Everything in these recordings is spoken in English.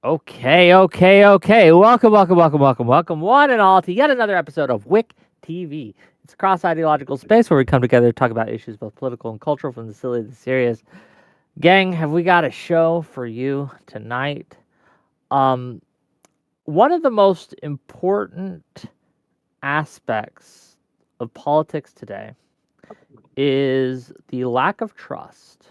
Okay. Welcome, one and all, to yet another episode of WIC TV. It's a cross ideological space where we come together to talk about issues both political and cultural, from the silly to the serious. Gang, have we got a show for you tonight? Um, One of the most important aspects of politics today is the lack of trust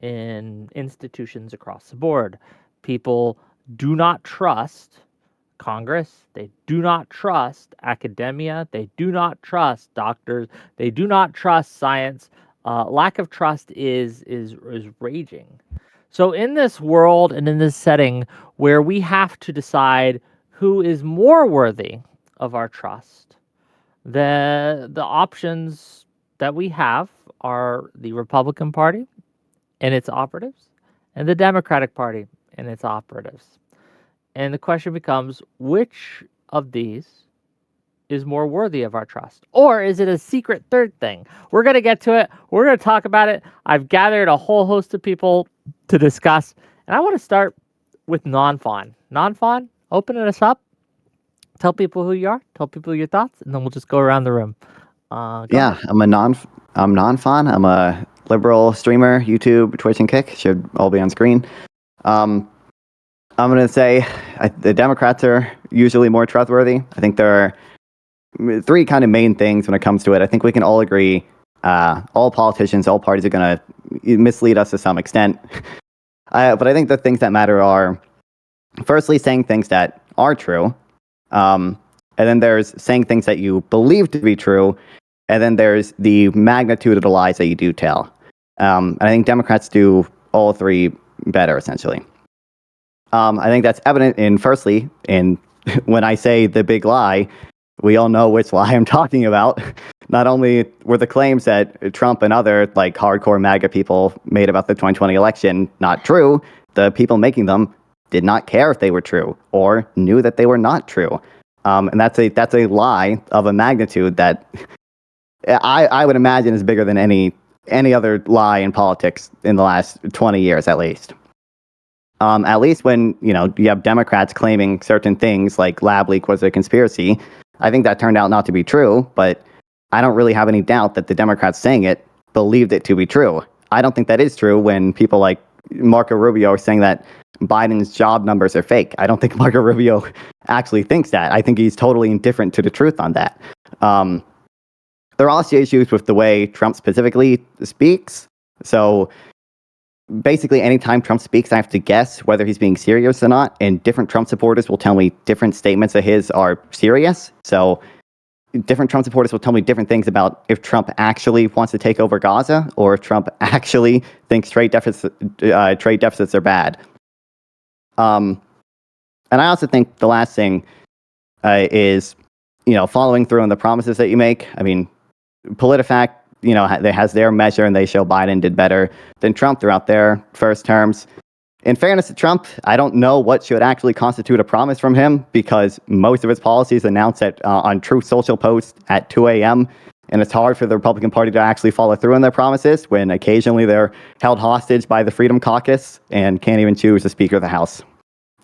in institutions across the board. People do not trust Congress. They do not trust academia. They do not trust doctors. They do not trust science. Lack of trust is raging. So in this world and in this setting where we have to decide who is more worthy of our trust, the options that we have are the Republican Party and its operatives, and the Democratic Party and its operatives. And the question becomes, which of these is more worthy of our trust? Or is it a secret third thing? We're going to get to it. We're going to talk about it. I've gathered a whole host of people to discuss. And I want to start with Non-Fawn. Non-Fawn, open us up. Tell people who you are. Tell people your thoughts. And then we'll just go around the room. Go Yeah, ahead. I'm non-fun. I'm a liberal streamer, YouTube, Twitch, and Kick. Should all be on screen. Um, I'm gonna say the Democrats are usually more trustworthy. I think there are three kind of main things when it comes to it. I think we can all agree. All politicians, all parties are gonna mislead us to some extent. But I think the things that matter are, firstly, saying things that are true. And then there's saying things that you believe to be true. And then there's the magnitude of the lies that you do tell. And I think Democrats do all three better, essentially. I think that's evident firstly, in when I say the big lie, we all know which lie I'm talking about. Not only were the claims that Trump and other like hardcore MAGA people made about the 2020 election not true, the people making them did not care if they were true or knew that they were not true. And that's a lie of a magnitude that I would imagine is bigger than any other lie in politics in the last 20 years, at least. At least when you have Democrats claiming certain things like lab leak was a conspiracy, I think that turned out not to be true. But I don't really have any doubt that the Democrats saying it believed it to be true. I don't think that is true when people like Marco Rubio are saying that Biden's job numbers are fake. I don't think Marco Rubio actually thinks that. I think he's totally indifferent to the truth on that. There are also issues with the way Trump specifically speaks. So basically, anytime Trump speaks, I have to guess whether he's being serious or not. And different Trump supporters will tell me different statements of his are serious. So different Trump supporters will tell me different things about if Trump actually wants to take over Gaza or if Trump actually thinks trade deficits are bad. And I also think the last thing is, following through on the promises that you make. I mean, PolitiFact, has their measure and they show Biden did better than Trump throughout their first terms. In fairness to Trump, I don't know what should actually constitute a promise from him because most of his policies announced on Truth Social posts at 2 a.m. And it's hard for the Republican Party to actually follow through on their promises when occasionally they're held hostage by the Freedom Caucus and can't even choose the Speaker of the House.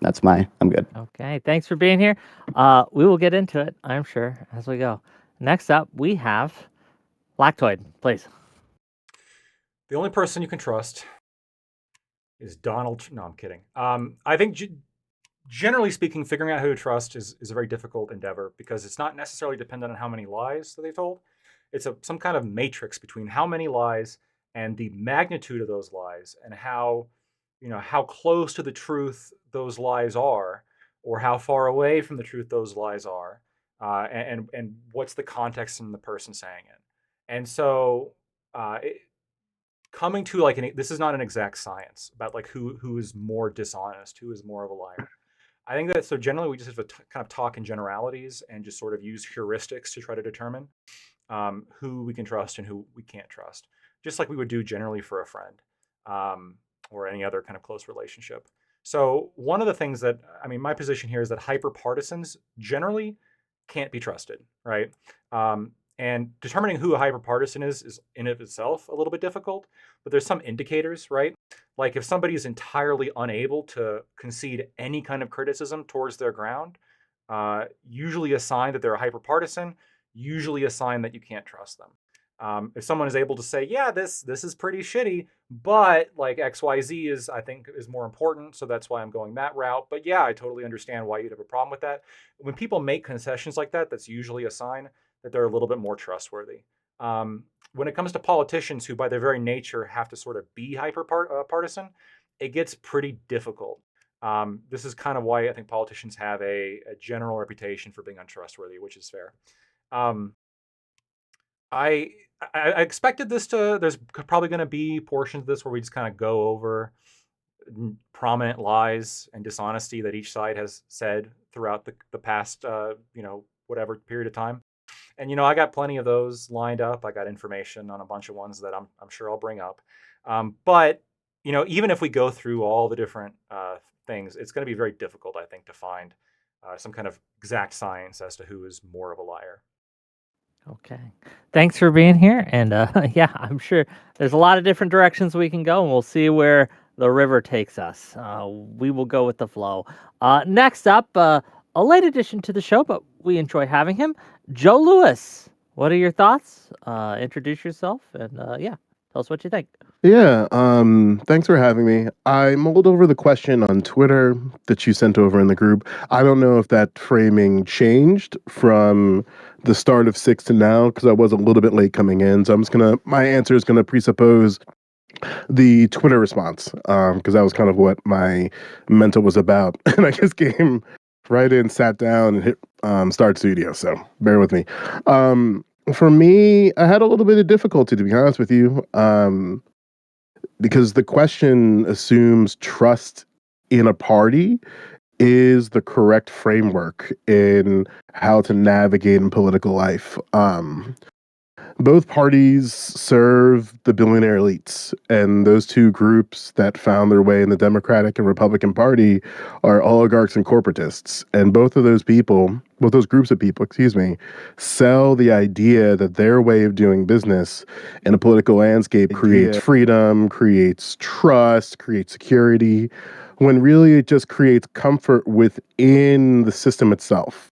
I'm good. Okay, thanks for being here. We will get into it, I'm sure, as we go. Next up, we have Lactoid, please. The only person you can trust is Donald. No, I'm kidding. I think generally speaking, figuring out who to trust is a very difficult endeavor because it's not necessarily dependent on how many lies that they've told. It's some kind of matrix between how many lies and the magnitude of those lies and how close to the truth those lies are, or how far away from the truth those lies are, and what's the context in the person saying it. And so, coming to this is not an exact science about like who is more dishonest, who is more of a liar. I think that so generally we just have to kind of talk in generalities and just sort of use heuristics to try to determine who we can trust and who we can't trust, just like we would do generally for a friend or any other kind of close relationship. So one of the things that my position here is that hyper partisans generally can't be trusted, right? And determining who a hyper partisan is in of itself a little bit difficult, but there's some indicators, right? Like if somebody is entirely unable to concede any kind of criticism towards their ground, usually a sign that they're a hyper-partisan, usually a sign that you can't trust them. If someone is able to say, yeah, this is pretty shitty, but like XYZ I think is more important, so that's why I'm going that route. But yeah, I totally understand why you'd have a problem with that. When people make concessions like that, that's usually a sign that they're a little bit more trustworthy. When it comes to politicians who by their very nature have to sort of be partisan, it gets pretty difficult. This is kind of why I think politicians have a general reputation for being untrustworthy, which is fair. Um, I I expected this to. There's probably going to be portions of this where we just kind of go over prominent lies and dishonesty that each side has said throughout the past, whatever period of time. And I got plenty of those lined up. I got information on a bunch of ones that I'm sure I'll bring up. But even if we go through all the different things, it's going to be very difficult, I think, to find some kind of exact science as to who is more of a liar. Okay. Thanks for being here. And yeah, I'm sure there's a lot of different directions we can go, and we'll see where the river takes us. We will go with the flow. Next up, a late addition to the show, but we enjoy having him, Joe Lewis. What are your thoughts? Introduce yourself, and yeah, tell us what you think. Yeah, thanks for having me. I mulled over the question on Twitter that you sent over in the group. I don't know if that framing changed from the start of 6 to now, because I was a little bit late coming in. So my answer is gonna presuppose the Twitter response, because that was kind of what my mental was about. And I just came right in, sat down, and hit start studio. So bear with me. For me, I had a little bit of difficulty, to be honest with you. Because the question assumes trust in a party is the correct framework in how to navigate in political life. Both parties serve the billionaire elites, and those two groups that found their way in the Democratic and Republican Party are oligarchs and corporatists. And both those groups of people, sell the idea that their way of doing business in a political landscape creates freedom, creates trust, creates security, when really it just creates comfort within the system itself.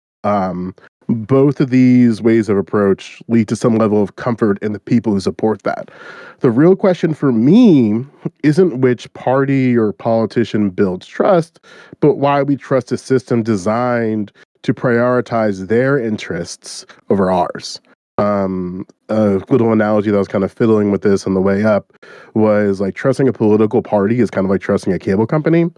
Both of these ways of approach lead to some level of comfort in the people who support that. The real question for me isn't which party or politician builds trust, but why we trust a system designed to prioritize their interests over ours. A little analogy that I was kind of fiddling with this on the way up was like trusting a political party is kind of like trusting a cable company.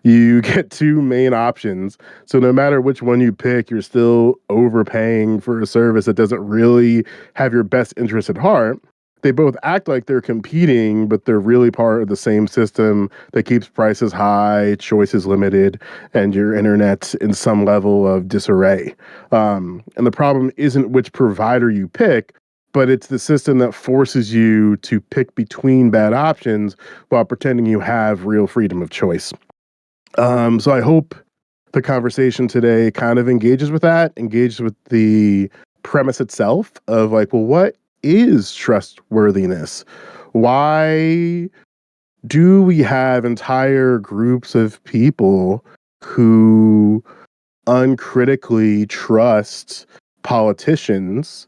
You get two main options. So no matter which one you pick, you're still overpaying for a service that doesn't really have your best interest at heart. They both act like they're competing, but they're really part of the same system that keeps prices high, choices limited, and your internet in some level of disarray. And the problem isn't which provider you pick, but it's the system that forces you to pick between bad options while pretending you have real freedom of choice. So I hope the conversation today kind of engages with the premise itself of like, well, what is trustworthiness? Why do we have entire groups of people who uncritically trust politicians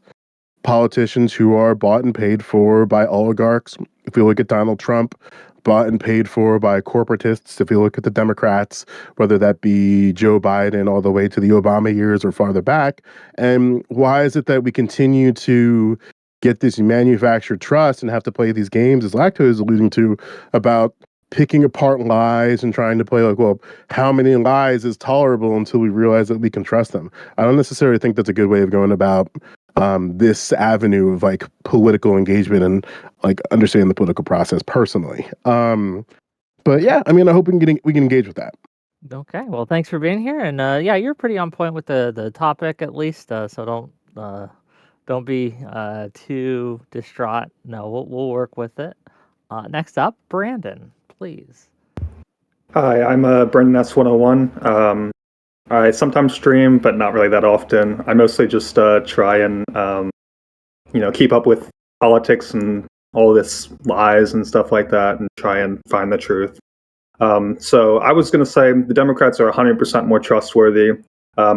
who are bought and paid for by oligarchs? If you look at Donald Trump, bought and paid for by corporatists. If you look at the Democrats, whether that be Joe Biden all the way to the Obama years or farther back. And why is it that we continue to get this manufactured trust and have to play these games, as Lacto is alluding to, about picking apart lies and trying to play like, well, how many lies is tolerable until we realize that we can trust them? I don't necessarily think that's a good way of going about this avenue of like political engagement and like understanding the political process personally. But yeah, I mean, I hope we can engage with that. Okay, well, thanks for being here, and yeah, you're pretty on point with the topic at least. So don't be too distraught. No, we'll work with it. Next up, Brandon, please. Hi, I'm Brendan S101. I sometimes stream, but not really that often. I mostly just try and keep up with politics and all this lies and stuff like that and try and find the truth. So I was going to say the Democrats are 100% more trustworthy,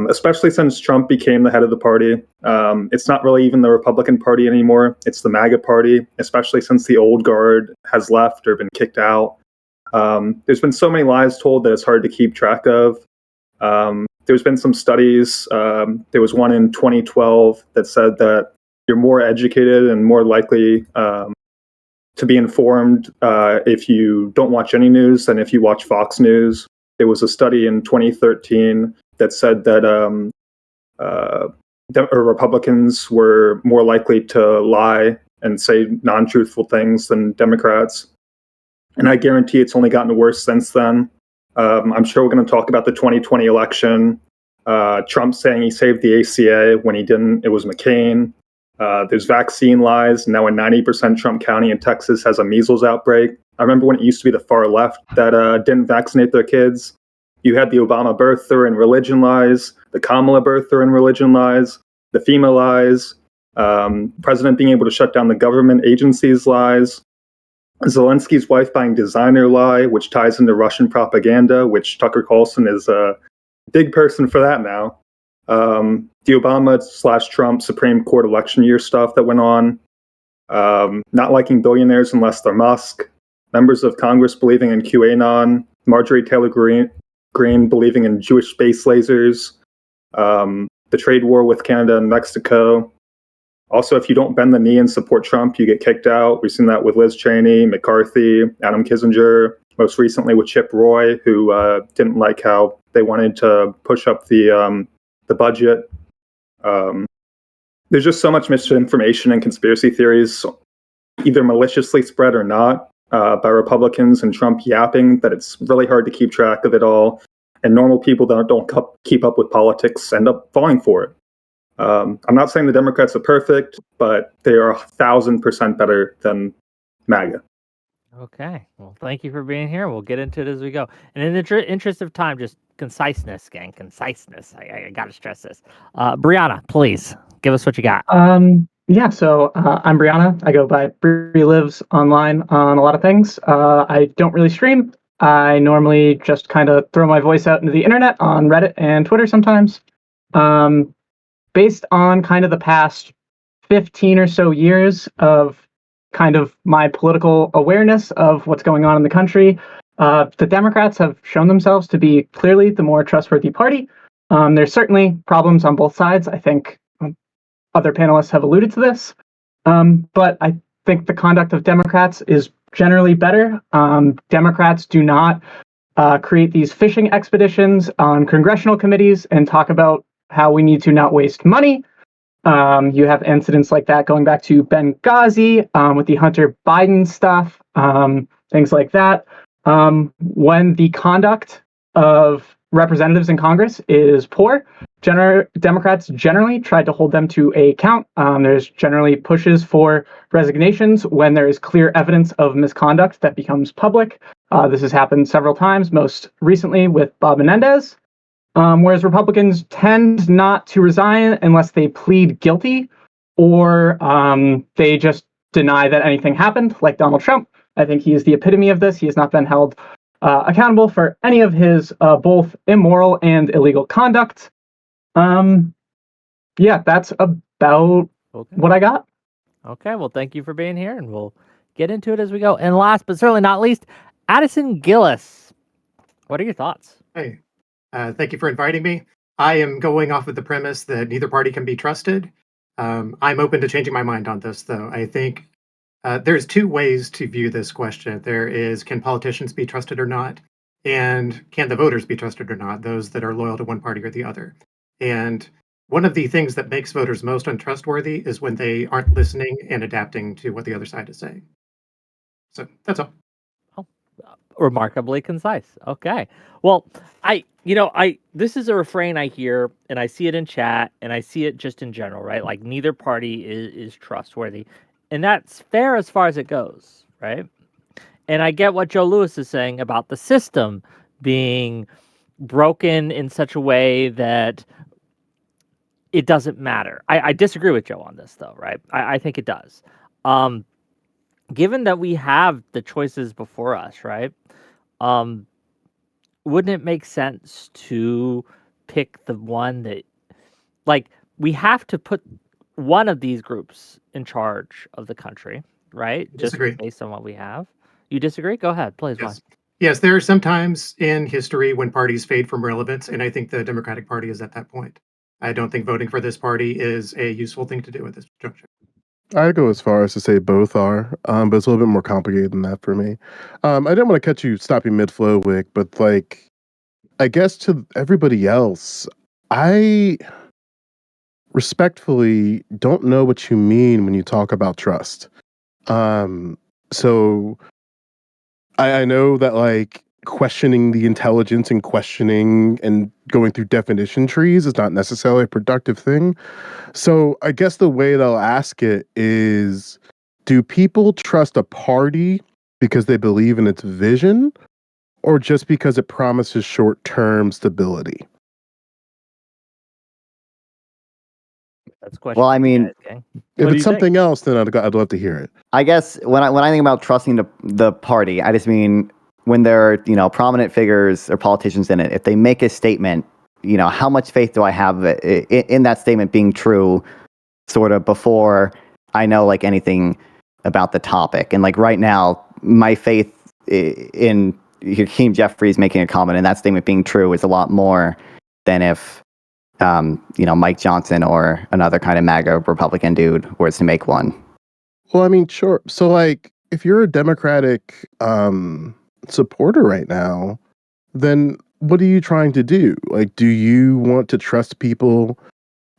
especially since Trump became the head of the party. It's not really even the Republican Party anymore. It's the MAGA Party, especially since the old guard has left or been kicked out. There's been so many lies told that it's hard to keep track of. There's been some studies. There was one in 2012 that said that you're more educated and more likely to be informed if you don't watch any news than if you watch Fox News. There was a study in 2013 that said that Republicans were more likely to lie and say non-truthful things than Democrats. And I guarantee it's only gotten worse since then. I'm sure we're going to talk about the 2020 election. Trump saying he saved the ACA when he didn't. It was McCain. There's vaccine lies. Now a 90% Trump County in Texas has a measles outbreak. I remember when it used to be the far left that didn't vaccinate their kids. You had the Obama birther and religion lies, the Kamala birther and religion lies, the FEMA lies, president being able to shut down the government agencies lies, Zelensky's wife buying designer lie, which ties into Russian propaganda, which Tucker Carlson is a big person for that now. The Obama/Trump Supreme Court election year stuff that went on, not liking billionaires unless they're Musk, members of Congress believing in QAnon, Marjorie Taylor Greene believing in Jewish space lasers, the trade war with Canada and Mexico. Also, if you don't bend the knee and support Trump, you get kicked out. We've seen that with Liz Cheney, McCarthy, Adam Kinzinger, most recently with Chip Roy, who didn't like how they wanted to push up the budget. There's just so much misinformation and conspiracy theories, either maliciously spread or not, by Republicans and Trump yapping, that it's really hard to keep track of it all. And normal people that don't keep up with politics end up falling for it. I'm not saying the Democrats are perfect, but they are 1,000% better than MAGA. Okay. Well, thank you for being here. We'll get into it as we go. And in the interest of time, just conciseness, gang. Conciseness. I got to stress this. Brianna, please give us what you got. Yeah, so I'm Brianna. I go by Bri Lives online on a lot of things. I don't really stream. I normally just kind of throw my voice out into the internet on Reddit and Twitter sometimes. Based on kind of the past 15 or so years of kind of my political awareness of what's going on in the country, the Democrats have shown themselves to be clearly the more trustworthy party. There's certainly problems on both sides. I think other panelists have alluded to this, but I think the conduct of Democrats is generally better. Democrats do not create these fishing expeditions on congressional committees and talk about how we need to not waste money. You have incidents like that going back to Benghazi with the Hunter Biden stuff, things like that. When the conduct of representatives in Congress is poor, Democrats generally try to hold them to account. There's generally pushes for resignations when there is clear evidence of misconduct that becomes public. This has happened several times, most recently with Bob Menendez. Whereas Republicans tend not to resign unless they plead guilty or they just deny that anything happened, like Donald Trump. I think he is the epitome of this. He has not been held accountable for any of his both immoral and illegal conduct. Yeah, that's about what I got. Okay, well, thank you for being here, and we'll get into it as we go. And last but certainly not least, Addison Gillis. What are your thoughts? Hey. Thank you for inviting me. I am going off of the premise that neither party can be trusted. I'm open to changing my mind on this, though. I think there's two ways to view this question. There is, can politicians be trusted or not? And can the voters be trusted or not, those that are loyal to one party or the other? And one of the things that makes voters most untrustworthy is when they aren't listening and adapting to what the other side is saying. So that's all. Remarkably concise. Okay. Well, this is a refrain I hear, and I see it in chat, and I see it just in general, right? Like neither party is trustworthy, and that's fair as far as it goes, right? And I get what Joe Lewis is saying about the system being broken in such a way that it doesn't matter. I disagree with Joe on this, though, right? I think it does. given that we have the choices before us, right? Wouldn't it make sense to pick the one that, like, we have to put one of these groups in charge of the country, right? Just Disagree. based on what we have. You disagree? Go ahead, please. Why? Yes. Yes, there are some times in history when parties fade from relevance, and I think the Democratic Party is at that point. I don't think voting for this party is a useful thing to do at this juncture. I'd go as far as to say both are, but it's a little bit more complicated than that for me. I didn't want to stop you mid-flow, Wick, but like, I guess to everybody else, I respectfully don't know what you mean when you talk about trust. So I know that like questioning the intelligence and questioning and going through definition trees is not necessarily a productive thing. So I guess the way they'll ask it is, do people trust a party because they believe in its vision or just because it promises short-term stability? That's a question. Well, I for you mean, guys, gang. If What do it's you think? something else, then I'd love to hear it. I guess when I think about trusting the party, I just mean when there are prominent figures or politicians in it, if they make a statement, how much faith do I have in that statement being true, sort of before I know like anything about the topic? And like right now, my faith in Hakeem Jeffries making a comment and that statement being true is a lot more than if Mike Johnson or another kind of MAGA Republican dude was to make one. Well, I mean, sure. So, like, if you're a Democratic supporter right now, then what are you trying to do? Like, do you want to trust people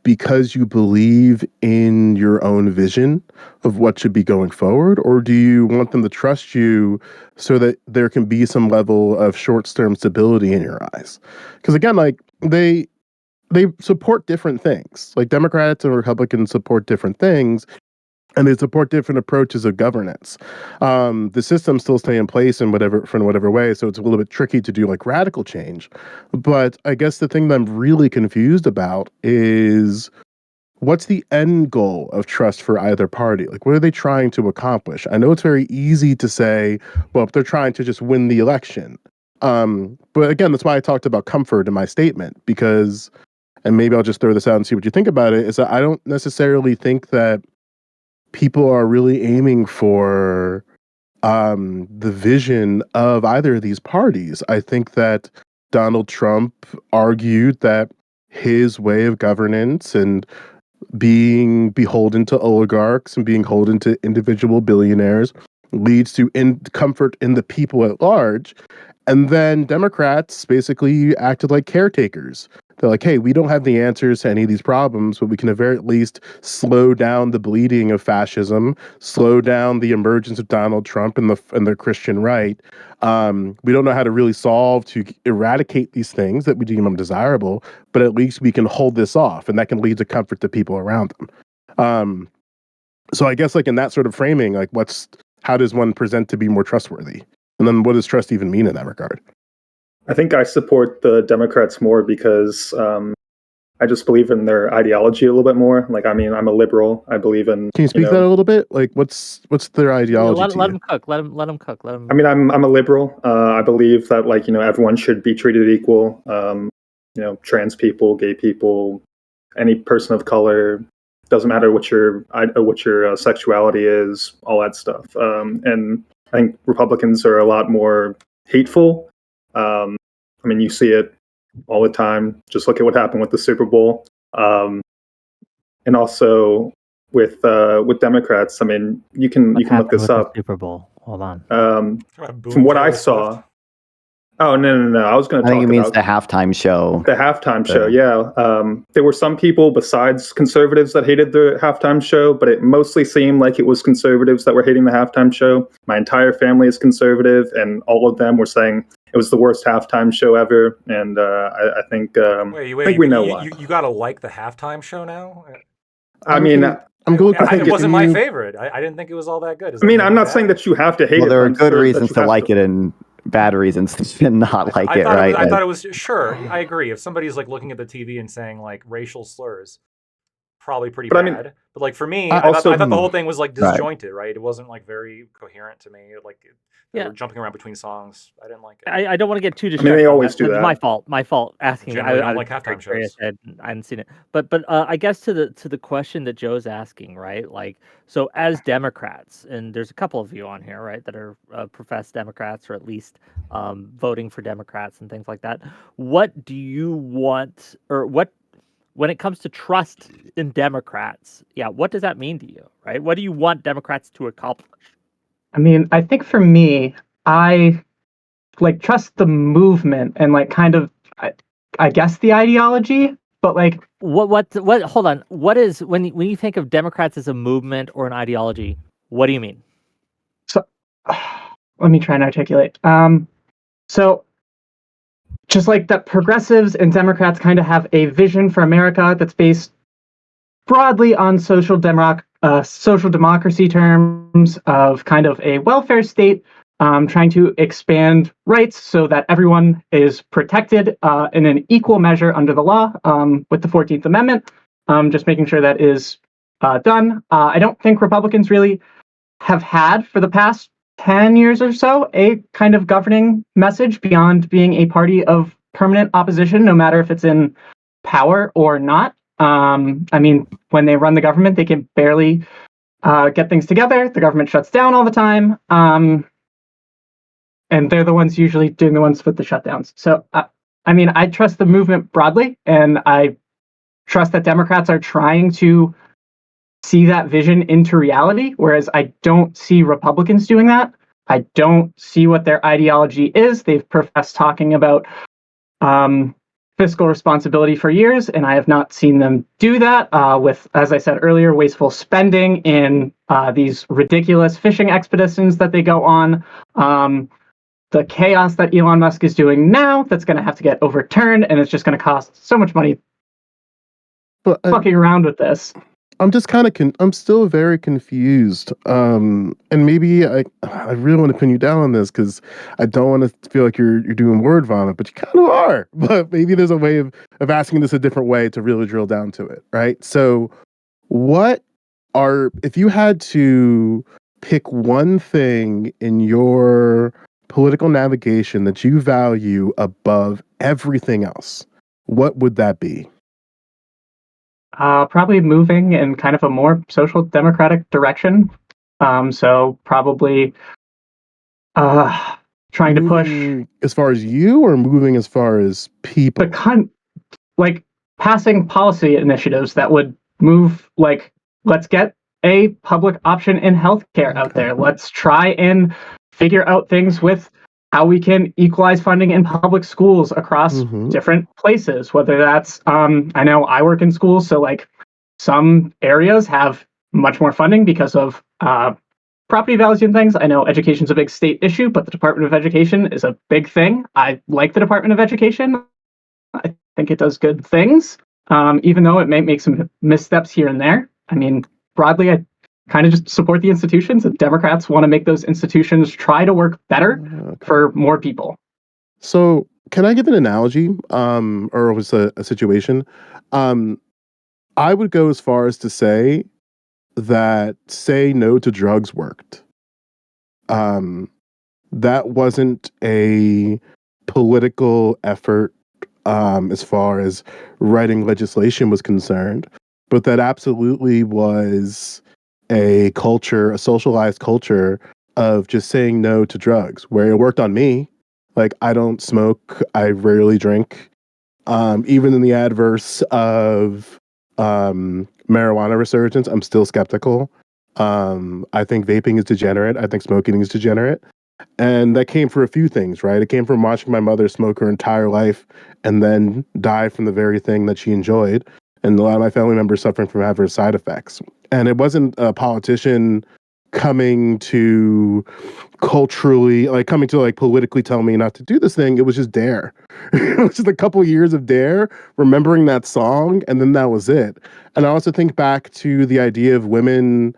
because you believe in your own vision of what should be going forward? Or do you want them to trust you so that there can be some level of short-term stability in your eyes? Because again, like, they support different things. Like, Democrats and Republicans support different things, and they support different approaches of governance. The systems still stay in place in whatever way, so it's a little bit tricky to do like radical change. But I guess the thing that I'm really confused about is, what's the end goal of trust for either party? Like, what are they trying to accomplish? I know it's very easy to say, well, if they're trying to just win the election. But again, that's why I talked about comfort in my statement, because, and maybe I'll just throw this out and see what you think about it, is that I don't necessarily think that people are really aiming for the vision of either of these parties. I think that Donald Trump argued that his way of governance and being beholden to oligarchs and being beholden to individual billionaires leads to comfort in the people at large. And then Democrats basically acted like caretakers. They're like, hey, we don't have the answers to any of these problems, but we can at very least slow down the bleeding of fascism, slow down the emergence of Donald Trump and the Christian right. We don't know how to really to eradicate these things that we deem undesirable, but at least we can hold this off, and that can lead to comfort to people around them. So I guess like in that sort of framing, like how does one present to be more trustworthy? And then what does trust even mean in that regard? I think I support the Democrats more because I just believe in their ideology a little bit more. Like, I mean, I'm a liberal. I believe in. Can you speak that a little bit? Like, what's their ideology? Let him cook. Let him cook. Let him. I mean, I'm a liberal. I believe that everyone should be treated equal. Trans people, gay people, any person of color. Doesn't matter what your sexuality is. All that stuff. And I think Republicans are a lot more hateful. I mean, you see it all the time. Just look at what happened with the Super Bowl, and also with Democrats. I mean, you can look this up. Super Bowl. Hold on. From what I saw. Oh no! I was going to talk about. I think it means the halftime show. The halftime show, yeah. There were some people besides conservatives that hated the halftime show, but it mostly seemed like it was conservatives that were hating the halftime show. My entire family is conservative, and all of them were saying it was the worst halftime show ever. And I think we know why. You got to like the halftime show now? I mean, it wasn't my favorite. I didn't think it was all that good. I mean, I'm not saying that you have to hate it. Well, there are good reasons to like it and bad reasons to not like it, right? I thought it was, sure, I agree. If somebody's like looking at the TV and saying like racial slurs, probably pretty But I bad. mean, but like for me, I I also- thought the whole thing was like Right. disjointed, right? It wasn't like very coherent to me. Like they Yeah. were jumping around between songs. I didn't like it. I don't want to get too I distracted. mean, they always do It's that. my fault. My fault. Asking. Generally don't I like was very halftime curious. shows. I hadn't seen it. But I guess to the question that Joe's asking, right? Like, so as Democrats, and there's a couple of you on here, right, that are professed Democrats or at least voting for Democrats and things like that. What do you want, or what? When it comes to trust in Democrats, yeah, what does that mean to you, right? What do you want Democrats to accomplish? I mean, I think for me, I like trust the movement and like kind of, I guess the ideology, but like What? Hold on. What is when you think of Democrats as a movement or an ideology? What do you mean? so. Let me try and articulate. So just like that, progressives and Democrats kind of have a vision for America that's based broadly on social democracy terms of kind of a welfare state, trying to expand rights so that everyone is protected in an equal measure under the law with the 14th Amendment, just making sure that is done. I don't think Republicans really have had for the past 10 years or so a kind of governing message beyond being a party of permanent opposition, no matter if it's in power or not. I mean, when they run the government, they can barely get things together. The government shuts down all the time. And they're the ones usually doing the ones with the shutdowns. So, I mean, I trust the movement broadly, and I trust that Democrats are trying to see that vision into reality, whereas I don't see Republicans doing that. I don't see what their ideology is. They've professed talking about fiscal responsibility for years, and I have not seen them do that with, as I said earlier, wasteful spending in these ridiculous fishing expeditions that they go on. The chaos that Elon Musk is doing now that's going to have to get overturned, and it's just going to cost so much money But fucking around with this. I'm just kind of I'm still very confused. And maybe I really want to pin you down on this because I don't want to feel like you're doing word vomit, but you kind of are. But maybe there's a way of asking this a different way to really drill down to it, right? So, if you had to pick one thing in your political navigation that you value above everything else, what would that be? Probably moving in kind of a more social democratic direction. So probably trying to push Moving as far as you, or moving as far as people? like passing policy initiatives that would move, like, let's get a public option in healthcare out there. Let's try and figure out things with how we can equalize funding in public schools across different places, whether that's, I know I work in schools, so like some areas have much more funding because of property values and things. I know education's a big state issue, but the Department of Education is a big thing. I like the Department of Education. I think it does good things, even though it may make some missteps here and there. I mean, broadly, I kind of just support the institutions, and Democrats want to make those institutions try to work better for more people. So, can I give an analogy, or was a situation? I would go as far as to say that say no to drugs worked. That wasn't a political effort as far as writing legislation was concerned, but that absolutely was a culture, a socialized culture of just saying no to drugs, where it worked on me. Like, I don't smoke, I rarely drink. Even in the adverse of marijuana resurgence, I'm still skeptical. I think vaping is degenerate. I think smoking is degenerate. And that came for a few things, right? It came from watching my mother smoke her entire life and then die from the very thing that she enjoyed. And a lot of my family members suffering from adverse side effects. And it wasn't a politician coming to politically tell me not to do this thing. It was just Dare. It was just a couple years of Dare, remembering that song, and then that was it. And I also think back to the idea of women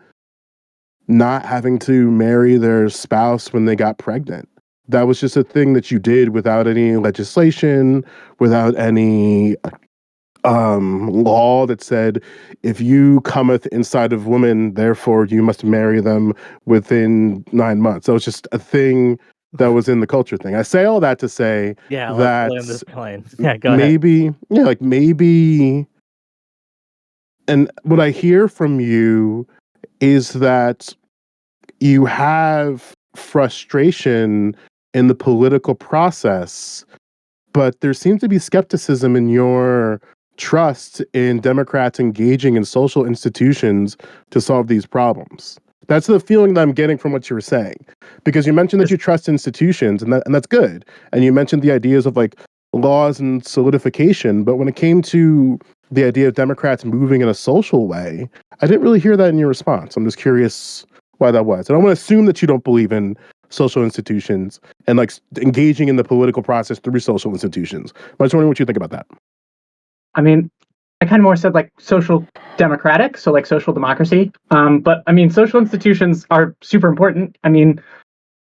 not having to marry their spouse when they got pregnant. That was just a thing that you did without any legislation, without any law that said, if you cometh inside of women, therefore you must marry them within 9 months. That was just a thing that was in the culture thing. I say all that to say Yeah, let's that land this plane. Yeah, go ahead. maybe, and what I hear from you is that you have frustration in the political process, but there seems to be skepticism in your trust in Democrats engaging in social institutions to solve these problems. That's the feeling that I'm getting from what you were saying, because you mentioned that you trust institutions, and that's good. And you mentioned the ideas of like laws and solidification, but when it came to the idea of Democrats moving in a social way, I didn't really hear that in your response. I'm just curious why that was. And I want to assume that you don't believe in social institutions and like engaging in the political process through social institutions. But I just wondering what you think about that. I mean, I kind of more said like social democratic, so like social democracy. But I mean, social institutions are super important. I mean,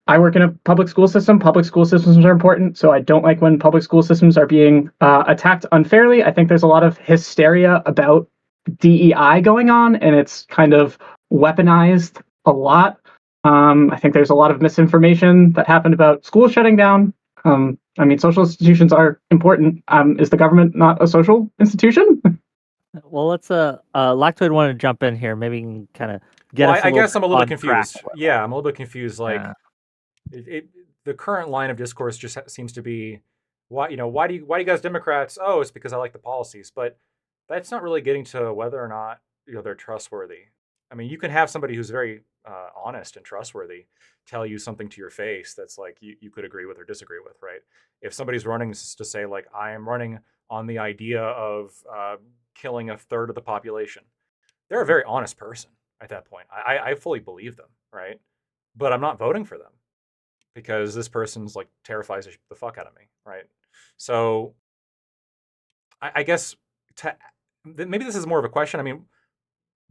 I work in a public school system. Public school systems are important, so I don't like when public school systems are being attacked unfairly. I think there's a lot of hysteria about DEI going on, and it's kind of weaponized a lot. I think there's a lot of misinformation that happened about schools shutting down. I mean, social institutions are important. Is the government not a social institution? Well, let's Lactoid wanted to jump in here. Maybe you can kind of get us. I guess I'm a little on bit track. confused. Yeah, I'm a little bit confused. Like, Yeah. the current line of discourse just seems to be, why do you guys Democrats? Oh, it's because I like the policies, but that's not really getting to whether or not they're trustworthy. I mean, you can have somebody who's very honest and trustworthy tell you something to your face that's like you could agree with or disagree with, right? If somebody's running to say like, I am running on the idea of killing a third of the population, they're a very honest person at that point. I fully believe them, right? But I'm not voting for them because this person's like terrifies the fuck out of me, right? So I guess maybe this is more of a question. I mean,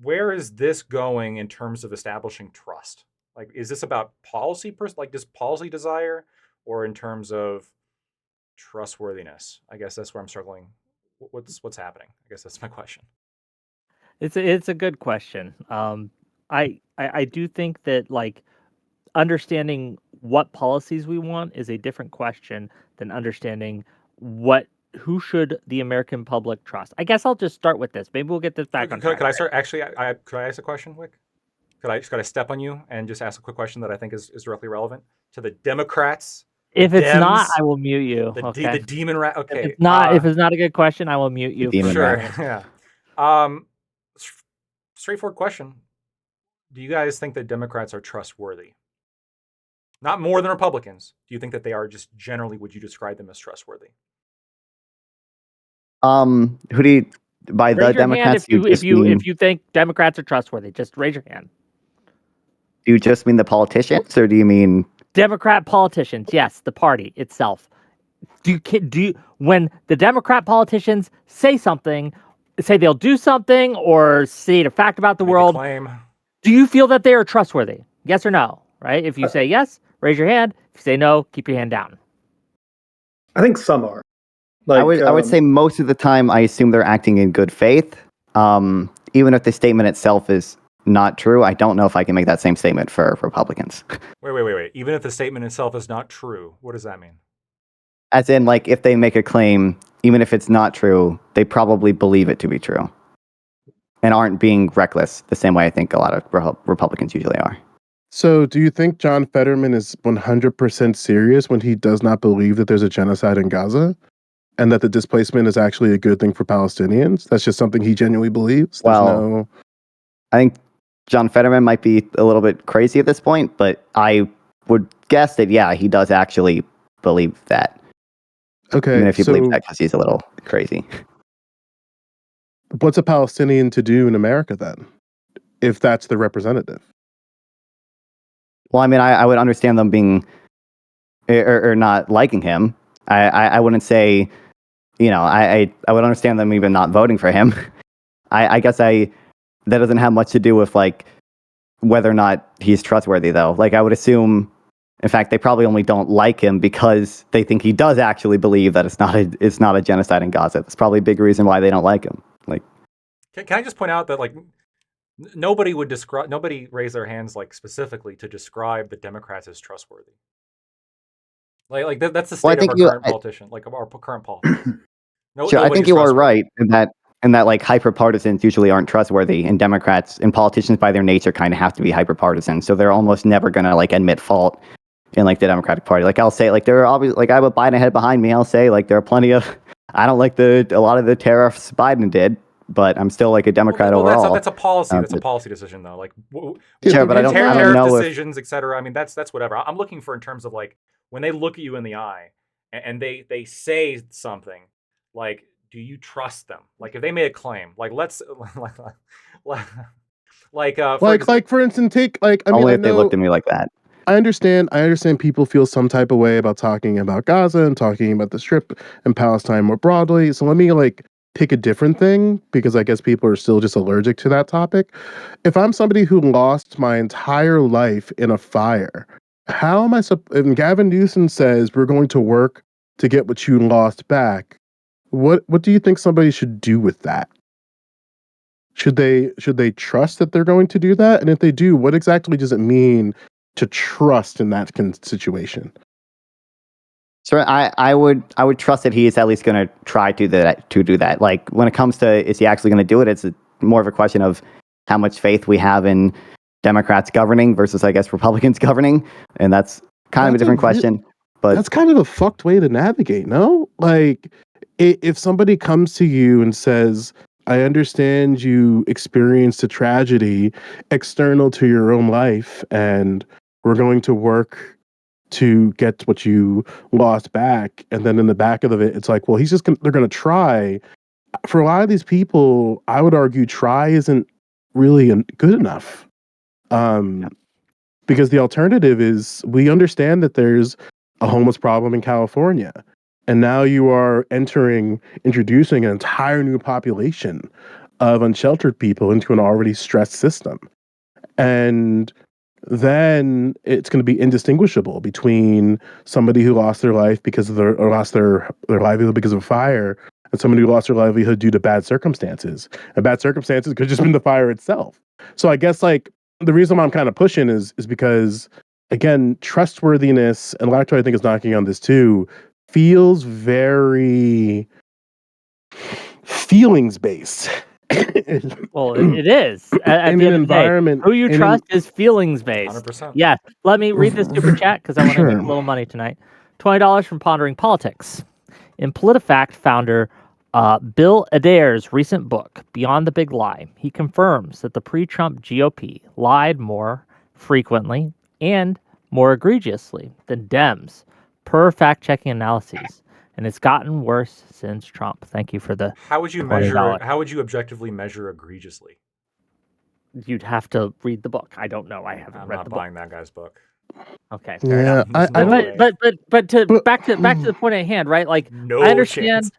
where is this going in terms of establishing trust? Like, is this about policy, like this policy desire, or in terms of trustworthiness? I guess that's where I'm struggling. What's happening? I guess that's my question. It's a good question. I do think that like understanding what policies we want is a different question than understanding who should the American public trust. I guess I'll just start with this. Maybe we'll get this back on track. Could I start? Actually, could I ask a question, Wick? Could I step on you and just ask a quick question that I think is directly relevant to the Democrats? If it's not, Dems, I will mute you. The demon rat. Okay. If it's not a good question, I will mute you. Sure. Yeah. Straightforward question. Do you guys think that Democrats are trustworthy? Not more than Republicans. Do you think that they are just generally? Would you describe them as trustworthy? Who do you by Raise the your Democrats? hand if you think Democrats are trustworthy. Just raise your hand. Do you just mean the politicians, or do you mean Democrat politicians? Yes, the party itself. When the Democrat politicians say something, say they'll do something, or state a fact about the world, claim. Do you feel that they are trustworthy? Yes or no? Right? If you say yes, raise your hand. If you say no, keep your hand down. I think some are. Like, I would say most of the time, I assume they're acting in good faith. Even if the statement itself is not true, I don't know if I can make that same statement for Republicans. Wait. Even if the statement itself is not true, what does that mean? As in, like, if they make a claim, even if it's not true, they probably believe it to be true and aren't being reckless the same way I think a lot of Republicans usually are. So do you think John Fetterman is 100% serious when he does not believe that there's a genocide in Gaza and that the displacement is actually a good thing for Palestinians? That's just something he genuinely believes? I think John Fetterman might be a little bit crazy at this point, but I would guess that, yeah, he does actually believe that. Okay. Even if he believes that because he's a little crazy. What's a Palestinian to do in America then, if that's the representative? Well, I mean, I would understand them being or not liking him. I wouldn't say, I would understand them even not voting for him. I guess that doesn't have much to do with like whether or not he's trustworthy, though. Like, I would assume In fact, they probably only don't like him because they think he does actually believe that it's not a genocide in Gaza. That's probably a big reason why they don't like him. Like, Can I just point out that like nobody raised their hands like specifically to describe the Democrats as trustworthy. That's the state of our current politician, like our current politics. Sure, I think you are right in that like hyper partisans usually aren't trustworthy, and Democrats and politicians by their nature kind of have to be hyper partisan, so they're almost never gonna like admit fault in like the Democratic Party. Like I'll say, like there are obviously, like I have a Biden head behind me. I'll say like there are plenty of I don't like a lot of the tariffs Biden did, but I'm still like a Democrat overall. That's a policy. That's a policy decision though. Like sure, but I don't tariff know decisions, etc. I mean, that's whatever. I'm looking for in terms of like when they look at you in the eye and they say something like, do you trust them? Like if they made a claim, like let's for instance, take like I mean, only if they looked at me like that. I understand people feel some type of way about talking about Gaza and talking about the Strip and Palestine more broadly. So let me like pick a different thing because I guess people are still just allergic to that topic. If I'm somebody who lost my entire life in a fire, how am I and Gavin Newsom says we're going to work to get what you lost back. What do you think somebody should do with that? Should they trust that they're going to do that? And if they do, what exactly does it mean to trust in that situation? So I would trust that he is at least going to try to do that. Like when it comes to is he actually going to do it, it's more of a question of how much faith we have in Democrats governing versus I guess Republicans governing, and that's kind of a different question. But that's kind of a fucked way to navigate, no? Like if somebody comes to you and says, I understand you experienced a tragedy external to your own life, and we're going to work to get what you lost back. And then in the back of it, it's like, well, they're going to try. For a lot of these people, I would argue try isn't really good enough. Because the alternative is we understand that there's a homeless problem in California. And now you are introducing an entire new population of unsheltered people into an already stressed system. And then it's going to be indistinguishable between somebody who lost their life or lost their livelihood because of a fire and somebody who lost their livelihood due to bad circumstances. And bad circumstances could just been the fire itself. So I guess like the reason why I'm kind of pushing is because, again, trustworthiness, and Lacto I think is knocking on this too, feels very feelings based. Well, it is. At in the an end of the day, environment, who you trust is feelings based. 100%. Yeah. Let me read this super chat because I want to make a little money tonight. $20 from Pondering Politics. In PolitiFact founder Bill Adair's recent book, Beyond the Big Lie, he confirms that the pre-Trump GOP lied more frequently and more egregiously than Dems, per fact-checking analyses. And it's gotten worse since Trump. Thank you for the How would you objectively measure egregiously? You'd have to read the book. I don't know. I haven't read the book. I'm not buying that guy's book. Okay, fair enough. But back to the point at hand, right? Like no I understand. chance.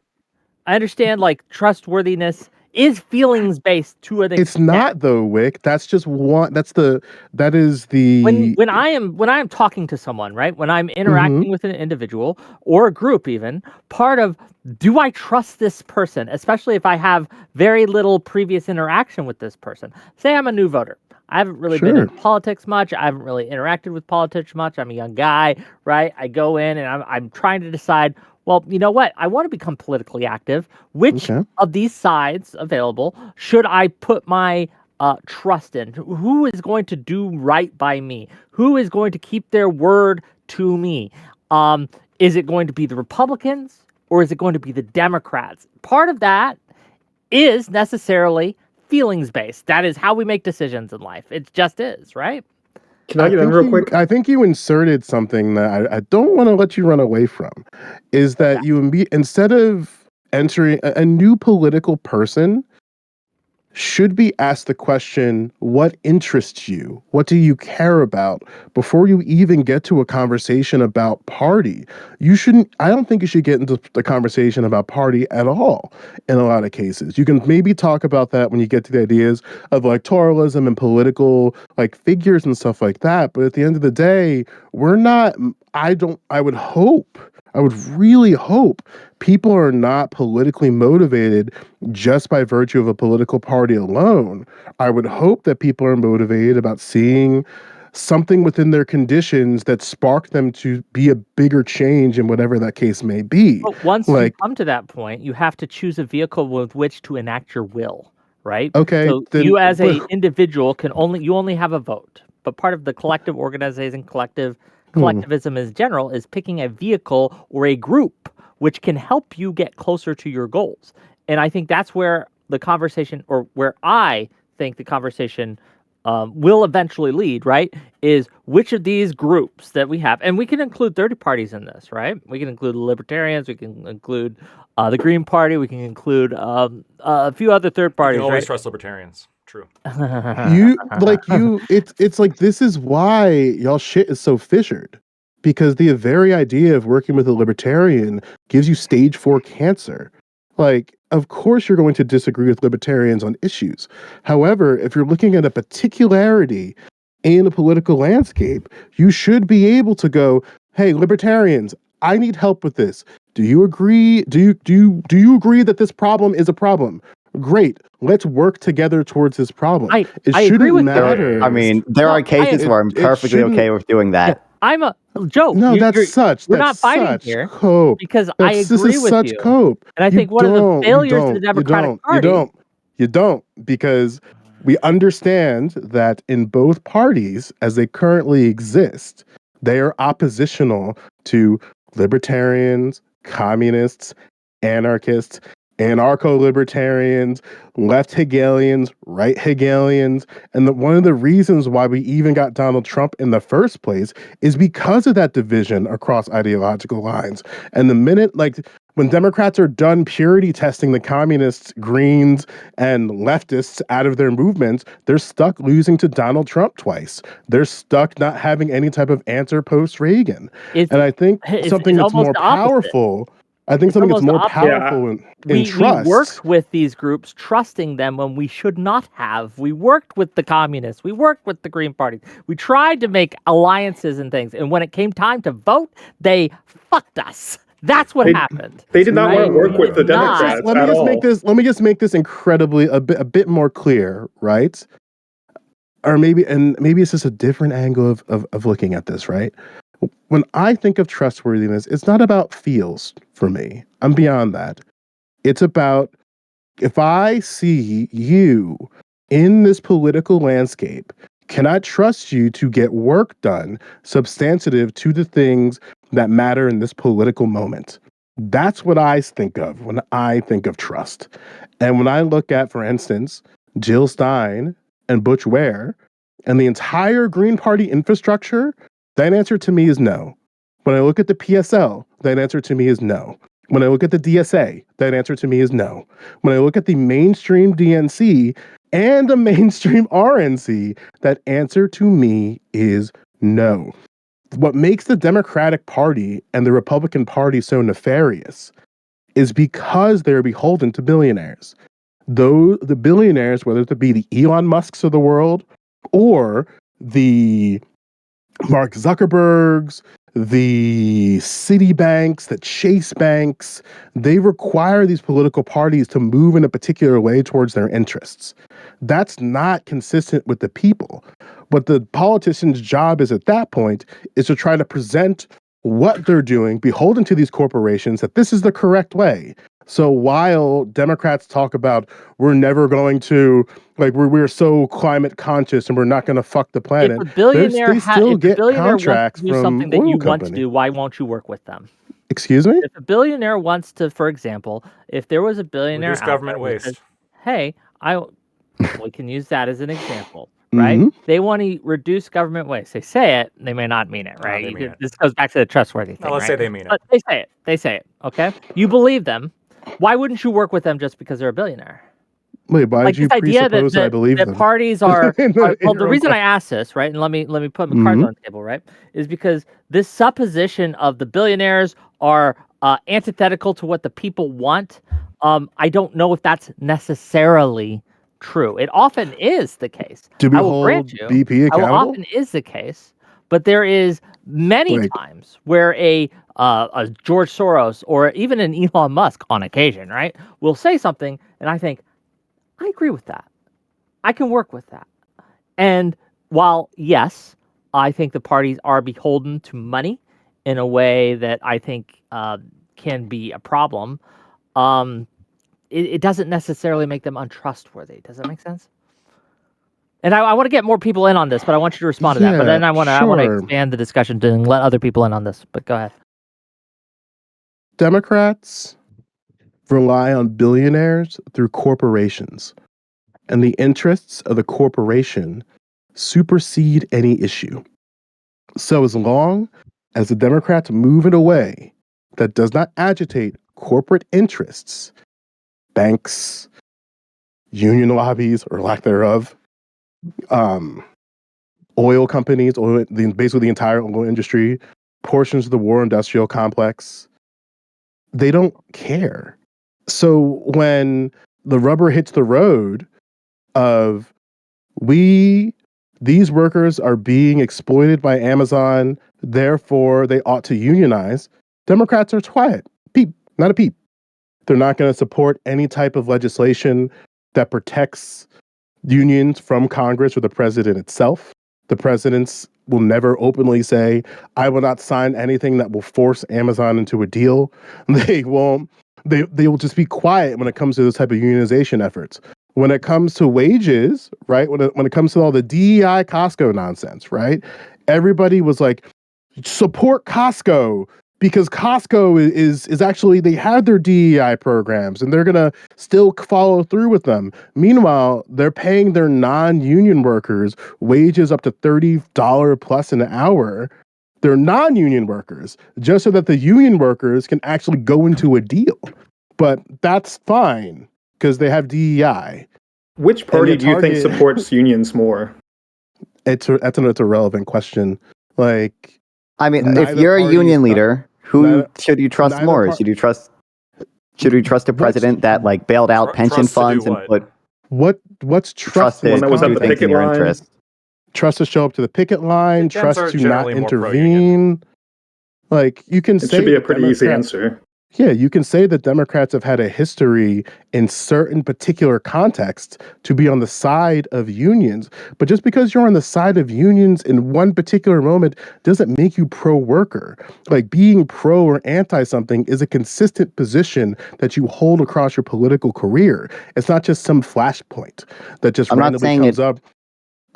I understand. Like trustworthiness is feelings based to an extent. It's not though, Wick. That's just one. That is the when I am talking to someone, right? When I'm interacting with an individual or a group, even part of do I trust this person, especially if I have very little previous interaction with this person. Say I'm a new voter. I haven't really been in politics much. I haven't really interacted with politics much. I'm a young guy, right? I go in and I'm trying to decide, well, you know what? I want to become politically active. Which of these sides available should I put my trust in? Who is going to do right by me? Who is going to keep their word to me? Is it going to be the Republicans or is it going to be the Democrats? Part of that is necessarily feelings-based. That is how we make decisions in life. It just is, right? Can I get in real quick? I think you inserted something that I don't want to let you run away from. Is that you instead of entering a new political person, should be asked the question, what interests you? What do you care about? Before you even get to a conversation about party. I don't think you should get into the conversation about party at all in a lot of cases. You can maybe talk about that when you get to the ideas of electoralism and political like figures and stuff like that. But at the end of the day, I would really hope people are not politically motivated just by virtue of a political party alone. I would hope that people are motivated about seeing something within their conditions that spark them to be a bigger change in whatever that case may be. But once you Like, come to that point, you have to choose a vehicle with which to enact your will, right? okay, So then you as a individual you only have a vote. But part of the collective organization, collectivism in general is picking a vehicle or a group which can help you get closer to your goals. And I think that's where the conversation, or where I think the conversation will eventually lead, right? Is which of these groups that we have, and we can include 30 parties in this, right? We can include the Libertarians, we can include the Green Party, we can include a few other third You parties, can always right? trust libertarians. True. it's like this is why y'all shit is so fissured. Because the very idea of working with a libertarian gives you stage 4 cancer. Like, of course you're going to disagree with libertarians on issues. However, if you're looking at a particularity in a political landscape, you should be able to go, hey, libertarians, I need help with this. Do you agree? Do you agree that this problem is a problem? Great. Let's work together towards this problem. I It agree with shouldn't you. matter. I mean, there No, are cases It- where I'm it perfectly okay shouldn't- with doing that. I'm a Joe. No, We're not fighting here cope. because I This agree is with such you. cope. And I think one of the failures of the Democratic Party. You don't, because we understand that in both parties, as they currently exist, they are oppositional to libertarians, communists, anarchists, anarcho-libertarians, left Hegelians, right Hegelians, and one of the reasons why we even got Donald Trump in the first place is because of that division across ideological lines. And the minute, like, when Democrats are done purity testing the communists, Greens, and leftists out of their movements, they're stuck losing to Donald Trump twice. They're stuck not having any type of answer post-Reagan. It's, And I think it's something that's almost more the opposite. powerful. I think It's something that's almost the more opposite. powerful in We trust. worked with these groups, trusting them when we should not have. We worked with the communists. We worked with the Green Party. We tried to make alliances and things. And when it came time to vote, they fucked us. That's what happened. They did not Right? want to work We with the did not. Democrats Let me at just all. make this incredibly a bit more clear, right? Or maybe it's just a different angle of looking at this, right? When I think of trustworthiness, it's not about feels for me. I'm beyond that. It's about if I see you in this political landscape, can I trust you to get work done substantive to the things that matter in this political moment? That's what I think of when I think of trust. And when I look at, for instance, Jill Stein and Butch Ware and the entire Green Party infrastructure, that answer to me is no. When I look at the PSL, that answer to me is no. When I look at the DSA, that answer to me is no. When I look at the mainstream DNC and the mainstream RNC, that answer to me is no. What makes the Democratic Party and the Republican Party so nefarious is because they're beholden to billionaires. Though the billionaires, whether it be the Elon Musks of the world or the Mark Zuckerbergs, the Citibanks, the Chase banks, they require these political parties to move in a particular way towards their interests. That's not consistent with the people. What the politician's job is at that point is to try to present what they're doing, beholden to these corporations, that this is the correct way. So while Democrats talk about we're never going to, like, we're so climate conscious and we're not going to fuck the planet, If a billionaire, they still get wants contracts to do from something that oil you want to company. do, why won't you work with them? Excuse me? If a billionaire wants to, for example, if there was a billionaire Reduce out government there that waste. says, hey, we can use that as an example, right? Mhm. They want to reduce government waste. They say it, they may not mean it, right? they mean it. This goes back to the trustworthy thing, Now, let's right? say they mean it. But they say it. They say it. Okay, you believe them. Why wouldn't you work with them just because they're a billionaire? Wait, why like did you this idea that presuppose that I believe that them? parties are, In well, your the own reason I question. ask this, right, and let me put my cards Mhm. on the table, right, is because this supposition of the billionaires are antithetical to what the people want. I don't know if that's necessarily true. It often is the case. Do we I will grant hold you. BP I will accountable? often is the case, but there is many Like, times where a George Soros or even an Elon Musk, on occasion, right, will say something, and I think I agree with that. I can work with that. And while, yes, I think the parties are beholden to money in a way that I think can be a problem, it doesn't necessarily make them untrustworthy. Does that make sense? And I want to get more people in on this, but I want you to respond to that. But yeah, then I want to sure. expand the discussion to let other people in on this. But go ahead. Democrats rely on billionaires through corporations, and the interests of the corporation supersede any issue. So, as long as the Democrats move in a way that does not agitate corporate interests, banks, union lobbies, or lack thereof, oil companies, basically the entire oil industry, portions of the war industrial complex, they don't care. So when the rubber hits the road of these workers are being exploited by Amazon, therefore they ought to unionize, Democrats are quiet. Peep, not a peep. They're not going to support any type of legislation that protects unions from Congress or the president itself. The presidents will never openly say, I will not sign anything that will force Amazon into a deal. They won't. They will just be quiet when it comes to this type of unionization efforts. When it comes to wages, right? When it comes to all the DEI Costco nonsense, right? Everybody was like, support Costco because Costco is actually, they have their DEI programs and they're gonna still follow through with them. Meanwhile, they're paying their non-union workers wages up to $30 plus an hour. They're non-union workers, just so that the union workers can actually go into a deal. But that's fine because they have DEI. Which party do you think Target- supports unions more? It's a relevant question. Like, I mean, if neither you're a party union is- leader, who neither- should you trust neither more? par- Should you trust a president that like bailed out Tr- pension trust to do funds and what? put what's trust trusted One that was to at do the things in picket your line? interest? trust to show up to the picket line, Dems trust are to not generally more pro-union. intervene. Like, you can It say should be a that pretty easy Democrats- answer. Yeah, you can say that Democrats have had a history in certain particular contexts to be on the side of unions. But just because you're on the side of unions in one particular moment doesn't make you pro-worker. Like, being pro or anti something is a consistent position that you hold across your political career. It's not just some flashpoint that just I'm not randomly saying comes it- up.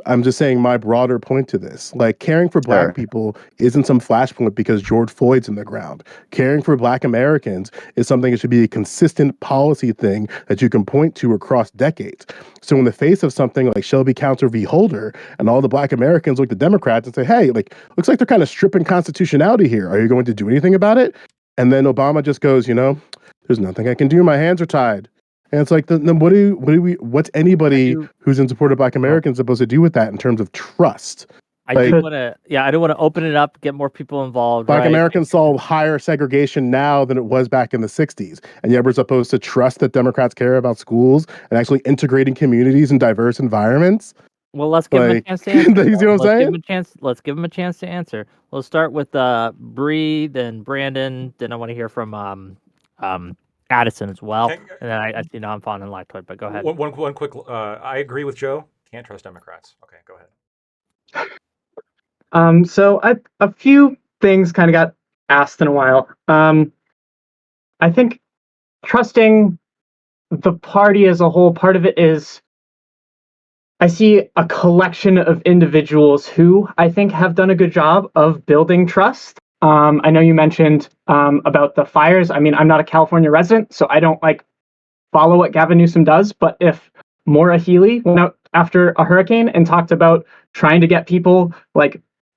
I'm just saying my broader point to this. Like, caring for black Sure. people isn't some flashpoint because George Floyd's in the ground. Caring for black Americans is something that should be a consistent policy thing that you can point to across decades. So in the face of something like Shelby Counter v. Holder, and all the black Americans look to Democrats and say, hey, like, looks like they're kind of stripping constitutionality here. Are you going to do anything about it? And then Obama just goes, there's nothing I can do. My hands are tied. And it's like, then what's anybody who's in support of black Americans supposed to do with that in terms of trust? I Like- do want to, I do want to open it up, get more people involved. Black right? Americans saw higher segregation now than it was back in the 60s. And yet we're supposed to trust that Democrats care about schools and actually integrating communities in diverse environments. Well, let's give him a Like, chance to answer. you see what I'm saying? Let's give him a chance to answer. Let's start with Bree, then Brandon. Then I want to hear from Addison as well. Okay. And then I see non-fawn and lactoid, but go ahead. One quick. I agree with Joe. Can't trust Democrats. Okay, go ahead. So a few things kind of got asked in a while. I think trusting the party as a whole, part of it is I see a collection of individuals who I think have done a good job of building trust. I know you mentioned about the fires. I mean, I'm not a California resident, so I don't follow what Gavin Newsom does. But if Maura Healey went out after a hurricane and talked about trying to get people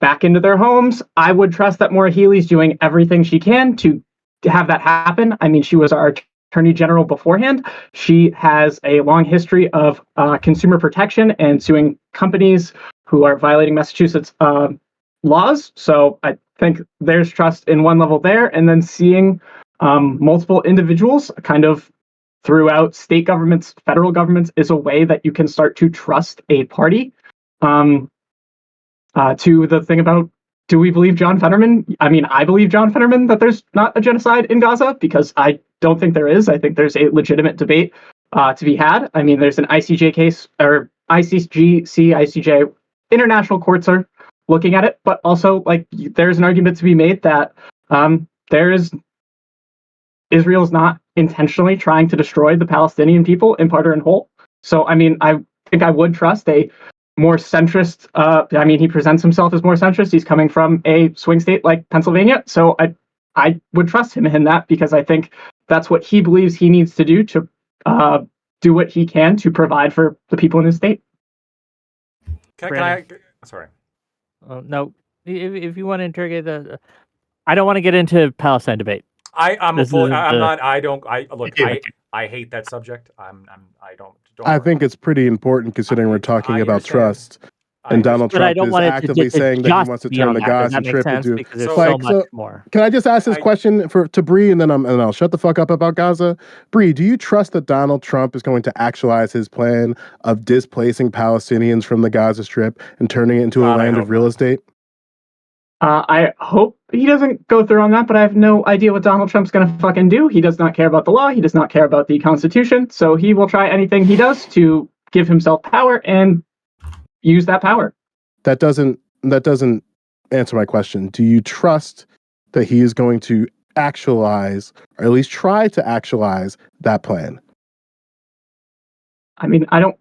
back into their homes, I would trust that Maura Healey's doing everything she can to have that happen. I mean, she was our Attorney General beforehand. She has a long history of consumer protection and suing companies who are violating Massachusetts laws. So I think there's trust in one level there, and then seeing multiple individuals kind of throughout state governments, federal governments, is a way that you can start to trust a party. To the thing about, do we believe John Fetterman? I mean, I believe John Fetterman that there's not a genocide in Gaza, because I don't think there is. I think there's a legitimate debate to be had. I mean, there's an ICJ case, or ICGC, ICJ, international courts are looking at it, but also, like, there's an argument to be made that Israel's not intentionally trying to destroy the Palestinian people in part or in whole. So, I mean, I think I would trust a more centrist. I mean, he presents himself as more centrist. He's coming from a swing state like Pennsylvania. So I would trust him in that, because I think that's what he believes he needs to do to do what he can to provide for the people in his state. Can I? Sorry. No, if you want to interrogate I don't want to get into Palestine debate. I'm This full. is I'm the- not. I don't. I look. Yeah. I hate that subject. I don't. I think it's pretty important considering we're talking I about understand. trust. And Donald But I Trump don't is want it to actively get to saying that he just wants to be turn on the that. Does Gaza that make Strip sense? into. Because there's So- so Like, much so- more. Can I just ask this question to Bree, and then I'll shut the fuck up about Gaza. Bree, do you trust that Donald Trump is going to actualize his plan of displacing Palestinians from the Gaza Strip and turning it into a God, I land hope of real not. estate? I hope he doesn't go through on that, but I have no idea what Donald Trump's going to fucking do. He does not care about the law. He does not care about the Constitution. So he will try anything he does to give himself power and use that power. That doesn't answer my question. Do you trust that he is going to actualize, or at least try to actualize, that plan? I mean, I don't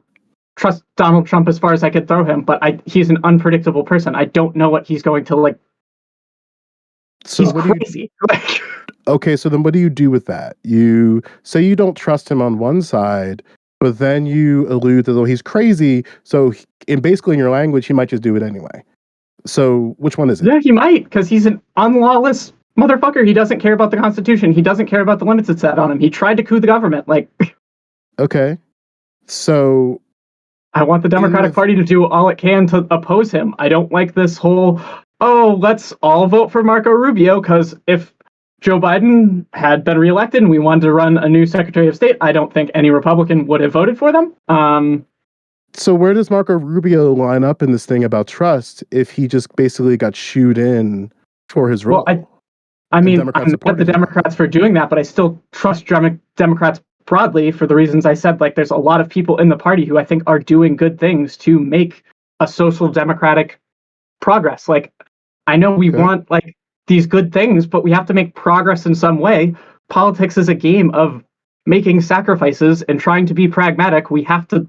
trust Donald Trump as far as I could throw him, but he's an unpredictable person. I don't know what he's going to like. So He's what do you crazy. Like, Okay, so then what do you do with that? You say you don't trust him on one side, but then you allude to, though, he's crazy. So, basically, in your language, he might just do it anyway. So, which one is it? yeah, he might, because he's an unlawless motherfucker. He doesn't care about the Constitution. He doesn't care about the limits it set on him. He tried to coup the government. Like, Okay. So, I want the Democratic Party to do all it can to oppose him. I don't like this whole, oh, let's all vote for Marco Rubio, because if Joe Biden had been reelected and we wanted to run a new Secretary of State, I don't think any Republican would have voted for them. so where does Marco Rubio line up in this thing about trust if he just basically got shooed in for his role? Well, I mean, Democrats I'm mad at supported the him. Democrats for doing that, but I still trust Democrats broadly for the reasons I said. Like, there's a lot of people in the party who I think are doing good things to make a social democratic progress. Like, I know we Okay. want like these good things, but we have to make progress in some way. Politics is a game of making sacrifices and trying to be pragmatic. We have to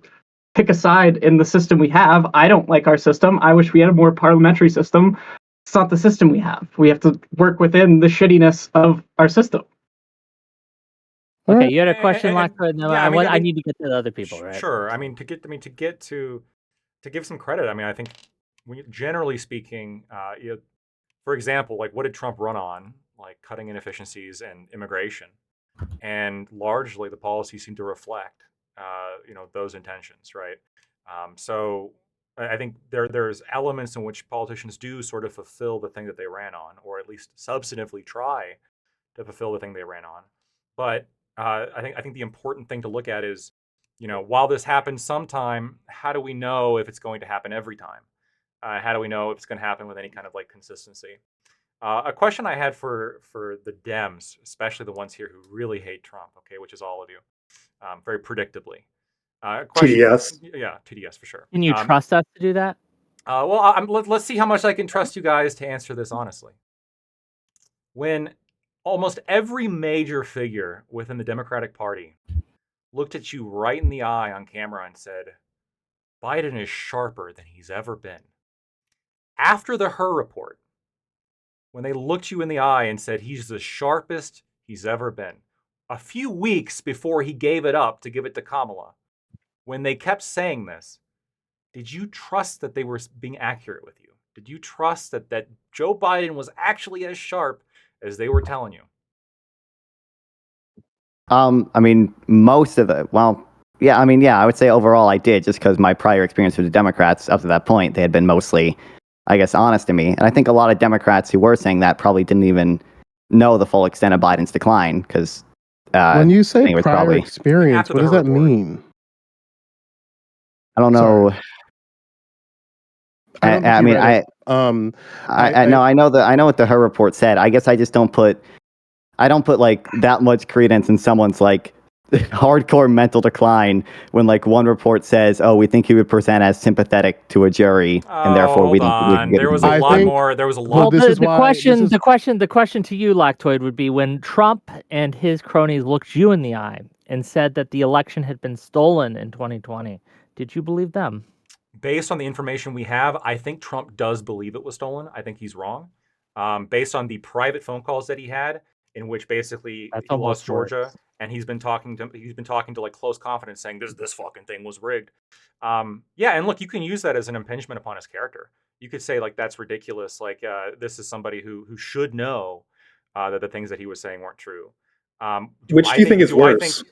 pick a side in the system we have. I don't like our system. I wish we had a more parliamentary system. It's not the system we have. We have to work within the shittiness of our system. All Okay, right. you had a question, And- Lockhart, and then yeah, I I mean, need to get to the other people, right? Sure. I mean, to give some credit. I mean, I think generally speaking, for example, like what did Trump run on? Like cutting inefficiencies and immigration, and largely the policies seem to reflect, those intentions, right? So I think there's elements in which politicians do sort of fulfill the thing that they ran on, or at least substantively try to fulfill the thing they ran on. But I think the important thing to look at is, while this happens sometime, how do we know if it's going to happen every time? How do we know if it's going to happen with any kind of like consistency? A question I had for the Dems, especially the ones here who really hate Trump, okay, which is all of you, very predictably. TDS. Yeah, TDS for sure. Can you trust us to do that? Well, let's see how much I can trust you guys to answer this honestly. When almost every major figure within the Democratic Party looked at you right in the eye on camera and said, Biden is sharper than he's ever been. After the Hur report, when they looked you in the eye and said he's the sharpest he's ever been, a few weeks before he gave it up to give it to Kamala, when they kept saying this, did you trust that they were being accurate with you? Did you trust that Joe Biden was actually as sharp as they were telling you? I mean, most of the, well, yeah, I mean, yeah, I would say overall I did, just because my prior experience with the Democrats up to that point, they had been mostly, I guess, honest to me. And I think a lot of Democrats who were saying that probably didn't even know the full extent of Biden's decline, because When you say it was prior probably, experience, After what the does that report. mean? I don't know. Sorry. I don't think I you mean, read it. I know what the Her report said. I guess I just don't put like that much credence in someone's like hardcore mental decline when like one report says, "Oh, we think he would present as sympathetic to a jury, and therefore we hold don't think we can on. get There him was to a be I lot think- more. There was a Well, lot. this is why- The question to you, Lactoid, would be when Trump and his cronies looked you in the eye and said that the election had been stolen in 2020. Did you believe them? Based on the information we have, I think Trump does believe it was stolen. I think he's wrong. Based on the private phone calls that he had, in which basically That's he lost almost Georgia, worse. and he's been talking to like close confidence, saying this fucking thing was rigged. Yeah, and look, you can use that as an impingement upon his character. You could say like that's ridiculous. Like this is somebody who should know that the things that he was saying weren't true. Which do you think is worse?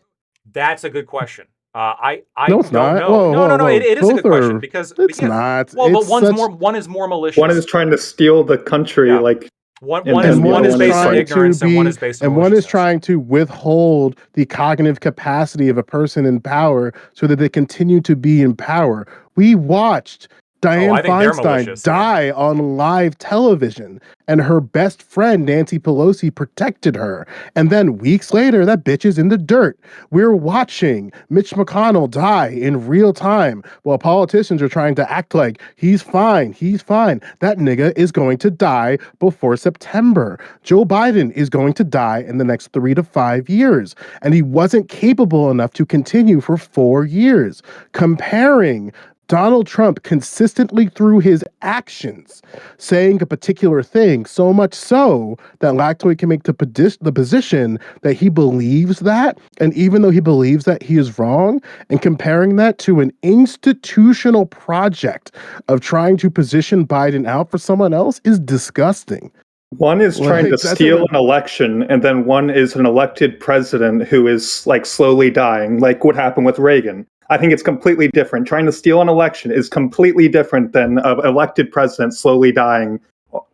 That's a good question. I No, it's don't not. know. Whoa, No. whoa. It is a Both good question are- because It's yeah, not. Well, It's but one is more malicious. One is trying to steal the country, Yeah. like one and is the one other is one based on trying ignorance and one is based on and one is maliciousness. trying to withhold the cognitive capacity of a person in power so that they continue to be in power. We watched Dianne I think they're Feinstein malicious, yeah. die on live television, and her best friend Nancy Pelosi protected her. And then weeks later, that bitch is in the dirt. We're watching Mitch McConnell die in real time while politicians are trying to act like he's fine. That nigga is going to die before September. Joe Biden is going to die in the next 3 to 5 years, and he wasn't capable enough to continue for 4 years. Comparing Donald Trump consistently through his actions saying a particular thing, so much so that Lactoid can make the position that he believes that, and even though he believes that, he is wrong, and comparing that to an institutional project of trying to position Biden out for someone else is disgusting. one is trying Like, to that's steal a- an election, and then one is an elected president who is like slowly dying, like what happened with Reagan. I think it's completely different. Trying to steal an election is completely different than an elected president slowly dying,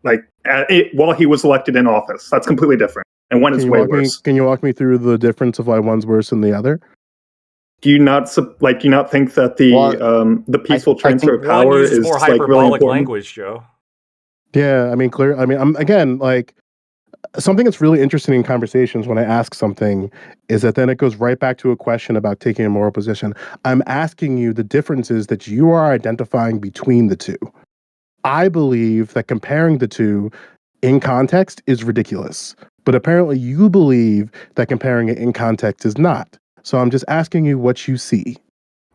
like while he was elected in office. That's completely different, and one is way worse. Can you walk me through the difference of why one's worse than the other? Do you not think that the peaceful transfer of One power uses is more like really hyperbolic important? language, Joe. Yeah, I mean, clear. I mean, I'm again like something that's really interesting in conversations when I ask something is that then it goes right back to a question about taking a moral position. I'm asking you the differences that you are identifying between the two. I believe that comparing the two in context is ridiculous, but apparently you believe that comparing it in context is not. So I'm just asking you what you see.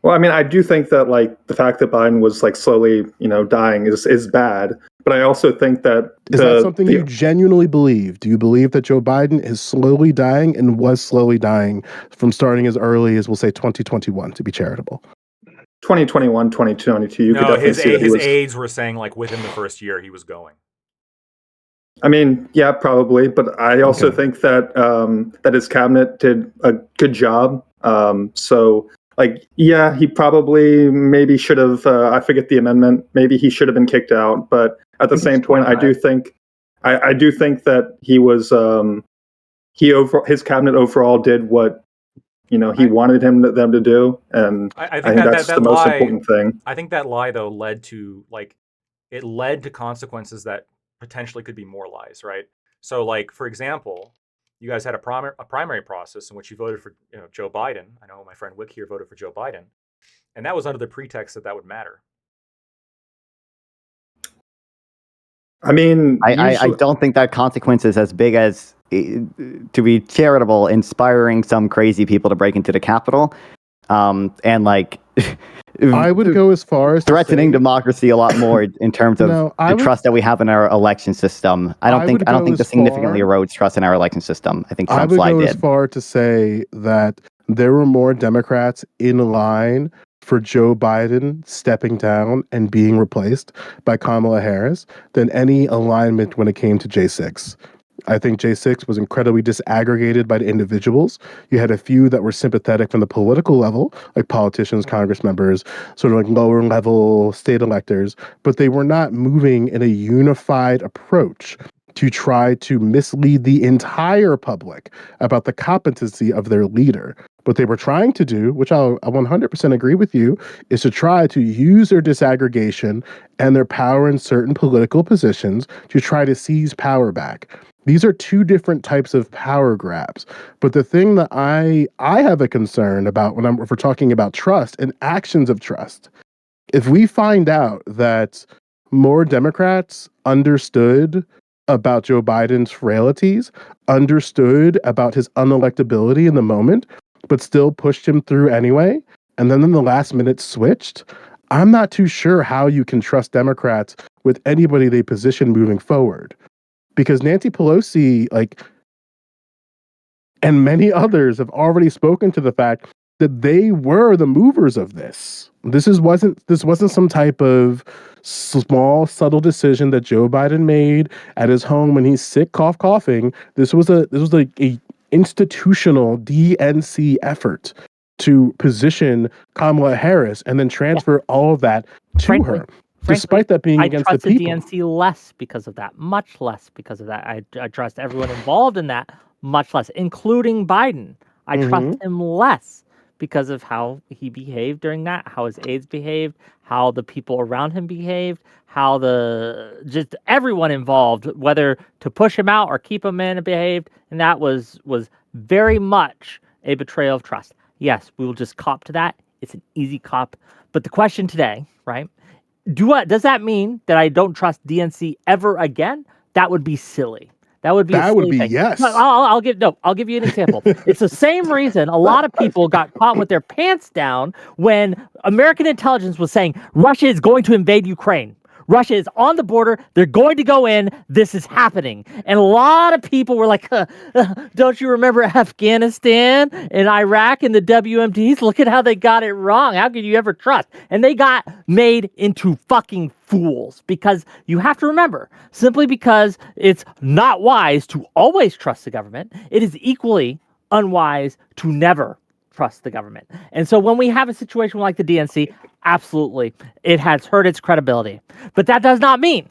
Well, I mean, I do think that like the fact that Biden was like slowly, dying is bad. But I also think that Is that something you genuinely believe? Do you believe that Joe Biden is slowly dying and was slowly dying from starting as early as, we'll say, 2021, to be charitable? 2021, 2022, you could No, definitely see that his aides were saying like within the first year he was going. I mean, yeah, probably, but I also think that that his cabinet did a good job. So, like, yeah, he probably maybe should have. I forget the amendment. Maybe he should have been kicked out. But at the same point, I do think that he was his cabinet overall did what he wanted them to do, and I think that's the most important thing. I think that lie though led to consequences that potentially could be more lies, right? So, like, for example, you guys had a primary process in which you voted for Joe Biden. I know my friend Wick here voted for Joe Biden, and that was under the pretext that would matter. I mean, I don't think that consequence is as big as, to be charitable, inspiring some crazy people to break into the Capitol, and like. I would go as far as threatening democracy a lot more in terms of trust that we have in our election system. I don't think this significantly erodes trust in our election system. I think Trump's lie did. I would go as far to say that there were more Democrats in line for Joe Biden stepping down and being replaced by Kamala Harris than any alignment when it came to J6. I think J6 was incredibly disaggregated by the individuals. You had a few that were sympathetic from the political level, like politicians, Congress members, sort of like lower level state electors, but they were not moving in a unified approach to try to mislead the entire public about the competency of their leader. What they were trying to do, which I'll 100% agree with you, is to try to use their disaggregation and their power in certain political positions to try to seize power back. These are two different types of power grabs. But the thing that I have a concern about if we're talking about trust and actions of trust, if we find out that more Democrats understood about Joe Biden's frailties, understood about his unelectability in the moment, but still pushed him through anyway, and then in the last minute switched, I'm not too sure how you can trust Democrats with anybody they position moving forward. Because Nancy Pelosi, and many others have already spoken to the fact that they were the movers of this. This wasn't some type of small, subtle decision that Joe Biden made at his home when he's sick, coughing. This was a institutional DNC effort to position Kamala Harris and then transfer all of that to her. Despite that being against the people. I trusted DNC less because of that, much less because of that. I trust everyone involved in that much less, including Biden. I trust him less because of how he behaved during that, how his aides behaved, how the people around him behaved, how just everyone involved, whether to push him out or keep him in, behaved, and that was very much a betrayal of trust. Yes, we will just cop to that. It's an easy cop. But the question today, right? Does that mean that I don't trust DNC ever again? That would be silly. That would be yes. I'll give you an example. It's the same reason a lot of people got caught with their pants down when American intelligence was saying Russia is going to invade Ukraine. Russia is on the border. They're going to go in. This is happening. And a lot of people were like, don't you remember Afghanistan and Iraq and the WMDs? Look at how they got it wrong. How could you ever trust? And they got made into fucking fools, because you have to remember, simply because it's not wise to always trust the government, it is equally unwise to never trust the government. And so when we have a situation like the DNC, absolutely, it has hurt its credibility. But that does not mean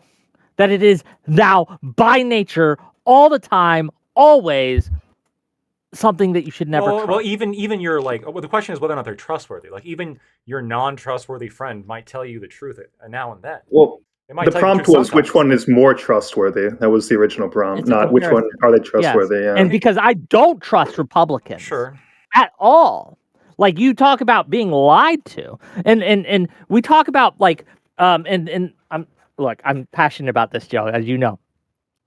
that it is now by nature, all the time, always something that you should never trust. Well, even your the question is whether or not they're trustworthy. Like, even your non-trustworthy friend might tell you the truth now and then. Well, the prompt was which one is more trustworthy. That was the original prompt, not which one are they trustworthy. Yes. Yeah. And because I don't trust Republicans. Sure. At all. Like, you talk about being lied to, and we talk about and I'm passionate about this, Joe, as you know.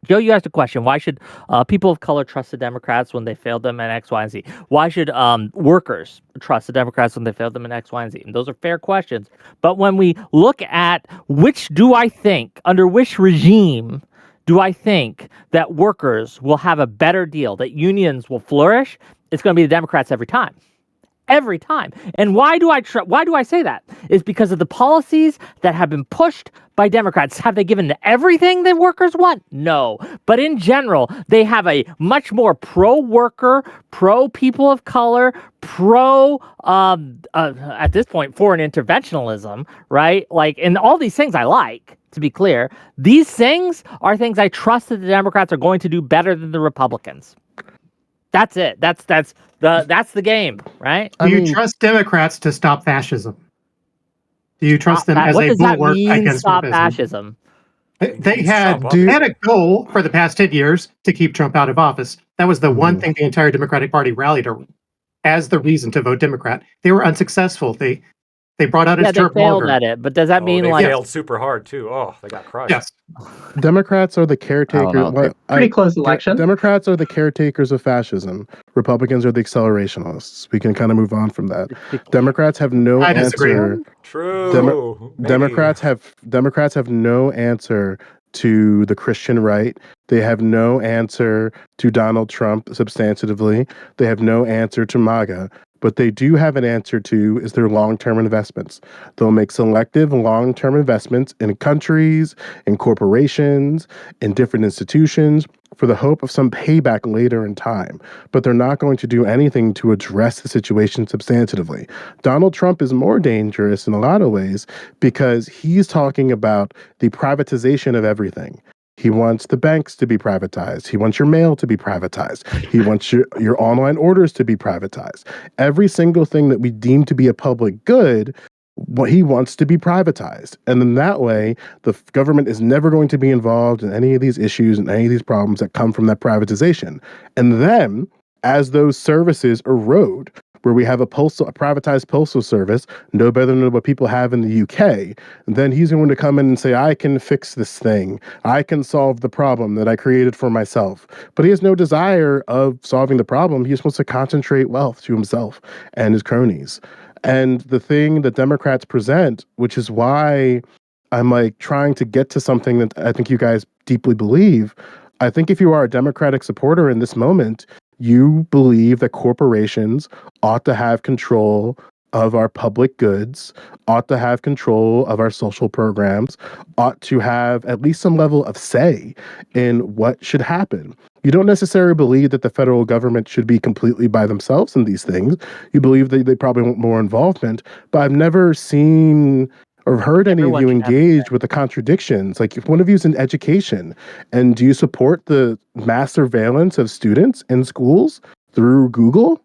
Joe, you asked a question. Why should people of color trust the Democrats when they failed them in X, Y, and Z? Why should workers trust the Democrats when they failed them in X, Y, and Z? And those are fair questions. But when we look at under which regime do I think that workers will have a better deal, that unions will flourish, it's going to be the Democrats every time. Every time. And why do I say that? It's because of the policies that have been pushed by Democrats. Have they given everything the workers want? No. But in general, they have a much more pro-worker, pro-people of color, at this point, foreign interventionalism, right? And all these things I like, to be clear. These things are things I trust that the Democrats are going to do better than the Republicans. That's it. That's the game, right? Do you trust Democrats to stop fascism? Do you trust them as a bulwark against stop fascism? They had a goal for the past 10 years to keep Trump out of office. That was the one thing the entire Democratic Party rallied around as the reason to vote Democrat. They were unsuccessful. They brought out his they failed at it. But does that mean they failed super hard too? Oh, they got crushed. Yes. Democrats are the caretakers. Pretty close election. Democrats are the caretakers of fascism. Republicans are the accelerationists. We can kind of move on from that. Democrats have no answer. True. Democrats have no answer to the Christian right. They have no answer to Donald Trump substantively. They have no answer to MAGA. But they do have an answer to is their long-term investments. They'll make selective long-term investments in countries, in corporations, in different institutions for the hope of some payback later in time. But they're not going to do anything to address the situation substantively. Donald Trump is more dangerous in a lot of ways because he's talking about the privatization of everything. He wants the banks to be privatized. He wants your mail to be privatized. He wants your online orders to be privatized. Every single thing that we deem to be a public good, what he wants to be privatized. And then that way, the government is never going to be involved in any of these issues and any of these problems that come from that privatization. And then, as those services erode, where we have a privatized postal service, no better than what people have in the UK, then he's going to come in and say, I can fix this thing. I can solve the problem that I created for myself. But he has no desire of solving the problem. He's supposed to concentrate wealth to himself and his cronies. And the thing that Democrats present, which is why I'm like trying to get to something that I think you guys deeply believe. I think if you are a Democratic supporter in this moment, you believe that corporations ought to have control of our public goods, ought to have control of our social programs, ought to have at least some level of say in what should happen. You don't necessarily believe that the federal government should be completely by themselves in these things. You believe that they probably want more involvement, but I've never seen or heard any of you engage with the contradictions. Like, if one of you is in education, and do you support the mass surveillance of students in schools through Google?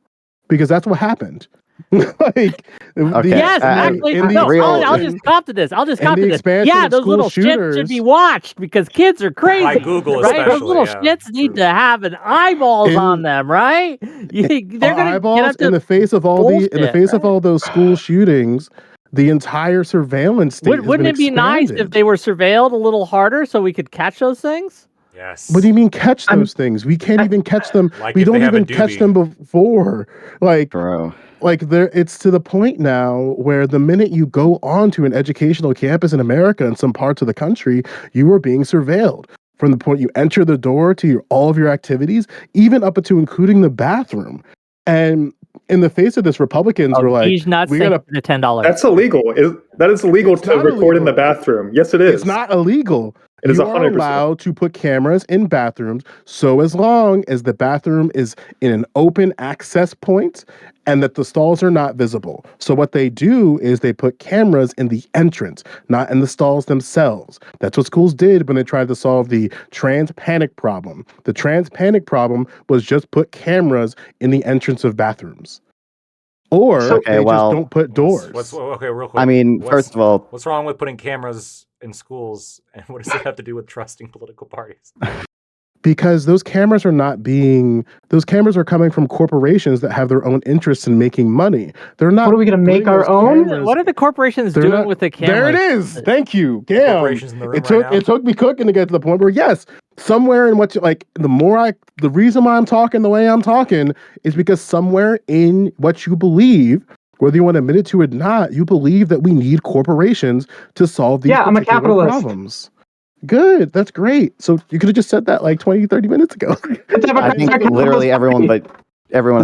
Because that's what happened. Like, Okay. Yes, actually, no, I'll just cop to this. Yeah, those little shits should be watched because kids are crazy. By Google, right? Those little especially, yeah. shits need to have an eyeballs on them, right? They're gonna eyeballs get in the face of all of all those school shootings. The entire surveillance state Wouldn't it be nice if they were surveilled a little harder so we could catch those things? Yes. What do you mean catch those things? We can't even catch them. Like we if don't they have a even catch doobie. them before. Like, Bro. like there, it's to the point now where the minute you go onto an educational campus in America in some parts of the country, you are being surveilled. From the point you enter the door to all of your activities, even up to including the bathroom. And in the face of this, Republicans were like, he's not we saying gotta the $10. That's illegal. That is illegal It's to not record in the illegal. bathroom. Yes, it is. It's not illegal. It is You are 100%. allowed to put cameras in bathrooms, so as long as the bathroom is in an open access point and that the stalls are not visible. So what they do is they put cameras in the entrance, not in the stalls themselves. That's what schools did when they tried to solve the trans panic problem. The trans panic problem was just put cameras in the entrance of bathrooms. Or Okay, they well, just don't put doors. Okay, real quick. I mean, first of all, what's wrong with putting cameras in schools, and what does it have to do with trusting political parties? Because those cameras are coming from corporations that have their own interests in making money. They're not. What are we going to make our own? What are the corporations doing with the cameras? There it is. Thank you. Damn. Corporations in the room It took me cooking to get to the point where, yes, somewhere in the reason why I'm talking the way I'm talking is because somewhere in what you believe, whether you want to admit it to it or not, you believe that we need corporations to solve these I'm a particular capitalist. problems. Good. That's great. So you could have just said that like 20, 30 minutes ago. I think literally everyone is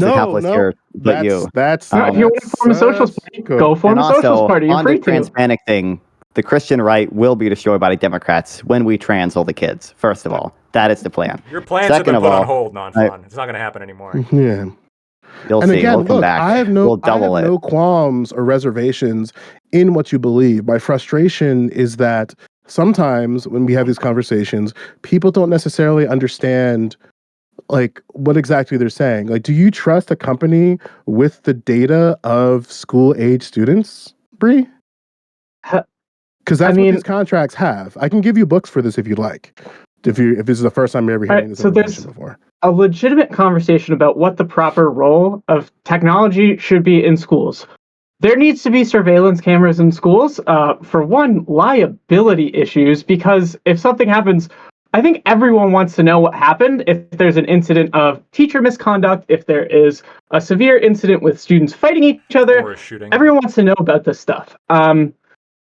a capitalist here, but you. That's if you want to form a socialist party, go form And a socialist also, party. You're on free the trans panic thing, the Christian right will be destroyed by the Democrats when we trans all the kids. First of all, that is the plan. Your plans have Second been of put on all, hold, non-fun. It's not going to happen anymore. Yeah. You'll And see. again, We'll come look, back. I have we'll double it. no qualms or reservations in what you believe. My frustration is that sometimes when we have these conversations, people don't necessarily understand like what exactly they're saying. Like, do you trust a company with the data of school age students, Bree? Because that's what these contracts have. I can give you books for this if you'd like. If this is the first time you're ever hearing this information before. A legitimate conversation about what the proper role of technology should be in schools. There needs to be surveillance cameras in schools, for one, liability issues, because if something happens, I think everyone wants to know what happened. If there's an incident of teacher misconduct, if there is a severe incident with students fighting each other, Or a shooting. everyone wants to know about this stuff.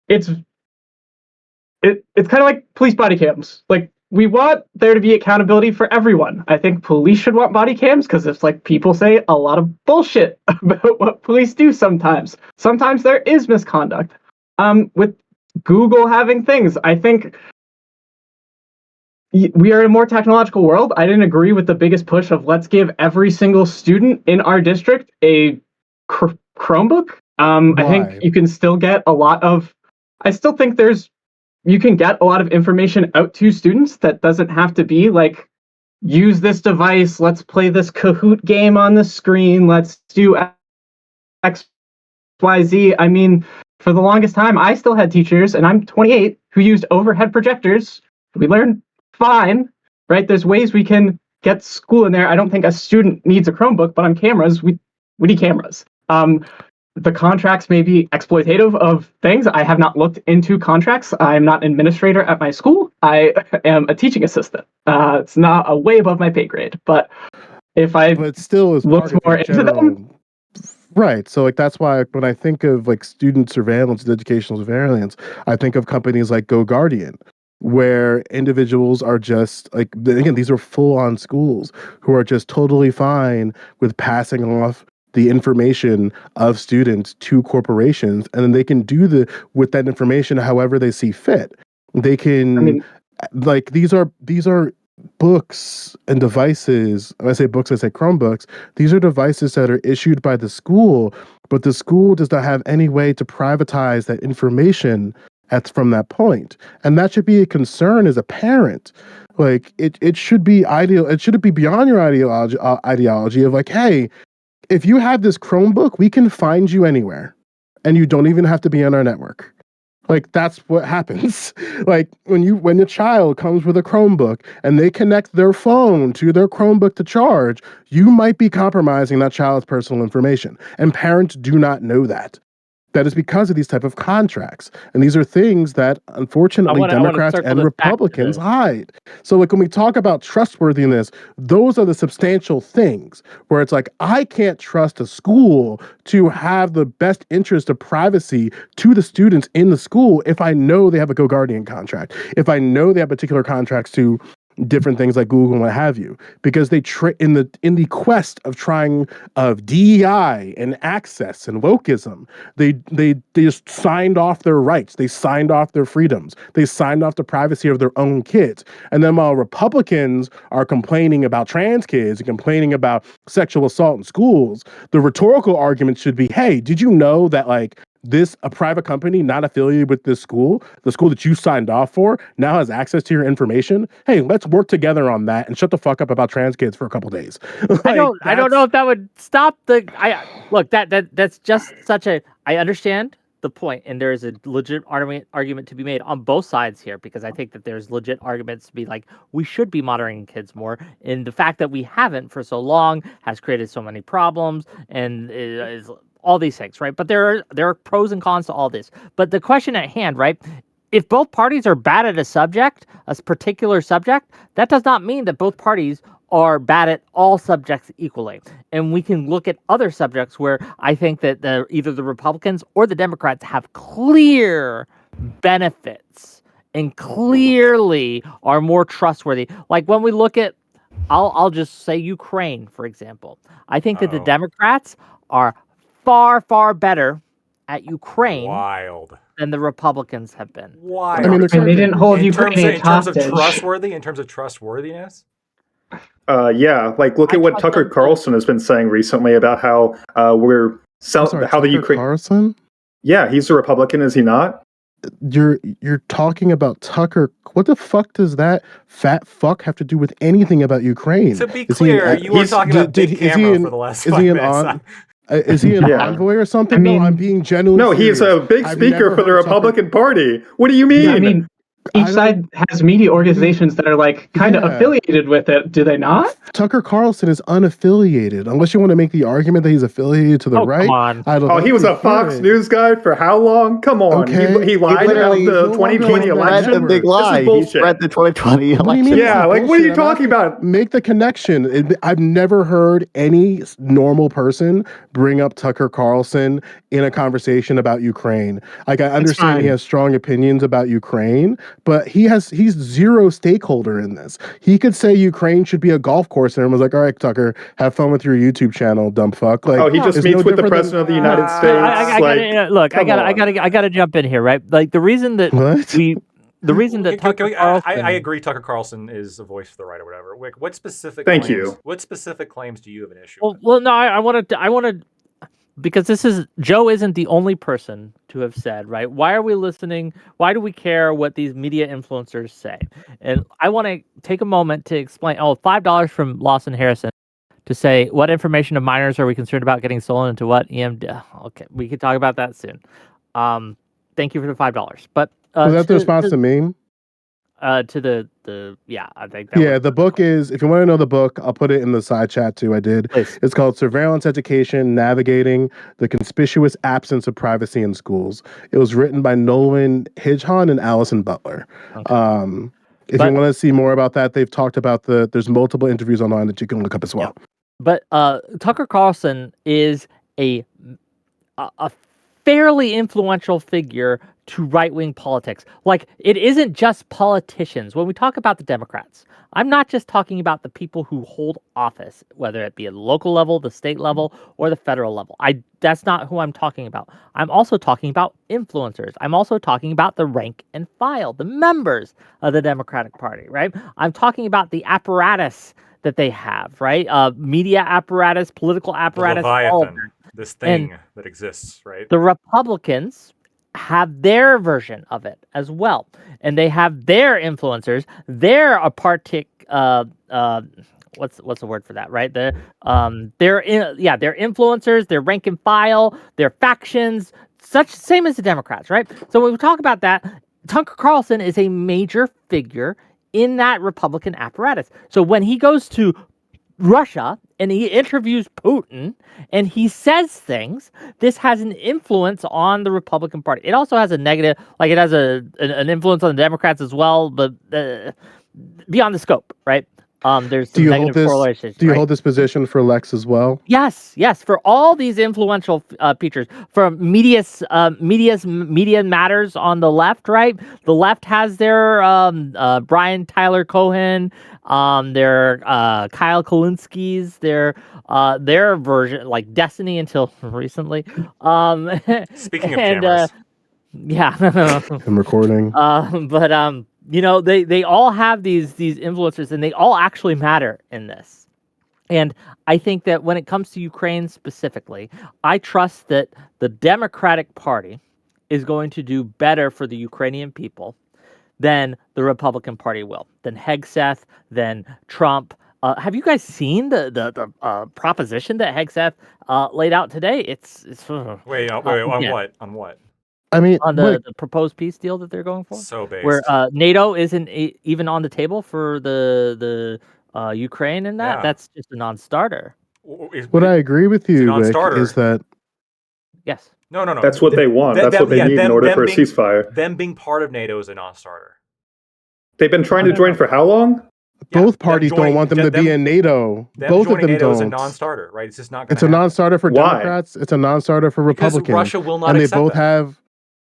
It's kind of like police body cams. Like, we want there to be accountability for everyone. I think police should want body cams because it's like people say a lot of bullshit about what police do sometimes. Sometimes there is misconduct. With Google having things, I think we are in a more technological world. I didn't agree with the biggest push of let's give every single student in our district a Chromebook. I think you can still get a lot of, I still think you can get a lot of information out to students that doesn't have to be like, use this device, let's play this Kahoot game on the screen, let's do X, Y, Z. I mean, for the longest time, I still had teachers, and I'm 28, who used overhead projectors. We learned fine, right? There's ways we can get school in there. I don't think a student needs a Chromebook, but on cameras, we need cameras. The contracts may be exploitative of things. I have not looked into contracts. I'm not an administrator at my school. I am a teaching assistant. It's not a way above my pay grade, but if I but still is looked more into them, right. So like that's why when I think of like student surveillance and educational surveillance, I think of companies like GoGuardian, where individuals are just like, again, these are full-on schools who are just totally fine with passing off the information of students to corporations, and then they can do with that information however they see fit. They can, like, these are books and devices. When I say books, I say Chromebooks. These are devices that are issued by the school, but the school does not have any way to privatize that information from that point. And that should be a concern as a parent. Like, it should be ideal. It shouldn't be beyond your ideology of like, hey, if you have this Chromebook, we can find you anywhere, and you don't even have to be on our network. Like, that's what happens. Like, when a child comes with a Chromebook and they connect their phone to their Chromebook to charge, you might be compromising that child's personal information, and parents do not know that. That is because of these type of contracts. And these are things that, unfortunately, Democrats and Republicans hide. So like when we talk about trustworthiness, those are the substantial things where it's like, I can't trust a school to have the best interest of privacy to the students in the school if I know they have a GoGuardian contract, if I know they have particular contracts to different things like Google and what have you, because they in the quest of trying of DEI and access and wokeism, they just signed off their rights, they signed off their freedoms, they signed off the privacy of their own kids. And then while Republicans are complaining about trans kids and complaining about sexual assault in schools, the rhetorical argument should be, hey, did you know that like a private company not affiliated with this school, the school that you signed off for, now has access to your information? Hey, let's work together on that and shut the fuck up about trans kids for a couple days. I don't know if that would stop that's just such a, I understand the point, and there is a legit argument to be made on both sides here, because I think that there's legit arguments to be like, we should be monitoring kids more, and the fact that we haven't for so long has created so many problems, and is all these things, right? But there are pros and cons to all this. But the question at hand, right? If both parties are bad at a particular subject, that does not mean that both parties are bad at all subjects equally. And we can look at other subjects where I think that either the Republicans or the Democrats have clear benefits and clearly are more trustworthy. Like when we look at, I'll just say Ukraine, for example. I think that the Democrats are far, far better at Ukraine than the Republicans have been. Wild. I mean, they didn't hold Ukraine in terms of hostage. in terms of trustworthiness. Yeah, like look at what Tucker Carlson has been saying recently about how how the Ukraine. Carlson? Yeah, he's a Republican, is he not? You're talking about Tucker. What the fuck does that fat fuck have to do with anything about Ukraine? To be clear, you were talking about big camera for the last 5 minutes. Is he an envoy or something? I mean, no, I'm being genuine. No, he's a big speaker for the Republican Party. What do you mean? Yeah, I mean, each side has media organizations that are like kind of affiliated with it. Do they not? Tucker Carlson is unaffiliated, unless you want to make the argument that he's affiliated to the right. Come on. He was a Fox News guy for how long? Come on. Okay. He lied about the 2020 election. The big lie. He spread the 2020 election. Yeah, like what are you talking about? Make the connection. I've never heard any normal person bring up Tucker Carlson in a conversation about Ukraine. Like I understand he has strong opinions about Ukraine, but he's zero stakeholder in this. He could say Ukraine should be a golf course, and everyone's like, all right, Tucker, have fun with your YouTube channel, dumb fuck. Like, Oh, he just it's meets no with the different president of the United States. I gotta, look, come on. I gotta jump in here, right? Like the reason that What? the reason that Tucker Carlson, I agree. Tucker Carlson is a voice for the right or whatever. Wick, what specific? Thank claims, you. What specific claims do you have an issue Well, with? well, no, I want to, because Joe isn't the only person to have said, right? Why are we listening? Why do we care what these media influencers say? And I want to take a moment to explain. Oh, $5 from Lawson Harrison to say, what information of minors are we concerned about getting stolen into what EMD? Okay, we can talk about that soon. Thank you for the $5. But Was that the response to me? to the yeah, I think that Yeah, was the book is, if you want to know the book, I'll put it in the side chat too. I did. Please. It's called Surveillance Education, Navigating the Conspicuous Absence of Privacy in Schools. It was written by Nolan Hidjon and Allison Butler. Okay. If you want to see more about that, they've talked about there's multiple interviews online that you can look up as well. But Tucker Carlson is a fairly influential figure to right-wing politics. Like, it isn't just politicians. When we talk about the Democrats, I'm not just talking about the people who hold office, whether it be at the local level, the state level, or the federal level. That's not who I'm talking about. I'm also talking about influencers. I'm also talking about the rank and file, the members of the Democratic Party, right? I'm talking about the apparatus that they have, right? Media apparatus, political apparatus, The all of Leviathan, that. this thing that exists, right? The Republicans have their version of it as well, and they have their influencers. They're a what's the word for that, right? They're influencers, their rank and file, their factions, same as the Democrats, right? So when we talk about that, Tucker Carlson is a major figure in that Republican apparatus. So when he goes to Russia and he interviews Putin and he says things, this has an influence on the Republican Party. It also has a negative, like it has an influence on the Democrats as well, but beyond the scope, right? There's some negative correlations. Do you hold this position for Lex as well? Yes. For all these influential features, from media matters on the left, right? The left has their Brian Tyler Cohen, their Kyle Kulinski's, their version, like Destiny until recently. Speaking of cameras. Yeah. I'm recording. They all have these influencers, and they all actually matter in this. And I think that when it comes to Ukraine specifically, I trust that the Democratic Party is going to do better for the Ukrainian people than the Republican Party will, than Hegseth, than Trump. Have you guys seen the proposition that Hegseth laid out today? It's Wait, on what? On what? I mean, on the proposed peace deal that they're going for, So based. where NATO isn't even on the table for the Ukraine and that. Yeah. That's just a non-starter. what I agree with you, Wick, is that Yes. No. That's what they want. That's what they need in order for a ceasefire. Them being part of NATO is a non-starter. They've been trying to join for how long? both parties don't want them to be in NATO. Both of them NATO is a don't. non-starter, right? It's just not going to It's a non-starter for Why? Democrats. It's a non-starter for Because Republicans. Russia will not and they accept both that. have,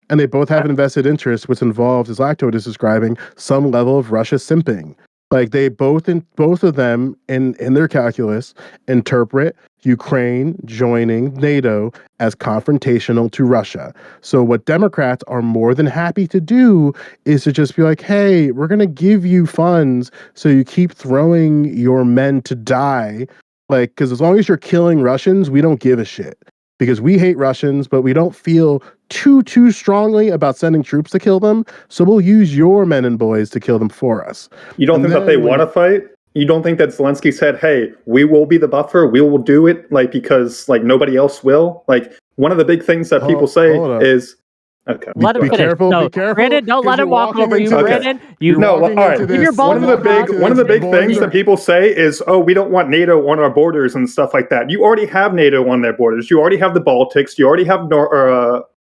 and they both have an invested interest, which involves, as Lactoid is describing, some level of Russia simping. Like they both of them in their calculus interpret Ukraine joining NATO as confrontational to Russia. So what Democrats are more than happy to do is to just be like, hey, we're going to give you funds so you keep throwing your men to die. Like, because as long as you're killing Russians, we don't give a shit. Because we hate Russians, but we don't feel too strongly about sending troops to kill them. So we'll use your men and boys to kill them for us. You don't think that they want to fight? You don't think that Zelensky said, hey, we will be the buffer, we will do it, like, because like nobody else will? Like, one of the big things that people say is, okay. Let him Be finish. careful, No, be careful, Brandon, don't let 'cause him we're walk walking over you, into this. Brandon. You No, all right. into Give your this. ball One of the big boys things are- that people say is, oh, we don't want NATO on our borders and stuff like that. You already have NATO on their borders. You already have the Baltics. You already have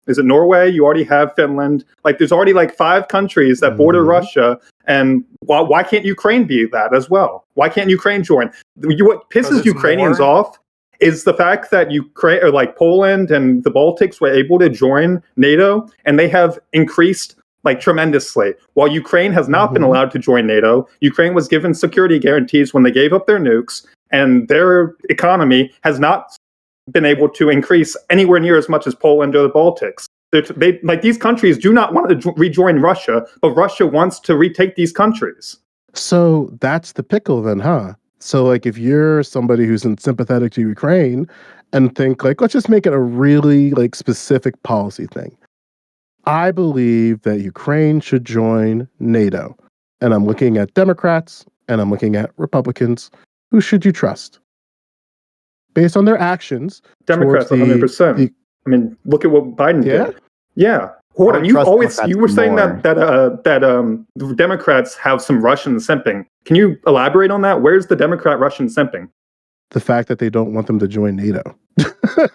is it Norway? You already have Finland. Like, there's already like 5 countries that border Russia. And why can't Ukraine be that as well? Why can't Ukraine join? What pisses it's Ukrainians more- off is the fact that Ukraine, or like Poland and the Baltics, were able to join NATO, and they have increased like tremendously. While Ukraine has not been allowed to join NATO, Ukraine was given security guarantees when they gave up their nukes, and their economy has not been able to increase anywhere near as much as Poland or the Baltics. These countries do not want to rejoin Russia, but Russia wants to retake these countries. So that's the pickle then, huh? So like if you're somebody who's sympathetic to Ukraine and think like, let's just make it a really like specific policy thing. I believe that Ukraine should join NATO. And I'm looking at Democrats and I'm looking at Republicans. Who should you trust? Based on their actions. Democrats, 100%. I mean, look at what Biden did. Yeah. Hold on. You were saying that Democrats have some Russian simping. Can you elaborate on that? Where's the Democrat Russian simping? The fact that they don't want them to join NATO.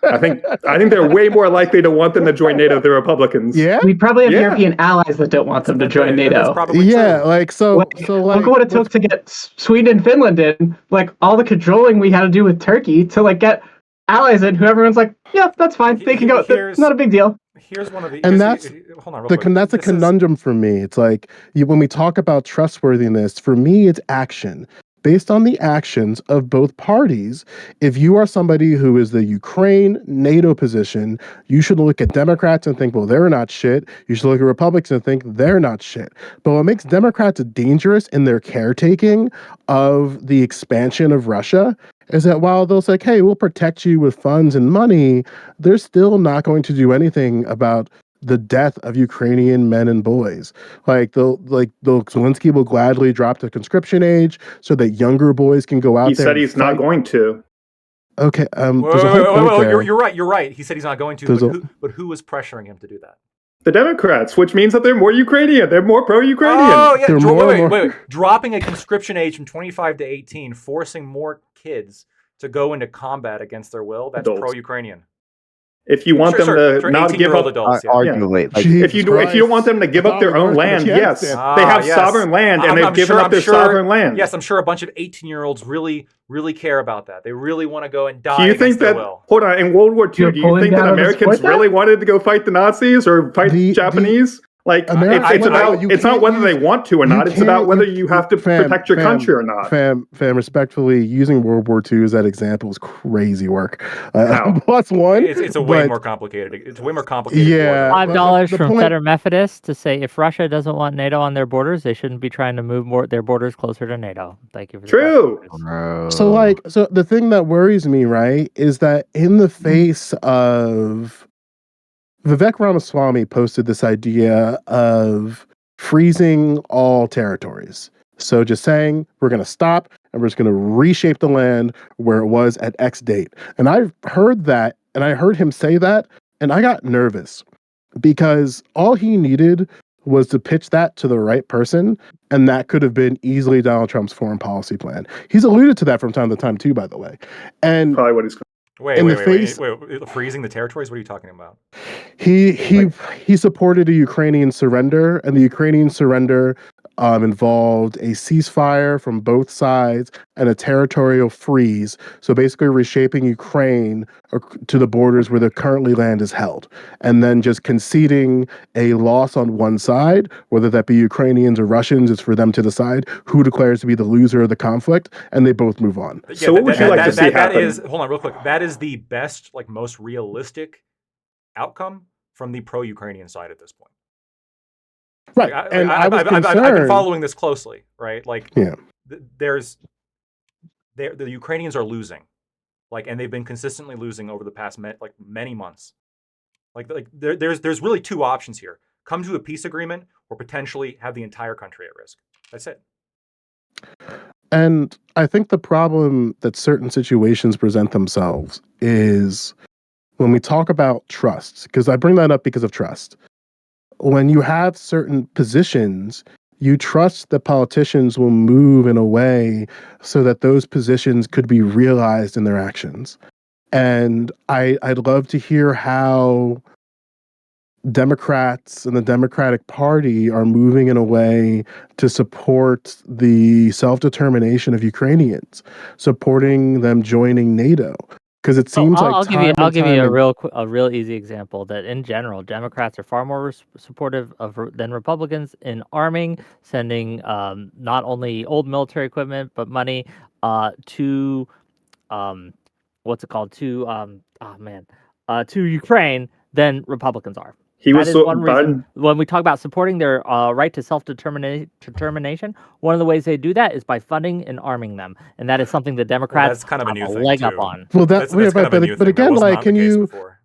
I think they're way more likely to want them to join NATO than Republicans. Yeah, we probably have European allies that don't want them to join NATO. Yeah, like so. Like, look at what it took to get Sweden and Finland in. Like all the cajoling we had to do with Turkey to like get allies in. Who everyone's like, yeah, that's fine. They can go. Not a big deal. Here's one of the. And that's hold on, real quick. That's a conundrum for me. It's like when we talk about trustworthiness, for me, it's action. Based on the actions of both parties, if you are somebody who is the Ukraine NATO position, you should look at Democrats and think, well, they're not shit. You should look at Republicans and think they're not shit. But what makes Democrats dangerous in their caretaking of the expansion of Russia is that while they'll say, hey, we'll protect you with funds and money, they're still not going to do anything about the death of Ukrainian men and boys. Zelensky will gladly drop the conscription age so that younger boys can go out there. He said he's not going to. Okay. You're right. You're right. He said he's not going to. But who was pressuring him to do that? The Democrats, which means that they're more Ukrainian. They're more pro-Ukrainian. Oh yeah. Wait. Dropping a conscription age from 25 to 18, forcing more kids to go into combat against their will. That's pro-Ukrainian. If you want them to not give up, arguably, if you don't want them to give up their own land, yes, they have sovereign land, and they've given up their sovereign land. Yes, I'm sure a bunch of 18-year-olds really care about that. They really want to go and die. Do you think that? Hold on, in World War II, do you think that Americans really wanted to go fight the Nazis or fight the Japanese? It's not whether they want to or not. It's about whether you have to protect your country or not. Fam, respectfully, using World War II as that example is crazy work. Plus one. It's way more complicated. It's way more complicated. Yeah. $5 from Feder Methodist to say if Russia doesn't want NATO on their borders, they shouldn't be trying to move their borders closer to NATO. Thank you for True. So the thing that worries me, right, is that in the face of Vivek Ramaswamy posted this idea of freezing all territories. So just saying, we're going to stop and we're just going to reshape the land where it was at X date. And I've heard that, and I heard him say that, and I got nervous because all he needed was to pitch that to the right person, and that could have been easily Donald Trump's foreign policy plan. He's alluded to that from time to time too, by the way. And probably what he's Wait, freezing the territories? What are you talking about? He supported a Ukrainian surrender, and the Ukrainian surrender involved a ceasefire from both sides and a territorial freeze. So basically reshaping Ukraine to the borders where the currently land is held, and then just conceding a loss on one side, whether that be Ukrainians or Russians. It's for them to decide who declares to be the loser of the conflict, and they both move on. Yeah, so what would you like to see happen? Hold on real quick. That is the best, most realistic outcome from the pro-Ukrainian side at this point. Right, I've been following this closely. Right, the Ukrainians are losing, and they've been consistently losing over the past many months. There's really two options here: come to a peace agreement, or potentially have the entire country at risk. That's it. And I think the problem that certain situations present themselves is when we talk about trust, because I bring that up because of trust. When you have certain positions, you trust that politicians will move in a way so that those positions could be realized in their actions. And I'd love to hear how Democrats and the Democratic Party are moving in a way to support the self-determination of Ukrainians, supporting them joining NATO. Because it seems I'll like give you. time I'll and give you time a real easy example that in general, Democrats are far more supportive than Republicans in arming, sending not only old military equipment but money to what's it called to Ukraine than Republicans are. He That was is so one reason. Biden. When we talk about supporting their right to self-determination, one of the ways they do that is by funding and arming them, and that is something the Well, Democrats that's kind of a have new a thing leg up too. on. well that That's yeah, kind of a new but thing. That again, was like, not can the case you before.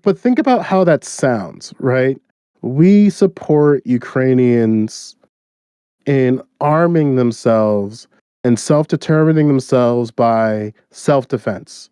but think about how that sounds, right? We support Ukrainians in arming themselves and self-determining themselves by self-defense.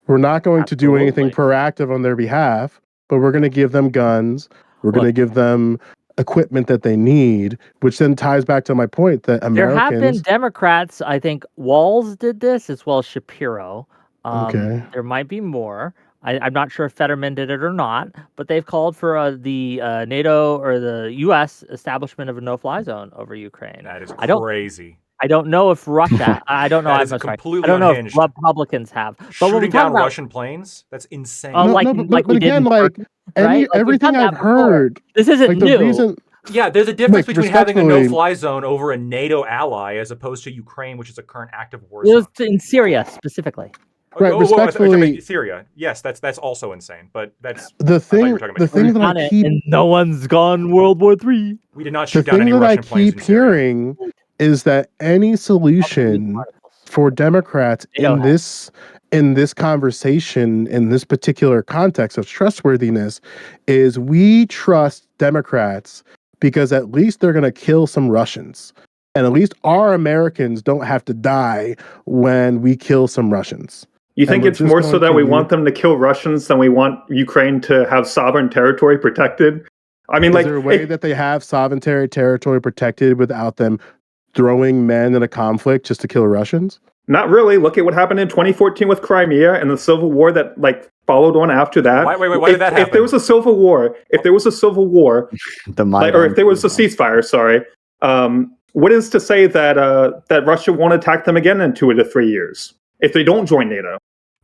We're not going to do anything Absolutely. proactive on their behalf, but we're going to give them guns. We're going to Look, give them equipment that they need, which then ties back to my point that there have been Americans. Democrats. I think Walz did this as well as Shapiro. Okay. There might be more. I'm not sure if Fetterman did it or not, but they've called for the NATO or the U.S. establishment of a no-fly zone over Ukraine. That is I don't. crazy. I don't know if Russia. I don't know. That I'm is sorry. completely I don't know if unhinged. Republicans have. But when we Shooting talk down about, Russian planes? That's insane. No, like no, like but we did again, in like Turkey, right? Like we've everything done that I've before. heard, This isn't like the new. reason, Yeah, there's a difference like, between having a respectfully, no-fly zone over a NATO ally as opposed to Ukraine, which is a current active war It was zone. in Syria specifically. right, I thought you were talking respectfully, about Syria. Yes, that's also insane. But that's the I thought you were thing, talking the about thing We've Ukraine. that I done it, keep, and no one's gone World War III. We did not the shoot down thing any that I Russian planes in keep Syria. hearing is that any solution for Democrats NATO in this conversation, in this particular context of trustworthiness, is we trust Democrats because at least they're going to kill some Russians. And at least our Americans don't have to die when we kill some Russians. You And think we're it's just more so going that to we use- want them to kill Russians than we want Ukraine to have sovereign territory protected? I mean, Is like, there a way that they have sovereign territory protected without them throwing men in a conflict just to kill Russians? not really. Look at what happened in 2014 with Crimea and the civil war that followed on after that. Why did that If happen? there was a civil war, The or if there was a ceasefire, sorry, what is to say that that Russia won't attack them again in 2 to 3 years if they don't join NATO?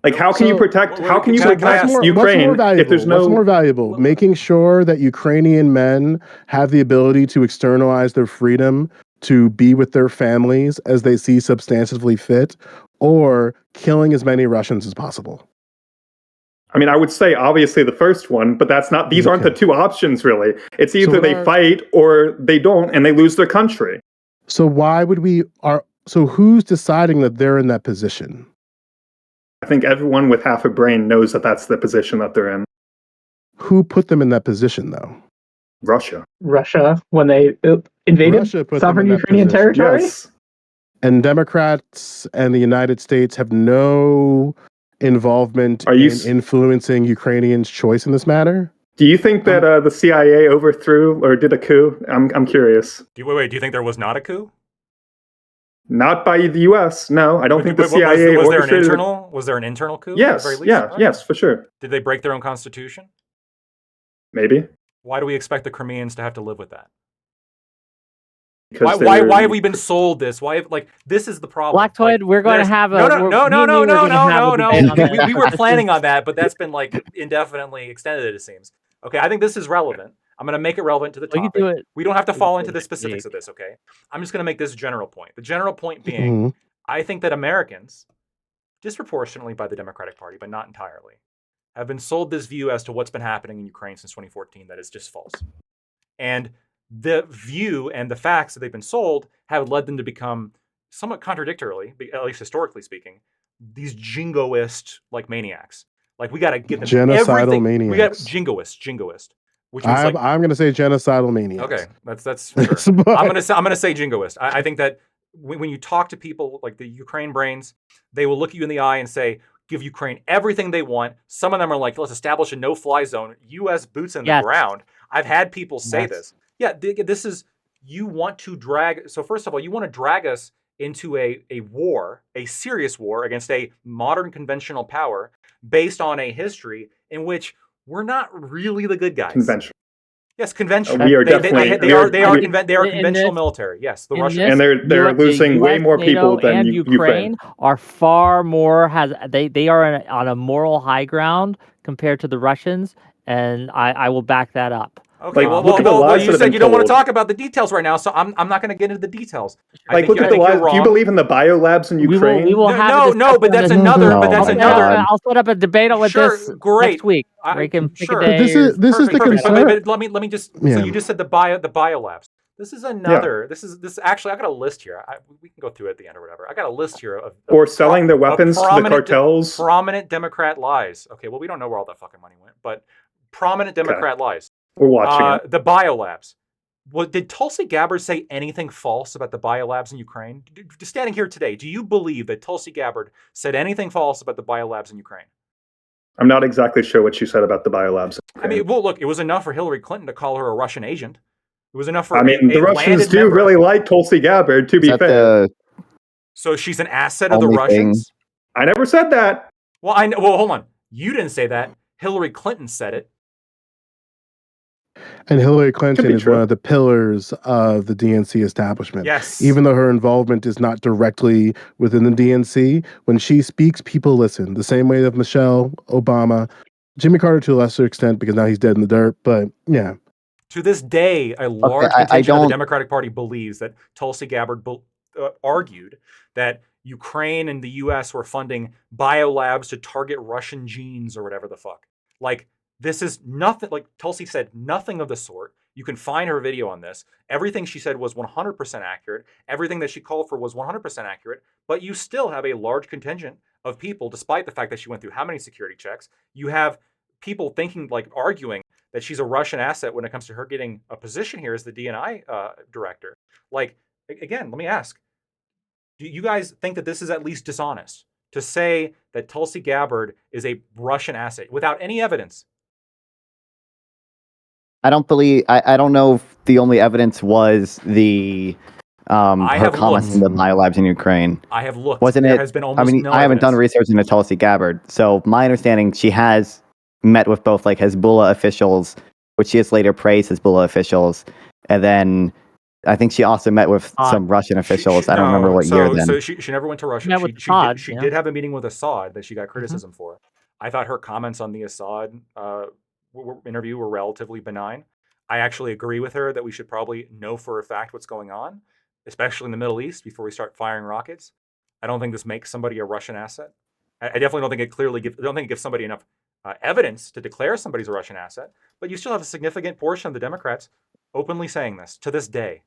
Like, how can you So- protect? wait, How can you can I protect ask- Ukraine if there's What's more no? valuable? Making sure that Ukrainian men have the ability to externalize their freedom to be with their families as they see substantively fit, or killing as many Russians as possible. I mean, I would say obviously the first one, but that's not. These aren't the Okay. two options, really. It's either what they are- fight or they don't, and they lose their country. So why would so who's deciding that they're in that position? I think everyone with half a brain knows that that's the position that they're in. Who put them in that position though? Russia. When they invaded Russia put them sovereign in that Ukrainian position. territory. Yes. And Democrats and the United States have no involvement Are you in s- influencing Ukrainians' choice in this matter. Do you think that the CIA overthrew or did a coup? I'm curious. Do you think there was not a coup? Not by the U.S. No, I don't think the Was CIA was there an orchestrated. internal? Was there an internal coup? at the Yes. very least? Yeah. Okay. Yes, for sure. Did they break their own constitution? Maybe. Why do we expect the Crimeans to have to live with that? Because Why have we been sold this? This is the problem. Blacktoid, we're going to there's- have a no, we're- no, me no, and no, you are no, gonna no, have a no, no. debate on that. We were planning on that, but that's been indefinitely extended. It seems. Okay, I think this is relevant. I'm going to make it relevant to the We can topic. do it. We don't have to We fall can into do the it specifics next of this. Okay, I'm just going to make this general point. The general point being, Mhm. I think that Americans, disproportionately by the Democratic Party, but not entirely, have been sold this view as to what's been happening in Ukraine since 2014 that is just false. And the view and the facts that they've been sold have led them to become somewhat contradictorily, at least historically speaking, these jingoist maniacs. Like, we got to give them Genocidal everything. We got maniacs. jingoist, which means I'm going to say genocidal maniacs. okay, that's sure. But- I'm gonna say jingoist. I think that when you talk to people like the Ukraine brains, they will look you in the eye and say, give Ukraine everything they want. Some of them are like, let's establish a no-fly zone, U.S. boots in the Yes. ground. I've had people say Yes. this. Yeah, this is, you want to drag, so first of all, you want to drag us into a war, a serious war against a modern conventional power based on a history in which we're not really the good guys. Convention. Yes, conventional. We are They definitely- are we- conventional this- military. Yes, the in Russians. this, And they're the losing way US, more NATO, people than and Ukraine. are far more they are on a moral high ground compared to the Russians, and I will back that up. Okay, Like, look at the lies that you have said been you don't want to told. talk about the details right now, so I'm not going to get into the details. Like, look at the lies. Do you believe in the biolabs in Ukraine? We will have a No, but that's discussion on another. No, But that's my another. God. I'll set up a debate with Sure, this great. next week. We can pick sure. a But day. this is the Perfect. concern. But let me just. Yeah. So you just said the biolabs. This is another. This actually. I got a list here. We can go through it at the end or whatever. I got a list here of Or selling their weapons to the prominent cartels? Prominent Democrat lies. Okay, well we don't know where all that fucking money went, but prominent Democrat lies. We're watching it. The biolabs. Did Tulsi Gabbard say anything false about the biolabs in Ukraine? Standing here today, do you believe that Tulsi Gabbard said anything false about the biolabs in Ukraine? I'm not exactly sure what she said about the biolabs. I mean, well, look, it was enough for Hillary Clinton to call her a Russian agent. It was enough for. I mean, the Russians do really like Tulsi Gabbard, to be Is that fair. So she's an asset of the only Russians. I never said that. Well, I know. Well, hold on. You didn't say that. Hillary Clinton said it. And Hillary Clinton be is true. one of the pillars of the DNC establishment. Yes. Even though her involvement is not directly within the DNC, when she speaks, people listen. The same way that Michelle Obama, Jimmy Carter to a lesser extent because now he's dead in the dirt. But yeah, To this day, a large I contingent of the don't- Democratic Party believes that Tulsi Gabbard argued that Ukraine and the U.S. were funding biolabs to target Russian genes or whatever the fuck. Like, this is nothing. Like Tulsi said, nothing of the sort. You can find her video on this. Everything she said was 100% accurate. Everything that she called for was 100% accurate. But you still have a large contingent of people, despite the fact that she went through how many security checks. You have people thinking, like, arguing that she's a Russian asset when it comes to her getting a position here as the DNI director. Like, again, let me ask, do you guys think that this is at least dishonest to say that Tulsi Gabbard is a Russian asset without any evidence? I don't believe. I don't know if the only evidence was the I her have comments looked. in the biolabs in Ukraine. I have looked. Wasn't There it? has been I almost mean, no I haven't done evidence. research into Tulsi Gabbard, so my understanding, she has met with both like Hezbollah officials, which she has later praised Hezbollah officials, and then I think she also met with some Russian officials. I don't remember what year then. So she never went to Russia. Met with She Assad, she yeah. did have a meeting with Assad that she got criticism for. I thought her comments on the Assad interview were relatively benign. I actually agree with her that we should probably know for a fact what's going on, especially in the Middle East, before we start firing rockets. I don't think this makes somebody a Russian asset. I definitely don't think it clearly gives. I don't think it gives somebody enough evidence to declare somebody's a Russian asset. But you still have a significant portion of the Democrats openly saying this to this day.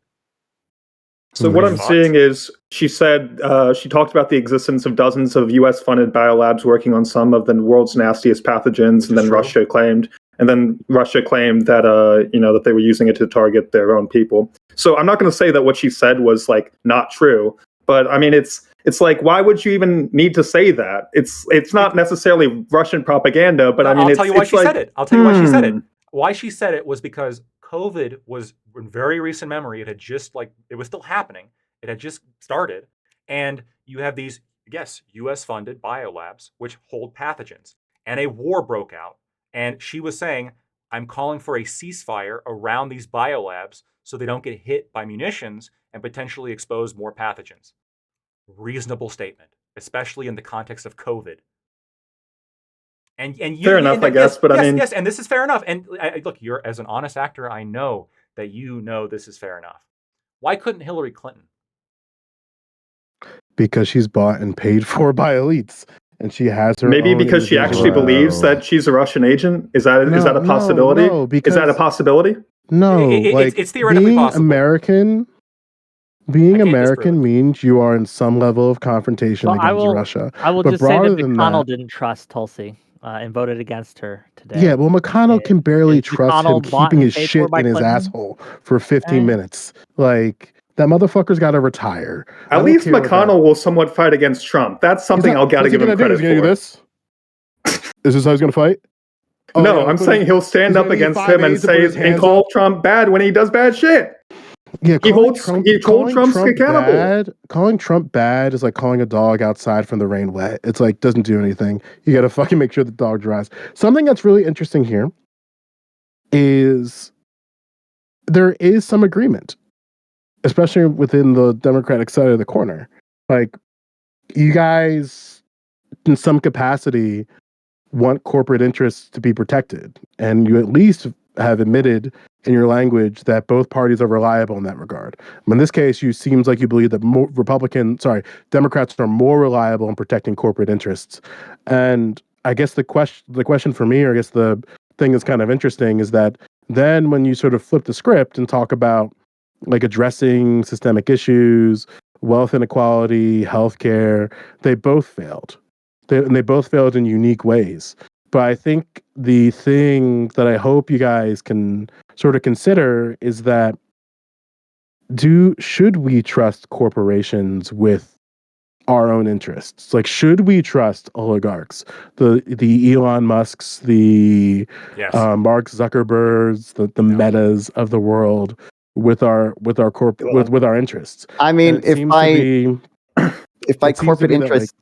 So what I'm Thoughts? seeing is she said she talked about the existence of dozens of U.S.-funded biolabs working on some of the world's nastiest pathogens, and then True. Russia claimed that that they were using it to target their own people. So I'm not going to say that what she said was like not true, but I mean it's like, why would you even need to say that? It's not necessarily Russian propaganda, but I mean I'll it's, tell you why it's she like, said it. I'll tell you why she said it. hmm. Why she said it was because COVID was in very recent memory. It had just it was still happening. It had just started. And you have these, yes, US funded biolabs, which hold pathogens. And a war broke out. And she was saying, I'm calling for a ceasefire around these biolabs so they don't get hit by munitions and potentially expose more pathogens. Reasonable statement, especially in the context of COVID. And you, Fair enough, I guess, but I mean- yes, and this is fair enough. And look, you're as an honest actor, I know that you know this is fair enough. Why couldn't Hillary Clinton? because she's bought and paid for by elites, and she has her. Maybe own because she actually individual- believes that she's a Russian agent. Is that No, a possibility? no, Is that a because- possibility? No, It's theoretically being possible. American. I Being can't American disprove it. means you are in some level of confrontation Well, against Russia. I will But just say that broader than McConnell that- didn't trust Tulsi and voted against her today. Yeah, well, McConnell can barely is trust him McConnell bought keeping and his paid for shit by in his Clinton? asshole for 15 Okay. minutes. Like, that motherfucker's got to retire. I At don't least care what McConnell will somewhat fight against Trump. That's He's something not- I'll got to what's he give him gonna do? credit He's gonna for. do this? Is this how he's gonna fight? Oh, No, yeah, I'm put saying his- he'll stand he's up gonna need against 5 him and days to put say his and hands call up. Trump bad when he does bad shit. Yeah, He calling holds calling Trump's accountable. bad. Calling Trump bad is like calling a dog outside from the rain wet. It's like doesn't do anything. You got to fucking make sure the dog dries. Something that's really interesting here is there is some agreement, especially within the Democratic side of the corner. Like, you guys, in some capacity, want corporate interests to be protected, and you at least have admitted in your language that both parties are reliable in that regard. In this case, you seems like you believe that Democrats are more reliable in protecting corporate interests. And I guess the question for me, or I guess the thing that's kind of interesting, is that then when you sort of flip the script and talk about like addressing systemic issues, wealth inequality, healthcare, they both failed. They both failed in unique ways. But I think the thing that I hope you guys can sort of consider is that should we trust corporations with our own interests? Like, should we trust oligarchs, the Elon Musks, the Yes. Mark Zuckerbergs, the Metas of the world with our with our interests? I And mean, it if seems by to be- if by it seems to corporate be that, interests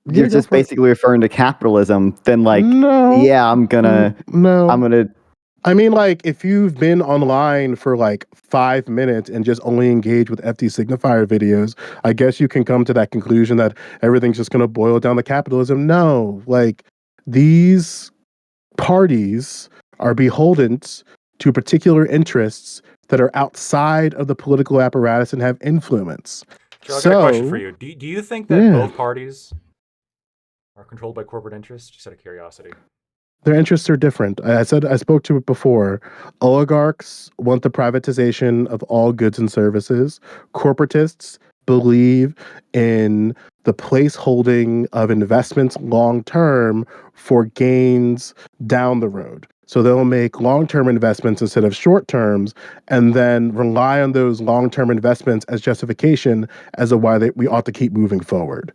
Yeah, you're go just for it. basically referring to capitalism, then like, No, yeah, I'm gonna no. I mean, like, if you've been online for like 5 minutes and just only engage with FT signifier videos, I guess you can come to that conclusion that everything's just going to boil down to capitalism. No, like, these parties are beholden to particular interests that are outside of the political apparatus and have influence. Joe, I've got a question So- for you. Do you think that Yeah. both parties are controlled by corporate interests? Just out of curiosity. Their interests are different. I spoke to it before. Oligarchs want the privatization of all goods and services. Corporatists believe in the placeholding of investments long term for gains down the road. So they'll make long term investments instead of short terms, and then rely on those long term investments as justification as to why we ought to keep moving forward.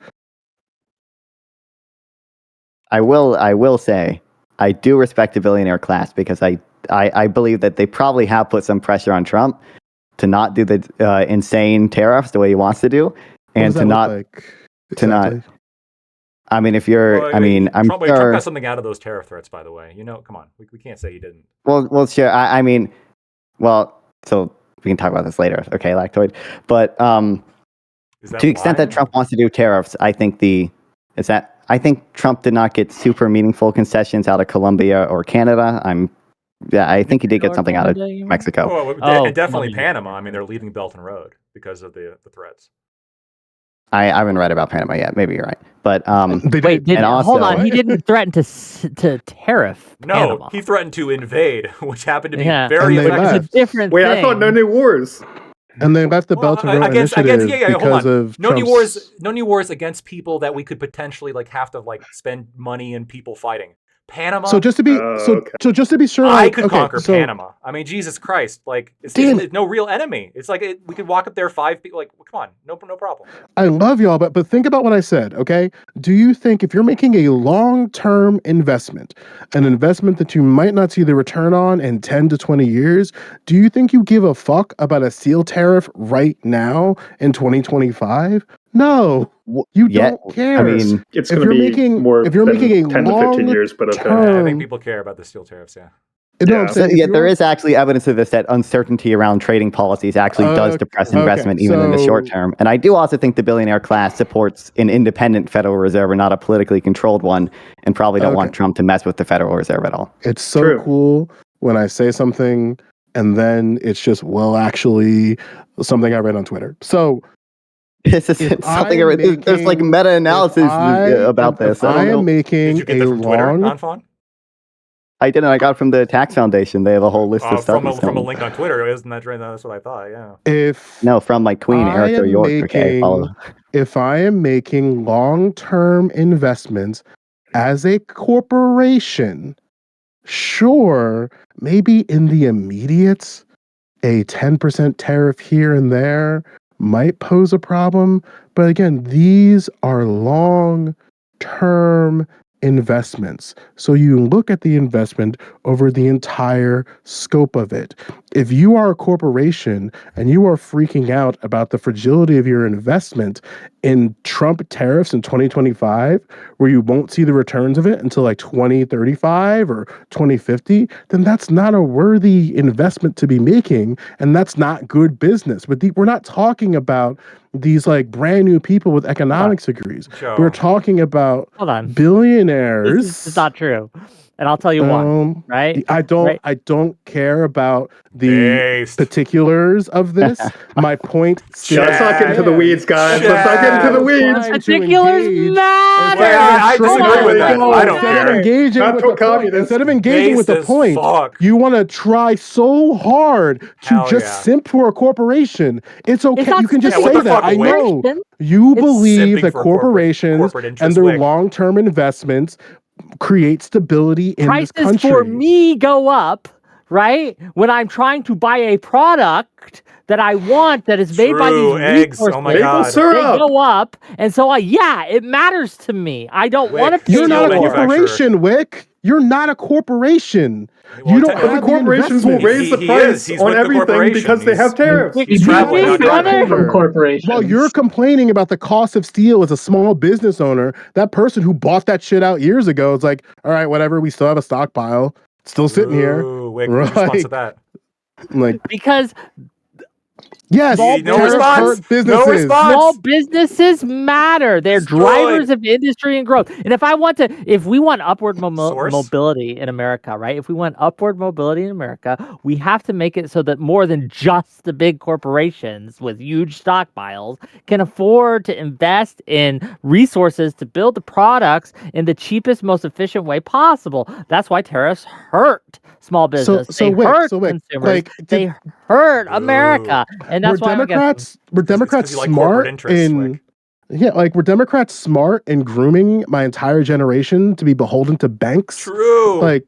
I will say I do respect the billionaire class because I believe that they probably have put some pressure on Trump to not do the insane tariffs the way he wants to do, What and does to that look not like to not- exactly? I mean, if you're, Well, I mean, I'm Trump sure. got something out of those tariff threats, by the way. You know, come on, we can't say he didn't. Well, sure. I mean, well, so we can talk about this later, okay, Lactoid. But Is that to the extent that lying? Trump wants to do tariffs, I think I think Trump did not get super meaningful concessions out of Colombia or Canada. I think he did get something out of Canada, you mean? Mexico. Well, Oh, and definitely Colombia. Panama. I mean, they're leaving Belt and Road because of the threats. I haven't read about Panama yet. Maybe you're right, but They Wait, did. hold also- on. He didn't threaten to tariff No, Panama. he threatened to invade, which happened to be Yeah. very And they effective. It's a left. different Wait, thing. I thought no new wars. And they left the Well, Belt and Road against Initiative yeah, hold because on. of No new Trump's- wars. No new wars against people that we could potentially like have to like spend money and people fighting. Panama. So just to be Okay. so just to be sure, I like, could okay, conquer so- Panama. I mean, Jesus Christ! Like, it's no real enemy. It's like we could walk up there 5 people. Like, come on, no problem. I love y'all, but think about what I said, okay? Do you think if you're making a long-term investment, an investment that you might not see the return on in 10 to 20 years, do you think you give a fuck about a steel tariff right now in 2025? No, you Yeah, don't care. I mean, It's If going to you're be making- more if you're than making a 10 to 15 years, but okay. long-term- I think people care about the steel tariffs. Yeah. no, I'm Yeah. saying if yeah, there you're- is actually evidence of this that uncertainty around trading policies actually does depress Okay, investment even in the short so- term. And I do also think the billionaire class supports an independent Federal Reserve and not a politically controlled one, and probably don't want Okay. Trump to mess with the Federal Reserve at all. It's so True. cool when I say something and then it's just, well, actually, something I read on Twitter. So This is If something. I'm There's like making- meta-analysis about if this. I I don't am know. making Did you get a that from Twitter, long Anfon? I didn't. I got it from the Tax Foundation. They have a whole list of stuff. From a link on Twitter, isn't that right? That's what I thought. Yeah. if No, from like Queen I Erica am York. Okay, follow. making- if I am making long-term investments as a corporation, sure, maybe in the immediate, a 10% tariff here and there might pose a problem. But again, these are long-term investments. So you look at the investment over the entire scope of it. If you are a corporation and you are freaking out about the fragility of your investment in Trump tariffs in 2025, where you won't see the returns of it until like 2035 or 2050, then that's not a worthy investment to be making. And that's not good business. But we're not talking about these like brand new people with economics degrees. Joe. We're talking about Hold on. billionaires. This is not true. And I'll tell you why, right? I don't Right. I don't care about the Based. particulars of this. My point still Let's not get into the weeds, guys. Let's not get into the weeds. Trying to Particulars engage matter. Wait, I Hold disagree on. with that. I don't Instead of care. engaging Not with to a the point, communist. instead of engaging with Based the as point, fuck. you want to try so hard to Hell just yeah. simp for a corporation. It's okay. not You can just Yeah, what say the that. fuck, I Wick? know Corporation. you It's believe simping that for corporate corporations interests, and their Wick. long-term investments create stability in this Prices country. for me go up, right? When I'm trying to buy a product that I want that is made by these True, eggs. resources, Oh my Maple God. they syrup. go up. And so, it matters to me. I don't Wick, want to pay You're not a steel more. manufacturer. corporation, Wick. You're not a corporation. Well, You don't technically- Other have the corporations will investment. raise the He price is. He's on with the everything corporation. because they have tariffs. He's He's traveling, not driving. from corporations. While you're complaining about the cost of steel as a small business owner, that person who bought that shit out years ago is like, all right, whatever, we still have a stockpile. It's still sitting here. Ooh, Wick, what's your response to that? Like, Because yes, Small No tariffs response. hurt No businesses. response. small businesses matter. They're Destroyed. drivers of industry and growth. And if we want upward Source? mobility in America, right? If we want upward mobility in America, we have to make it so that more than just the big corporations with huge stockpiles can afford to invest in resources to build the products in the cheapest, most efficient way possible. That's why tariffs hurt small business. So they Wick, hurt so Wick, consumers. like, they hurt America, and that's were why I'm against them. Democrats It's 'cause Democrats you like corporate smart interests, in Wick. yeah, like were Democrats smart in grooming my entire generation to be beholden to banks? True. Like,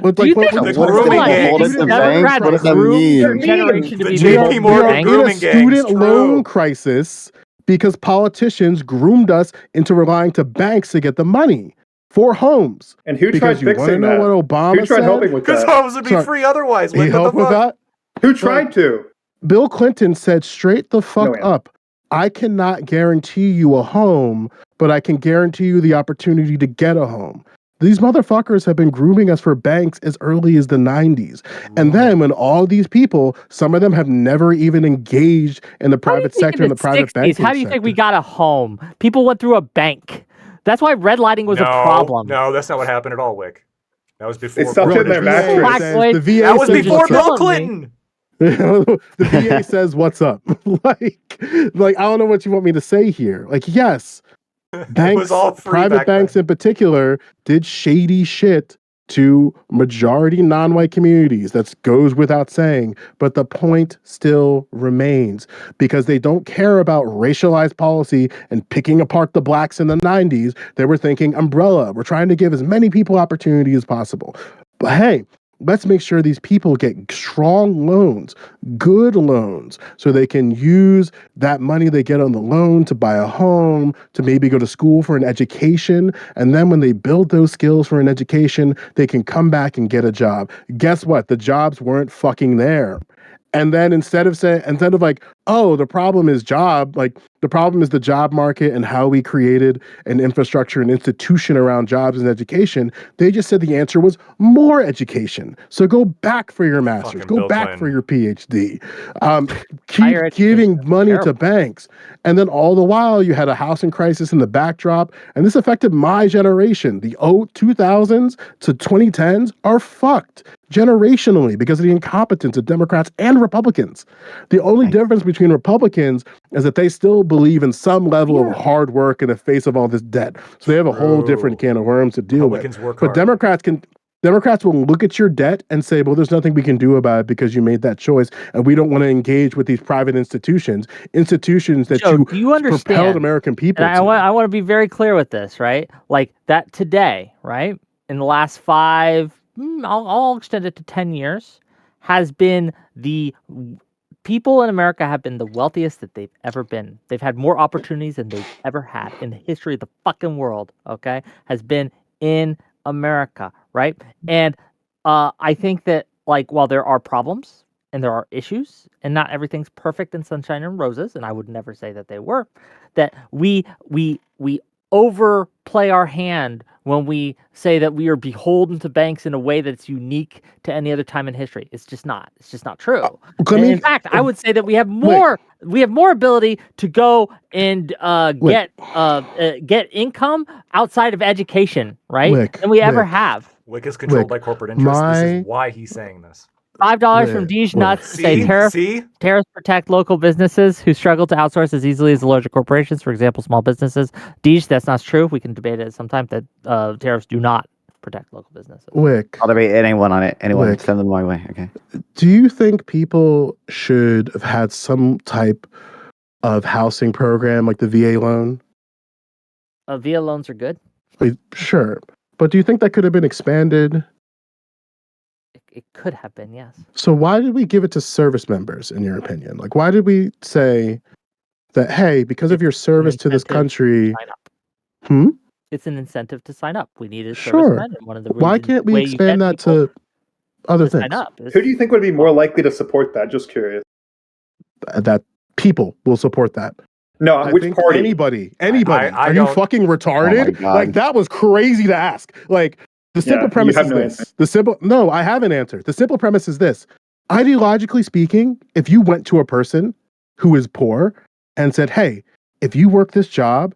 with, Do like you what, think The What does grooming it gangs. hold it the to banks? Democrats What does that groomed mean? your generation to The be JP beholden to Morgan we are banks? in a grooming gangs, student loan true. crisis because politicians groomed us into relying to banks to get the money for homes. And who Because tried you want to fixing know that? what Obama Who tried said? helping with Because that? homes would be Sorry. free otherwise. He Wick, what helped the with fuck? that. Who tried to? Bill Clinton said straight the fuck man. up, I cannot guarantee you a home, but I can guarantee you the opportunity to get a home. These motherfuckers have been grooming us for banks as early as the 90s. And then when all these people, some of them have never even engaged in the How do you private think sector in and the the private 60s, banking how do you think we sector. got a home? People went through a bank. That's why redlining was a problem. No, that's not what happened at all, Wick. That was before. They stuffed Bill it in their Clinton. mattress. Black boy. The VA That was says before what's Bill up. Clinton. The VA says what's up. like I don't know what you want me to say here. Like, yes, banks, was all free private back banks then. in particular, did shady shit to majority non-white communities. That goes without saying. But the point still remains because they don't care about racialized policy and picking apart the blacks in the 90s. They were thinking umbrella. We're trying to give as many people opportunity as possible. But hey, let's make sure these people get strong loans, good loans, so they can use that money they get on the loan to buy a home, to maybe go to school for an education. And then when they build those skills for an education, they can come back and get a job. Guess what? The jobs weren't fucking there. And then instead of like, oh, the problem is the problem is the job market and how we created an infrastructure and institution around jobs and education, they just said the answer was more education. So go back for your master's, Fucking go Bill back Clinton. for your PhD. Higher Keep giving education, money to terrible. banks. And then all the while you had a housing crisis in the backdrop. And this affected my generation. The 2000s to 2010s are fucked generationally because of the incompetence of Democrats and Republicans. The only difference between Republicans is that they still believe in some level of hard work in the face of all this debt. So they have a whole different True. can of worms to deal with. Republicans work But hard. Democrats will look at your debt and say, well, there's nothing we can do about it because you made that choice. And we don't want to engage with these private institutions that Joe, do you propelled understand? American people And to. I want to be very clear with this, right? Like that today, right? In the last I'll extend it to 10 years, has been people in America have been the wealthiest that they've ever been. They've had more opportunities than they've ever had in the history of the fucking world, okay? Has been in America, right? And I think that like while there are problems and there are issues and not everything's perfect and sunshine and roses, and I would never say that they were, that we overplay our hand when we say that we are beholden to banks in a way that's unique to any other time in history. It's just not. It's just not true. And in fact, I would say that we have more ability to go and get income outside of education, right? Than we ever have. WIC is controlled by corporate interests. This is why he's saying this. $5 from Deej Nuts to say tariffs protect local businesses who struggle to outsource as easily as the larger corporations, for example, small businesses. Deej, that's not true. We can debate it sometime that tariffs do not protect local businesses. WIC. I'll debate anyone on it. Anyone, WIC. send them my way. Okay. Do you think people should have had some type of housing program like the VA loan? VA loans are good. Sure. But do you think that could have been expanded? It could have been, yes. So why did we give it to service members, in your opinion? Like, why did we say that, hey, because of your service to this country... It's an incentive to sign up. We needed servicemen. Why can't we expand that to other things? Who do you think would be more likely to support that? Just curious. That people will support that. No, which party? Anybody. Are you fucking retarded? Oh like, that was crazy to ask. Like, the simple premise is this. I have an answer. The simple premise is this. Ideologically speaking, if you went to a person who is poor and said, hey, if you work this job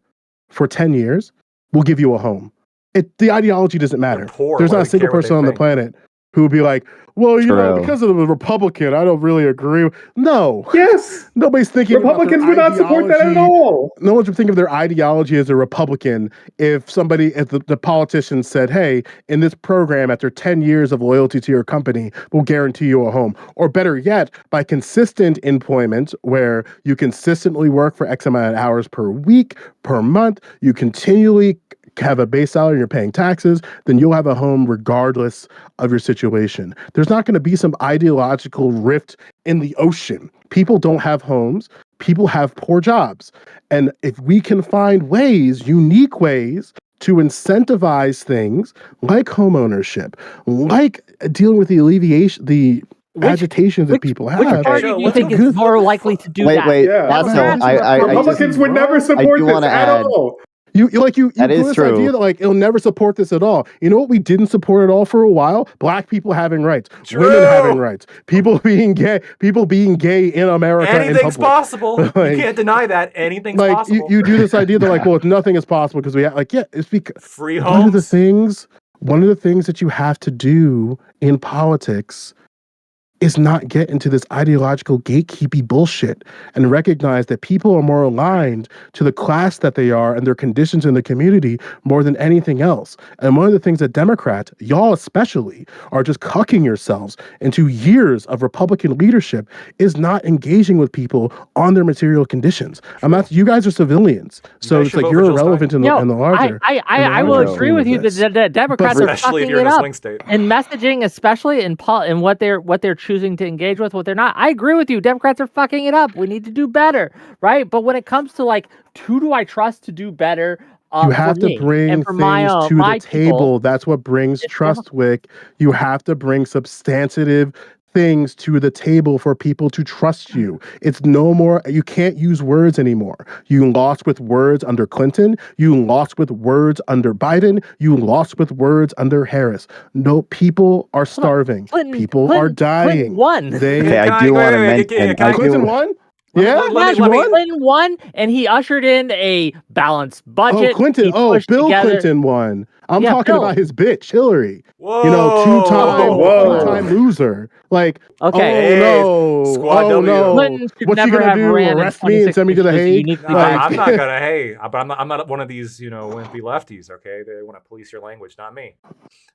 for 10 years, we'll give you a home. The ideology doesn't matter. There's not a single person on the planet who would be like, well, you know, because of the Republican, I don't really agree. No. Yes. Nobody's thinking Republicans would not support that at all. No one's thinking of their ideology as a Republican if the politician said, hey, in this program, after 10 years of loyalty to your company, we'll guarantee you a home. Or better yet, by consistent employment, where you consistently work for X amount of hours per week, per month, you continually have a base salary and you're paying taxes, then you'll have a home regardless of your situation. There's not going to be some ideological rift in the ocean. People don't have homes. People have poor jobs. And if we can find ways, unique ways, to incentivize things like homeownership, like dealing with the agitations that people have. Which party do you think is more likely to do that? Republicans would never support this at all. You that is this true. idea that like it'll never support this at all. You know what we didn't support at all for a while? Black people having rights, women having rights, people being gay in America. Anything's possible. Like, you can't deny that. Anything's possible. You do this idea that like, well, nothing is possible because we have it's because free homes. One of the things that you have to do in politics is not get into this ideological gatekeepy bullshit and recognize that people are more aligned to the class that they are and their conditions in the community more than anything else. And one of the things that Democrats, y'all especially, are just cucking yourselves into years of Republican leadership is not engaging with people on their material conditions. You guys are civilians, so it's like you're irrelevant in the larger. I will agree with you that Democrats are fucking it up in messaging, especially in what they're choosing to engage with, what they're not. I agree with you. Democrats are fucking it up. We need to do better, right? But when it comes to like, who do I trust to do better? You have to bring things to the table. That's what brings trust, WIC. You have to bring substantive things to the table for people to trust you. It's no more, you can't use words anymore. You lost with words under Clinton. You lost with words under Biden. You lost with words under Harris. No, people are starving. People are dying. Clinton won. I do want to mention. Clinton won? Yeah, Clinton won, and he ushered in a balanced budget. Bill Clinton won. I'm talking about his bitch, Hillary. Whoa. You know, two-time loser. Like, Squad W. No. What's he gonna do? Arrest me and send me to the Hague? I'm not gonna. But I'm not one of these, wimpy lefties. Okay, they want to police your language, not me.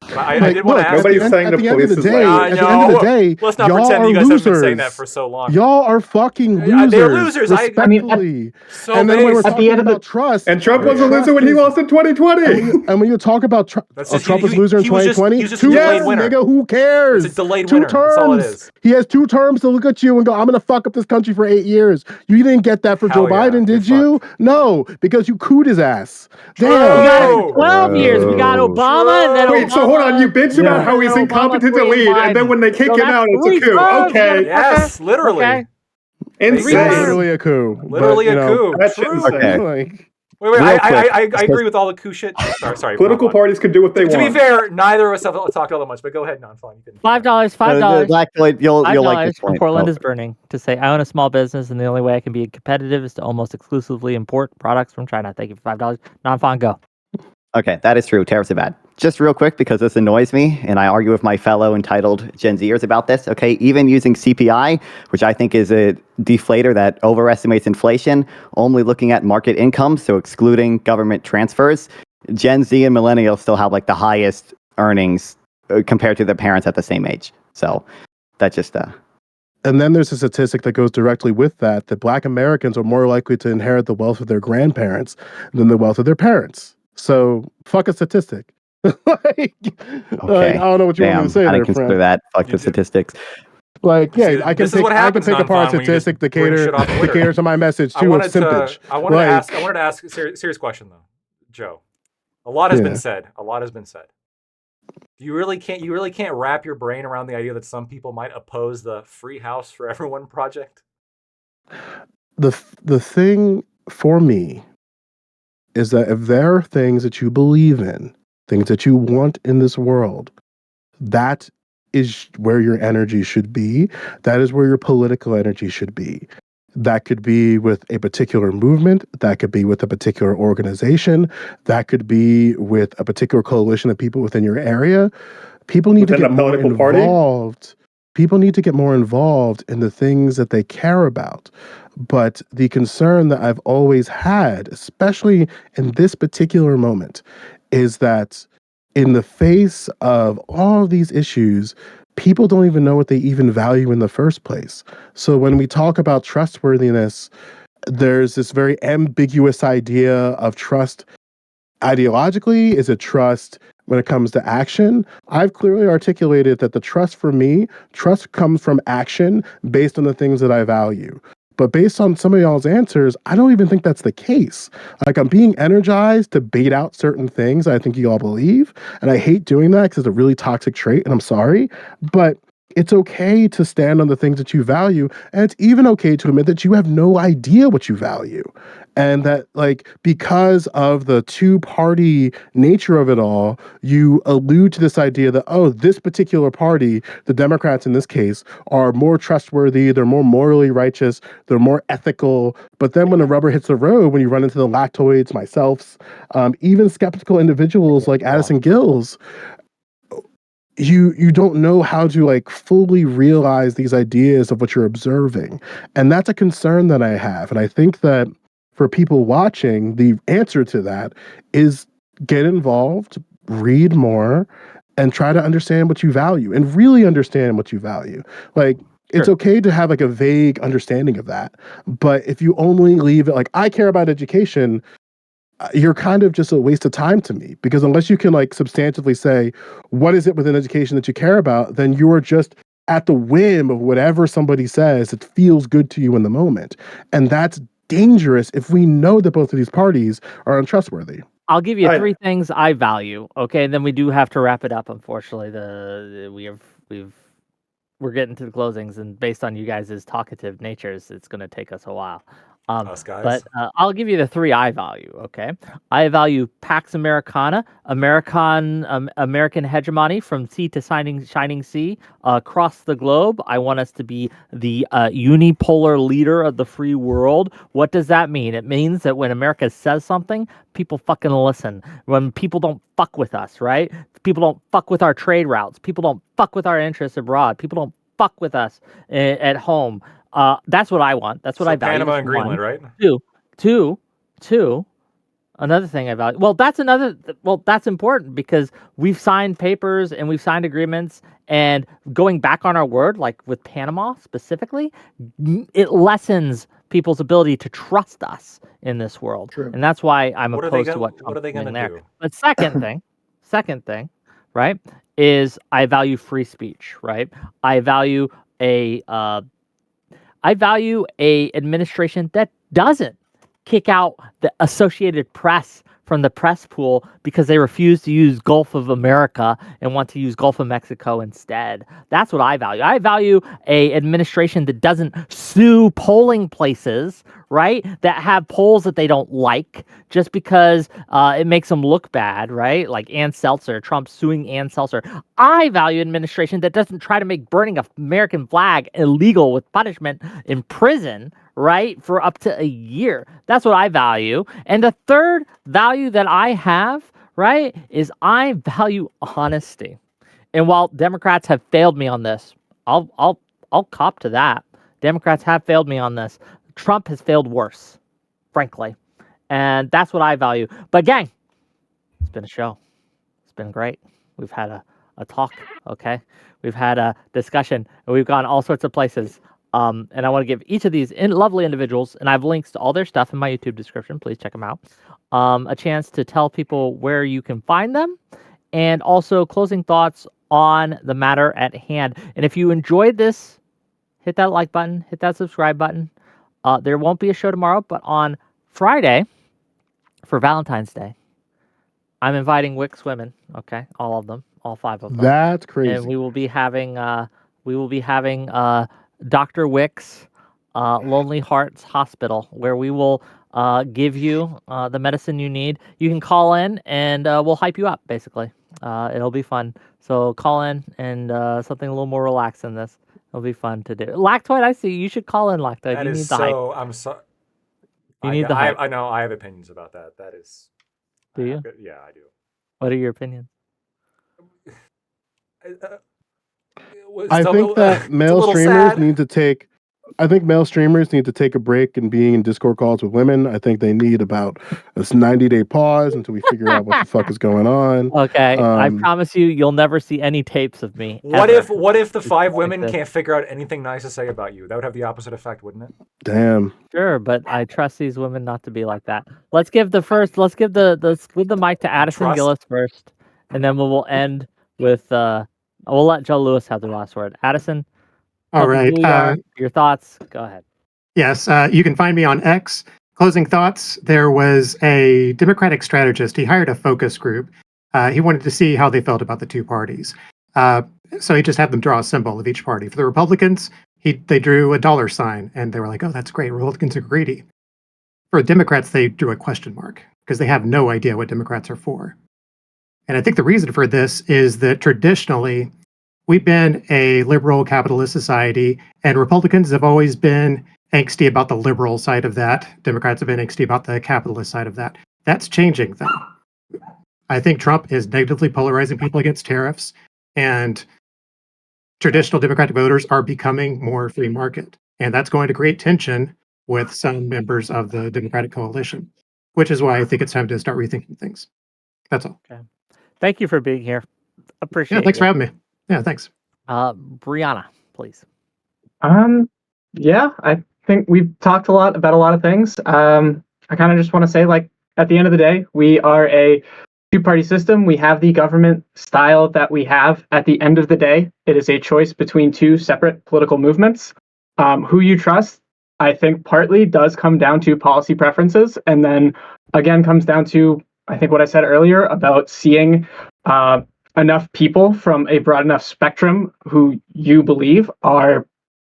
But I did want to ask. Nobody's saying the police is at the end of the day, let's not pretend you guys have been saying that for so long. Y'all are fucking losers. They're losers. Respectfully. And then when we're talking about trust, and Trump was a loser when he lost in 2020. And when you're talking about That's Trump was loser in he was just- 2020. he was just a 2 delayed years, winner. nigga. Who cares? It's a delayed 2 winner. That's all it terms. is. He has 2 terms to look at you and go, I'm going to fuck up this country for 8 years. You didn't get that for Joe Hell yeah, Biden, did you're you? No, because you cooed his ass. True. We got it Oh. for 12 years. We got True. Obama and then Wait, Obama. so hold on. You bitch about how he's Obama incompetent to 3 and lead, and then Biden. when they kick So him that's out, it's 3 a coup. terms, Okay. Yes, literally. Okay. Insane. terms. Literally a coup. Literally but, a coup. That's True. insane. Okay. Like, Wait, Real I quick, agree with all the coup shit. Sorry. Political Non-Fon. parties can do what they To be want. fair, neither of us have talked all that much, but go ahead, Non-Fon. You can. $5. Black Lloyd, you'll like $5 this from point. Portland Oh, is burning to say I own a small business and the only way I can be competitive is to almost exclusively import products from China. Thank you for $5. Non-Fon, go. okay, that is true. Tariffs are bad. Just real quick, because this annoys me, and I argue with my fellow entitled Gen Zers about this. Okay, even using CPI, which I think is a deflator that overestimates inflation, only looking at market income, so excluding government transfers, Gen Z and millennials still have like the highest earnings compared to their parents at the same age. So that just and then there's a statistic that goes directly with that Black Americans are more likely to inherit the wealth of their grandparents than the wealth of their parents. So fuck a statistic. like, I don't know what you want me to say I there, didn't consider friend. that. Fuck You the did. statistics. Like, See, yeah, I can this is what happens, pick apart Non-Fon, when you just statistic to bring cater shit off Twitter. to my message I too of wanted simpage. to Like, ask a serious question though, Joe. A lot has Yeah. been said. You really can't wrap your brain around the idea that some people might oppose the Free House for Everyone project. the thing for me is that if there are things that you believe in, things that you want in this world, that is where your energy should be. That is where your political energy should be. That could be with a particular movement. That could be with a particular organization. That could be with a particular coalition of people within your area. People need Within to a get more political party? involved. People need to get more involved in the things that they care about. But the concern that I've always had, especially in this particular moment, is that in the face of all of these issues, people don't even know what they even value in the first place. So when we talk about trustworthiness, there's this very ambiguous idea of trust. Ideologically, is it trust when it comes to action? I've clearly articulated that the trust for me, trust comes from action based on the things that I value. But based on some of y'all's answers, I don't even think that's the case. Like, I'm being energized to bait out certain things I think you all believe. And I hate doing that because it's a really toxic trait, and I'm sorry. But it's okay to stand on the things that you value. And it's even okay to admit that you have no idea what you value. And that, like, because of the two-party nature of it all, you allude to this idea that, oh, this particular party, the Democrats in this case, are more trustworthy, they're more morally righteous, they're more ethical. But then when the rubber hits the road, when you run into the lactoids, myself, even skeptical individuals like Addison Gills, you don't know how to like fully realize these ideas of what you're observing. And that's a concern that I have. And I think that for people watching, the answer to that is get involved, read more, and try to understand what you value and really understand what you value. Like, it's okay to have like a vague understanding of that. But if you only leave it like, I care about education, you're kind of just a waste of time to me, because unless you can like substantively say, what is it within education that you care about, then you are just at the whim of whatever somebody says that feels good to you in the moment. And that's dangerous if we know that both of these parties are untrustworthy. I'll give you I- 3 things I value. Okay, and then we do have to wrap it up. Unfortunately, we're getting to the closings, and based on you guys' talkative natures, it's going to take us a while. Us guys. But I'll give you the 3 I value. Okay, I value Pax Americana, American hegemony from sea to shining sea across the globe. I want us to be the unipolar leader of the free world. What does that mean? It means that when America says something, people fucking listen. When people don't fuck with us, right? People don't fuck with our trade routes. People don't fuck with our interests abroad. People don't fuck with us at home. That's what I want. That's what So I value. Panama That's and Greenland, one. right? Two. Another thing I value. Well, that's important because we've signed papers and we've signed agreements, and going back on our word, like with Panama specifically, it lessens people's ability to trust us in this world. True. And that's why I'm What are they opposed to gonna- what what Trump's are they gonna doing there. do? But second Second thing, right, is I value free speech, right? I value a administration that doesn't kick out the Associated Press from the press pool because they refuse to use Gulf of America and want to use Gulf of Mexico instead. That's what I value. I value a administration that doesn't sue polling places, right? That have polls that they don't like just because it makes them look bad, right? Like Ann Seltzer, Trump suing Ann Seltzer. I value an administration that doesn't try to make burning an American flag illegal with punishment in prison, right, for up to a year. That's what I value. And the third value that I have, right, is I value honesty. And while Democrats have failed me on this, I'll cop to that. Democrats have failed me on this. Trump has failed worse, frankly. And that's what I value. But gang, it's been a show. It's been great. We've had a talk, okay? We've had a discussion, and we've gone all sorts of places. And I want to give each of these lovely individuals, and I have links to all their stuff in my YouTube description. Please check them out. A chance to tell people where you can find them, and also closing thoughts on the matter at hand. And if you enjoyed this, hit that like button, hit that subscribe button. There won't be a show tomorrow, but on Friday for Valentine's Day, I'm inviting Wix women. Okay, all of them, all 5 of them. That's crazy. And we will be having Dr. Wix, Lonely Hearts Hospital, where we will give you the medicine you need. You can call in and we'll hype you up, basically. It'll be fun. So call in and something a little more relaxed than this. It'll be fun to do. Lactoid, I see. You should call in, Lactoid. That You is need the hype. so. I'm sorry. You need the hype. I know. I have opinions about that. That is. Do you? Yeah, I do. What are your opinions? I think that male streamers need to take. I think male streamers need to take a break in being in Discord calls with women. I think they need about a 90-day pause until we figure out what the fuck is going on. Okay, I promise you'll never see any tapes of me. What ever. if the 5 women this. can't figure out anything nice to say about you? That would have the opposite effect, wouldn't it? Damn. Sure, but I trust these women not to be like that. Let's give the mic to Addison Trust? Gillis first, and then we'll end with we'll let Joe Lewis have the last word. Addison, All right. Your thoughts. Go ahead. Yes, you can find me on X. Closing thoughts. There was a Democratic strategist. He hired a focus group. He wanted to see how they felt about the two parties. So he just had them draw a symbol of each party. For the Republicans, they drew a $, and they were like, "Oh, that's great. Republicans are greedy." For Democrats, they drew a question mark because they have no idea what Democrats are for. And I think the reason for this is that traditionally, we've been a liberal capitalist society, and Republicans have always been angsty about the liberal side of that. Democrats have been angsty about the capitalist side of that. That's changing, though. I think Trump is negatively polarizing people against tariffs, and traditional Democratic voters are becoming more free market. And that's going to create tension with some members of the Democratic coalition, which is why I think it's time to start rethinking things. That's all. Okay. Thank you for being here. Appreciate it. Yeah, thanks for having me. Yeah, thanks. Brianna, please. Yeah, I think we've talked a lot about a lot of things. I kind of just want to say, like, at the end of the day, we are a two-party system. We have the government style that we have. At the end of the day, it is a choice between two separate political movements. Who you trust, I think, partly does come down to policy preferences, and then again comes down to, I think, what I said earlier about seeing enough people from a broad enough spectrum who you believe are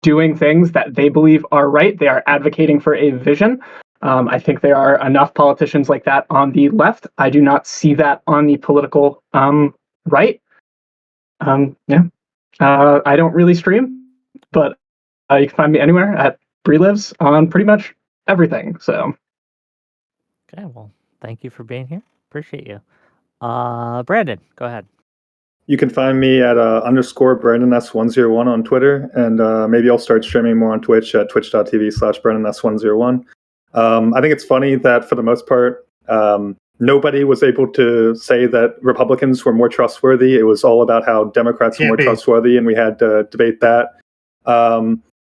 doing things that they believe are right. They are advocating for a vision. I think there are enough politicians like that on the left. I do not see that on the political right. I don't really stream, but you can find me anywhere at Bree Lives on pretty much everything. So, okay, well, thank you for being here. Appreciate you. Brandon, go ahead. You can find me at _BrandonS101 on Twitter, and maybe I'll start streaming more on Twitch at twitch.tv/BrandonS101. I think it's funny that for the most part, nobody was able to say that Republicans were more trustworthy. It was all about how Democrats were more trustworthy, and we had to debate that.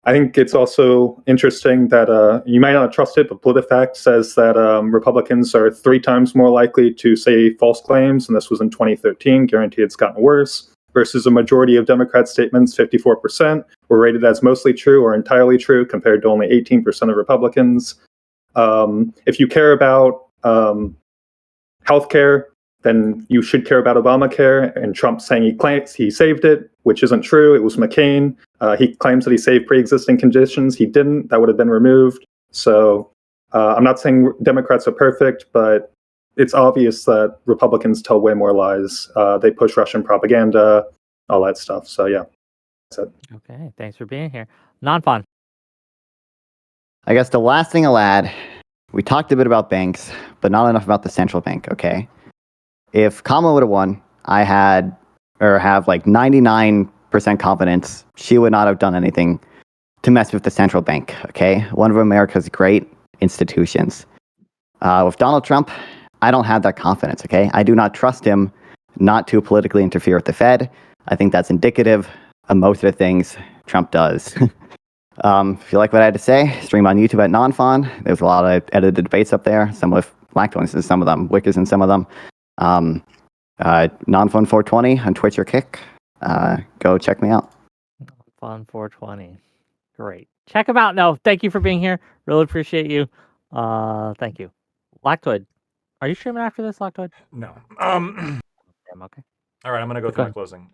I think it's also interesting that you might not trust it, but PolitiFact says that Republicans are 3 times more likely to say false claims, and this was in 2013. Guarantee it's gotten worse. Versus a majority of Democrat statements, 54%, were rated as mostly true or entirely true, compared to only 18% of Republicans. If you care about healthcare, then you should care about Obamacare. And Trump saying he saved it, which isn't true. It was McCain. He claims that he saved pre-existing conditions. He didn't. That would have been removed. So I'm not saying Democrats are perfect, but it's obvious that Republicans tell way more lies. They push Russian propaganda, all that stuff. So yeah, that's it. Okay, thanks for being here. Non-fun. I guess the last thing I'll add, we talked a bit about banks, but not enough about the central bank, okay? If Kamala would have won, I have like 99% confidence she would not have done anything to mess with the central bank, okay? One of America's great institutions. With Donald Trump, I don't have that confidence, okay? I do not trust him not to politically interfere with the Fed. I think that's indicative of most of the things Trump does. If you like what I had to say, stream on YouTube at NonFon. There's a lot of edited debates up there, some with Blacktones in some of them, Wickers in some of them. NonFon 420 on Twitch or Kick. Go check me out. Fun 420. Great. Check him out. No, thank you for being here. Really appreciate you. Thank you. Lactoid. Are you streaming after this, Lactoid? No. Damn, okay. All right, I'm going to go Keep through my going. closing.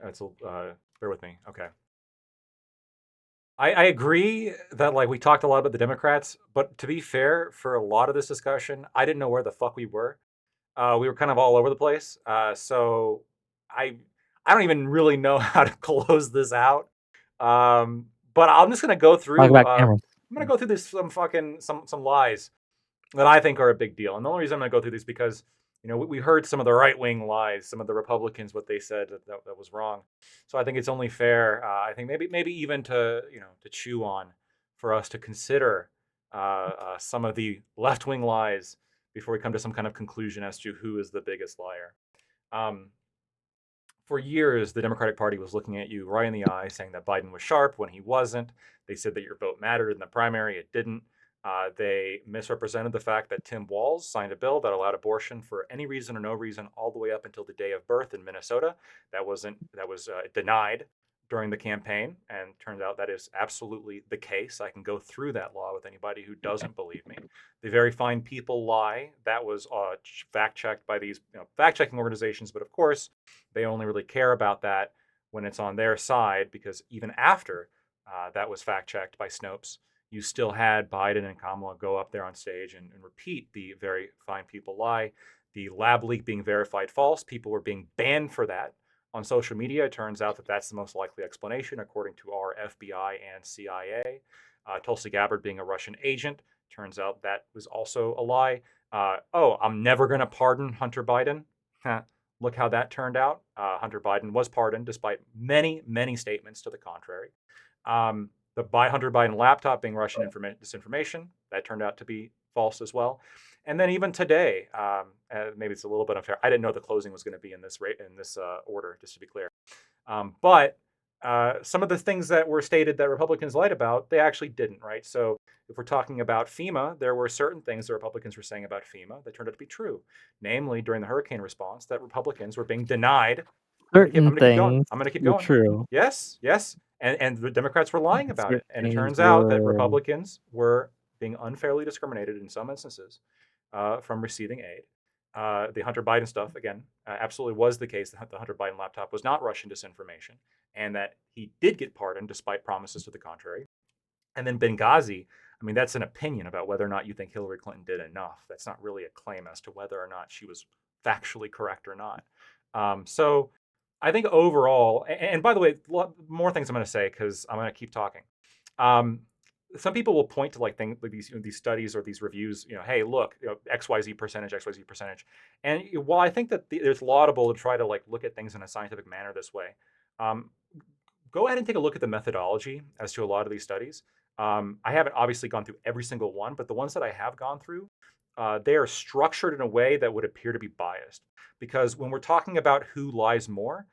Bear with me. Okay. I agree that like we talked a lot about the Democrats, but to be fair, for a lot of this discussion, I didn't know where the fuck we were. We were kind of all over the place. So I don't even really know how to close this out. But I'm just gonna go through. Talk about cameras. I'm gonna go through this some lies that I think are a big deal. And the only reason I'm gonna go through these because we heard some of the right wing lies, some of the Republicans what they said that was wrong. So I think it's only fair. I think maybe even to to chew on for us to consider some of the left wing lies before we come to some kind of conclusion as to who is the biggest liar. For years, the Democratic Party was looking at you right in the eye, saying that Biden was sharp when he wasn't. They said that your vote mattered in the primary. It didn't. They misrepresented the fact that Tim Walz signed a bill that allowed abortion for any reason or no reason all the way up until the day of birth in Minnesota. That was denied during the campaign, and turns out that is absolutely the case. I can go through that law with anybody who doesn't believe me. The Very Fine People lie. That was fact-checked by these fact-checking organizations, but of course, they only really care about that when it's on their side, because even after that was fact-checked by Snopes, you still had Biden and Kamala go up there on stage and repeat the Very Fine People lie. The lab leak being verified false, people were being banned for that on social media. It turns out that that's the most likely explanation, according to our FBI and CIA. Tulsi Gabbard being a Russian agent, turns out that was also a lie. I'm never going to pardon Hunter Biden. Look how that turned out. Hunter Biden was pardoned despite many, many statements to the contrary. The Hunter Biden laptop being Russian disinformation, that turned out to be false as well. And then even today, maybe it's a little bit unfair. I didn't know the closing was going to be in this order, just to be clear. But some of the things that were stated that Republicans lied about, they actually didn't, right? So if we're talking about FEMA, there were certain things that Republicans were saying about FEMA that turned out to be true. Namely, during the hurricane response, that Republicans were being denied. Certain things I'm going to keep were going. true. Yes. And the Democrats were lying about it. And it Certain turns out that were- Republicans were being unfairly discriminated in some instances from receiving aid. The Hunter Biden stuff, again, absolutely was the case that the Hunter Biden laptop was not Russian disinformation, and that he did get pardoned despite promises to the contrary. And then Benghazi, I mean, that's an opinion about whether or not you think Hillary Clinton did enough. That's not really a claim as to whether or not she was factually correct or not. So I think overall, and by the way, more things I'm going to say because I'm going to keep talking. Some people will point to like things like these studies or these reviews. Hey, look, XYZ percentage, and while I think that it's laudable to try to like look at things in a scientific manner this way, go ahead and take a look at the methodology as to a lot of these studies. I haven't obviously gone through every single one, but the ones that I have gone through, they are structured in a way that would appear to be biased. Because when we're talking about who lies more,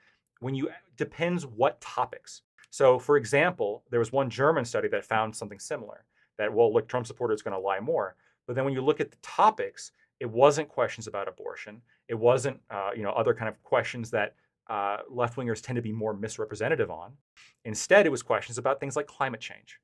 depends what topics. So, for example, there was one German study that found something similar, that, well, look, Trump supporters are going to lie more. But then when you look at the topics, it wasn't questions about abortion. It wasn't, other kind of questions that left-wingers tend to be more misrepresentative on. Instead, it was questions about things like climate change,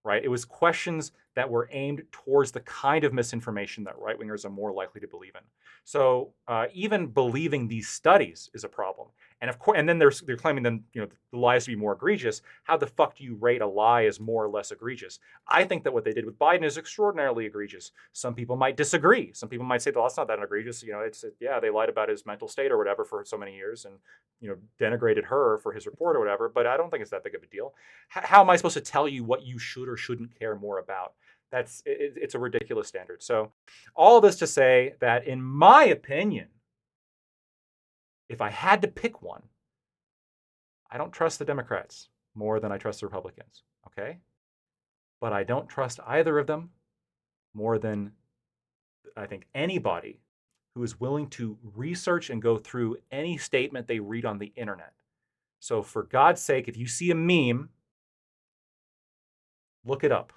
right? It was questions that were aimed towards the kind of misinformation that right-wingers are more likely to believe in. So even believing these studies is a problem. And of course, and then they're claiming then, the lies to be more egregious. How the fuck do you rate a lie as more or less egregious? I think that what they did with Biden is extraordinarily egregious. Some people might disagree. Some people might say, well, that's not that egregious. They lied about his mental state or whatever for so many years, and denigrated her for his report or whatever. But I don't think it's that big of a deal. How am I supposed to tell you what you should or shouldn't care more about? It's a ridiculous standard. So all of this to say that, in my opinion, if I had to pick one, I don't trust the Democrats more than I trust the Republicans, okay? But I don't trust either of them more than I think anybody who is willing to research and go through any statement they read on the internet. So for God's sake, if you see a meme, look it up.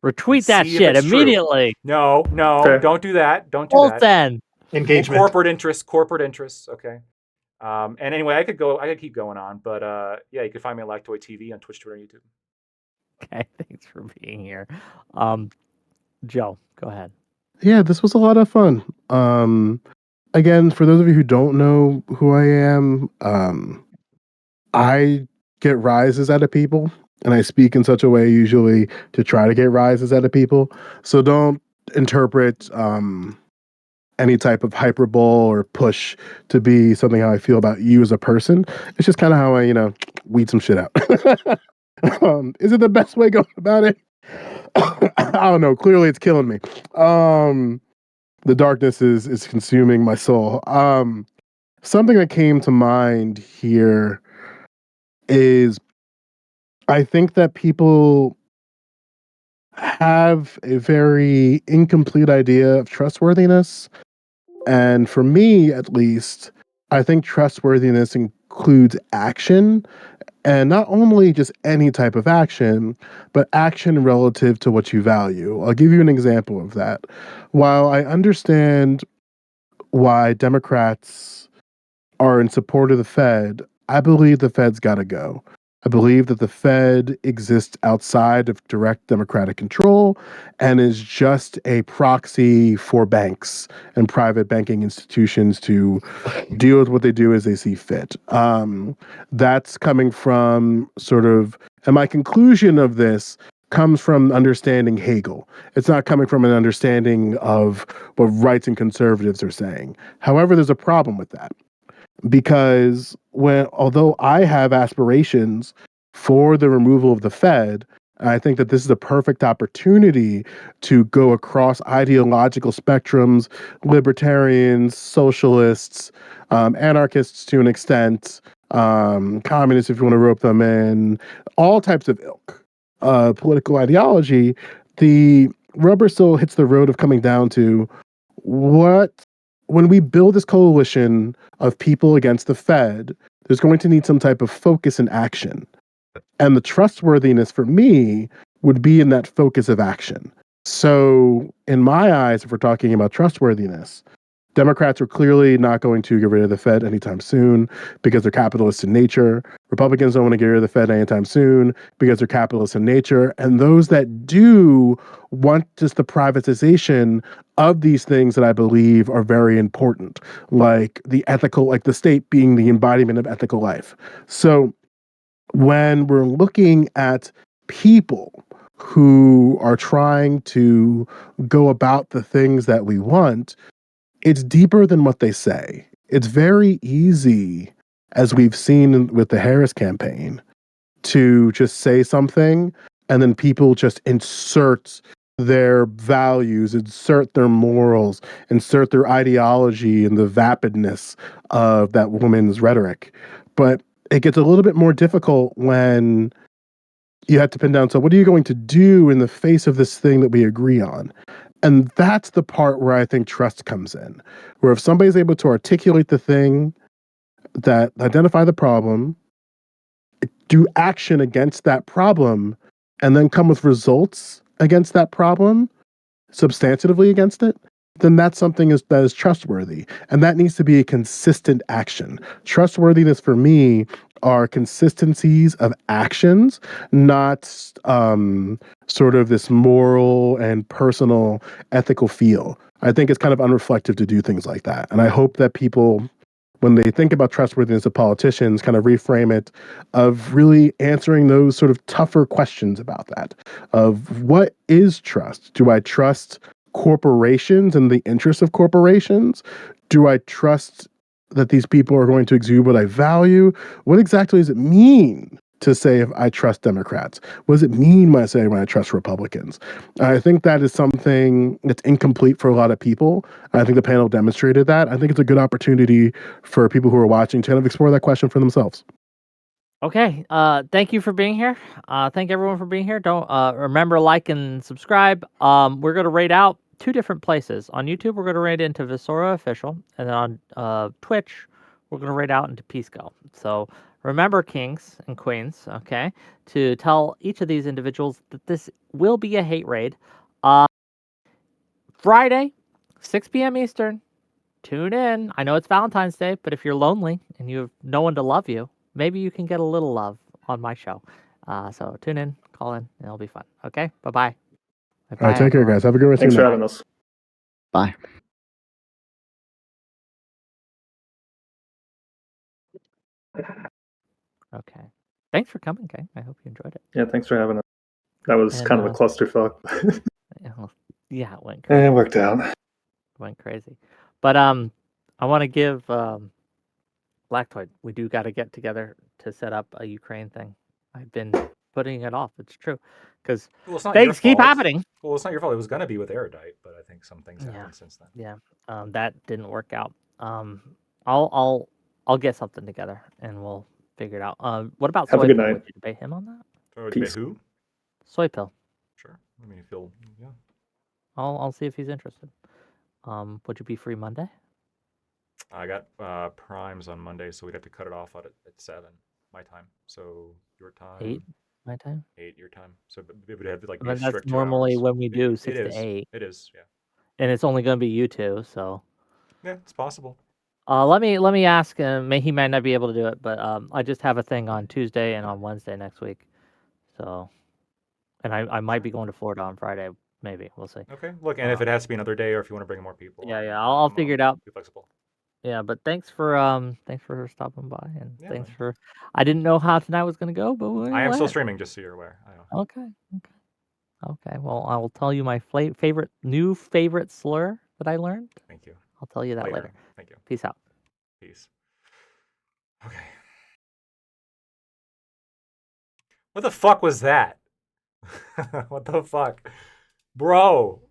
Retweet that See if shit it's true. immediately. No, Okay. don't do that. Don't do that. Bolton. Engagement. Corporate interests. Okay. And anyway, I could keep going on, but you can find me at Lactoid TV on Twitch, Twitter, and YouTube. Okay, thanks for being here. Joe, go ahead. Yeah, this was a lot of fun. Again, for those of you who don't know who I am, I get rises out of people, and I speak in such a way usually to try to get rises out of people. So don't interpret any type of hyperbole or push to be something how I feel about you as a person. It's just kind of how I, weed some shit out. Is it the best way going about it? I don't know. Clearly, it's killing me. The darkness is consuming my soul. Something that came to mind here is I think that people have a very incomplete idea of trustworthiness. And for me, at least, I think trustworthiness includes action, and not only just any type of action, but action relative to what you value. I'll give you an example of that. While I understand why Democrats are in support of the Fed, I believe the Fed's got to go. I believe that the Fed exists outside of direct democratic control and is just a proxy for banks and private banking institutions to deal with what they do as they see fit. That's coming from and my conclusion of this comes from understanding Hegel. It's not coming from an understanding of what rights and conservatives are saying. However, there's a problem with that. Because although I have aspirations for the removal of the Fed, I think that this is a perfect opportunity to go across ideological spectrums, libertarians, socialists, anarchists to an extent, communists if you want to rope them in, all types of ilk, political ideology. The rubber still hits the road of coming down to when we build this coalition of people against the Fed, there's going to need some type of focus and action. And the trustworthiness for me would be in that focus of action. So in my eyes, if we're talking about trustworthiness, Democrats are clearly not going to get rid of the Fed anytime soon because they're capitalist in nature. Republicans don't want to get rid of the Fed anytime soon because they're capitalist in nature. And those that do want just the privatization of these things that I believe are very important, like the state being the embodiment of ethical life. So when we're looking at people who are trying to go about the things that we want, it's deeper than what they say. It's very easy, as we've seen with the Harris campaign, to just say something and then people just insert their values, insert their morals, insert their ideology and the vapidness of that woman's rhetoric. But it gets a little bit more difficult when you have to pin down, so what are you going to do in the face of this thing that we agree on? And that's the part where I think trust comes in, where if somebody's able to articulate the thing, that identify the problem, do action against that problem and then come with results against that problem, substantively against it, then that's something that is trustworthy. And that needs to be a consistent action. Trustworthiness for me are consistencies of actions, not sort of this moral and personal ethical feel. I think it's kind of unreflective to do things like that. And I hope that people, when they think about trustworthiness of politicians, kind of reframe it of really answering those sort of tougher questions about that. Of what is trust? Do I trust corporations and the interests of corporations? Do I trust that these people are going to exude what I value? What exactly does it mean to say if I trust Democrats? What does it mean when I trust Republicans? I think that is something that's incomplete for a lot of people. I think the panel demonstrated that. I think it's a good opportunity for people who are watching to kind of explore that question for themselves. Okay. Thank you for being here. Thank everyone for being here. Don't remember, like and subscribe. We're gonna rate out 2 different places. On YouTube, we're gonna rate into Visora Official, and then on Twitch, we're gonna rate out into Pisco. So remember, kings and queens, okay, to tell each of these individuals that this will be a hate raid. Friday, 6 p.m. Eastern. Tune in. I know it's Valentine's Day, but if you're lonely and you have no one to love you, maybe you can get a little love on my show. So tune in, call in, and it'll be fun. Okay? Bye-bye. All right, take care, guys. Have a good rest of Thanks your for night. having us. Bye. Okay. Thanks for coming, gang. I hope you enjoyed it. Yeah, thanks for having us. That was And, kind of a clusterfuck. Yeah, it went crazy. It worked out. Went crazy. But I want to give Blacktoid, we do got to get together to set up a Ukraine thing. I've been putting it off. It's true. Because Well, it's not your things keep fault. happening. Well, it's not your fault. It was going to be with Erudite, but I think some things Yeah. happened since then. Yeah, that didn't work out. I'll get something together and we'll figure it out. What about Have a Soy good Pill? night. Would you debate him on that? Oh, Peace. who? Soy Pill. Sure. I mean, yeah. I'll see if he's interested. Would you be free Monday? I got primes on Monday, so we'd have to cut it off at 7 my time. So your time 8 my time. 8 your time. So it would have to like I be a mean, that's strict 2 normally hours. when we do It 6 to is. 8, It is. Yeah. and it's only going to be you two. So Yeah, it's possible. let me ask him. He might not be able to do it, but I just have a thing on Tuesday and on Wednesday next week. So, and I might be going to Florida on Friday. Maybe we'll see. Okay. Look, and if it has to be another day, or if you want to bring more people, Yeah. I'll figure it out. Be flexible. Yeah, but thanks for stopping by, and Yeah, thanks man. for. I didn't know how tonight was gonna go, but I am still went. streaming, just so you're aware. I know. Okay. Well, I will tell you my new favorite slur that I learned. Thank you. I'll tell you that later. Thank you. Peace out. Peace. Okay. What the fuck was that? What the fuck? Bro.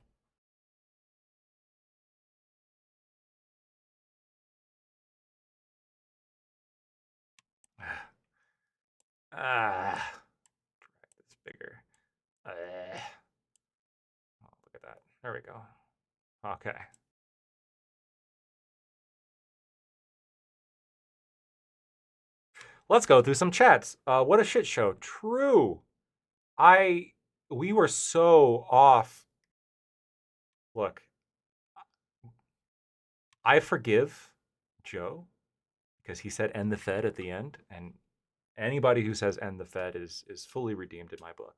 It's bigger. Oh, look at that. There we go. Okay. Let's go through some chats. What a shit show. True. We were so off. Look, I forgive Joe because he said end the Fed at the end, and anybody who says end the Fed is fully redeemed in my book.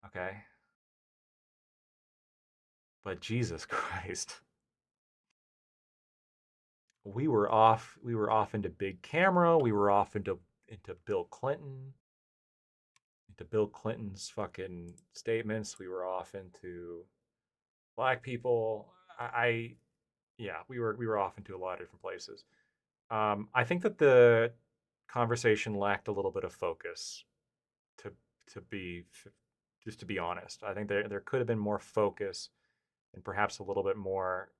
Okay? But Jesus Christ. We were off into big camera, we were off into Bill Clinton, into Bill Clinton's fucking statements, we were off into black people. Yeah, we were off into a lot of different places. I think that the conversation lacked a little bit of focus. To be honest, I think there could have been more focus and perhaps a little bit more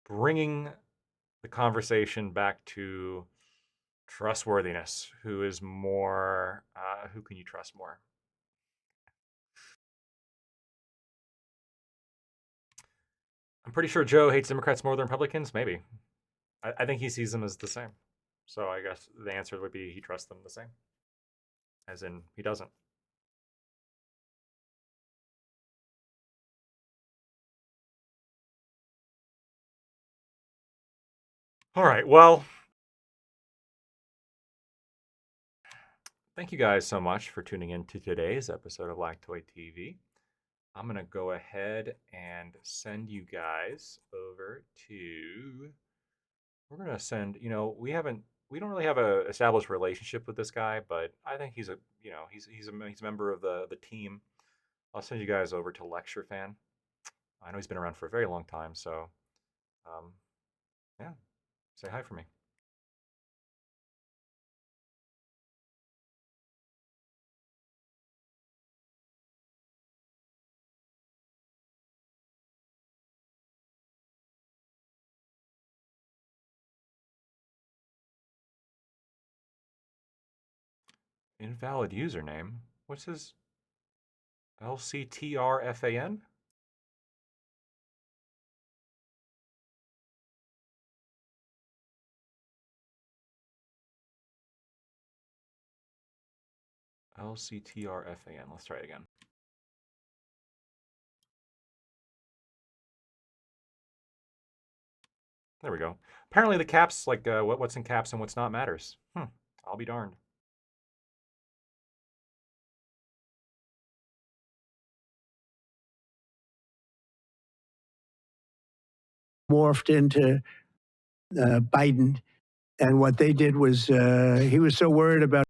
bringing the conversation back to trustworthiness. Who is more? Who can you trust more? I'm pretty sure Joe hates Democrats more than Republicans. Maybe. I think he sees them as the same. So I guess the answer would be he trusts them the same. As in, he doesn't. All right, well, thank you guys so much for tuning in to today's episode of Lactoid TV. I'm going to go ahead and send you guys over to... We're going to send, we don't really have a established relationship with this guy, but I think he's a member of the team. I'll send you guys over to Lecture Fan. I know he's been around for a very long time, so yeah, say hi for me. Invalid username? What's his LCTRFAN? LCTRFAN. Let's try it again. There we go. Apparently the caps, like what's in caps and what's not matters. I'll be darned. Morphed into Biden. And what they did was he was so worried about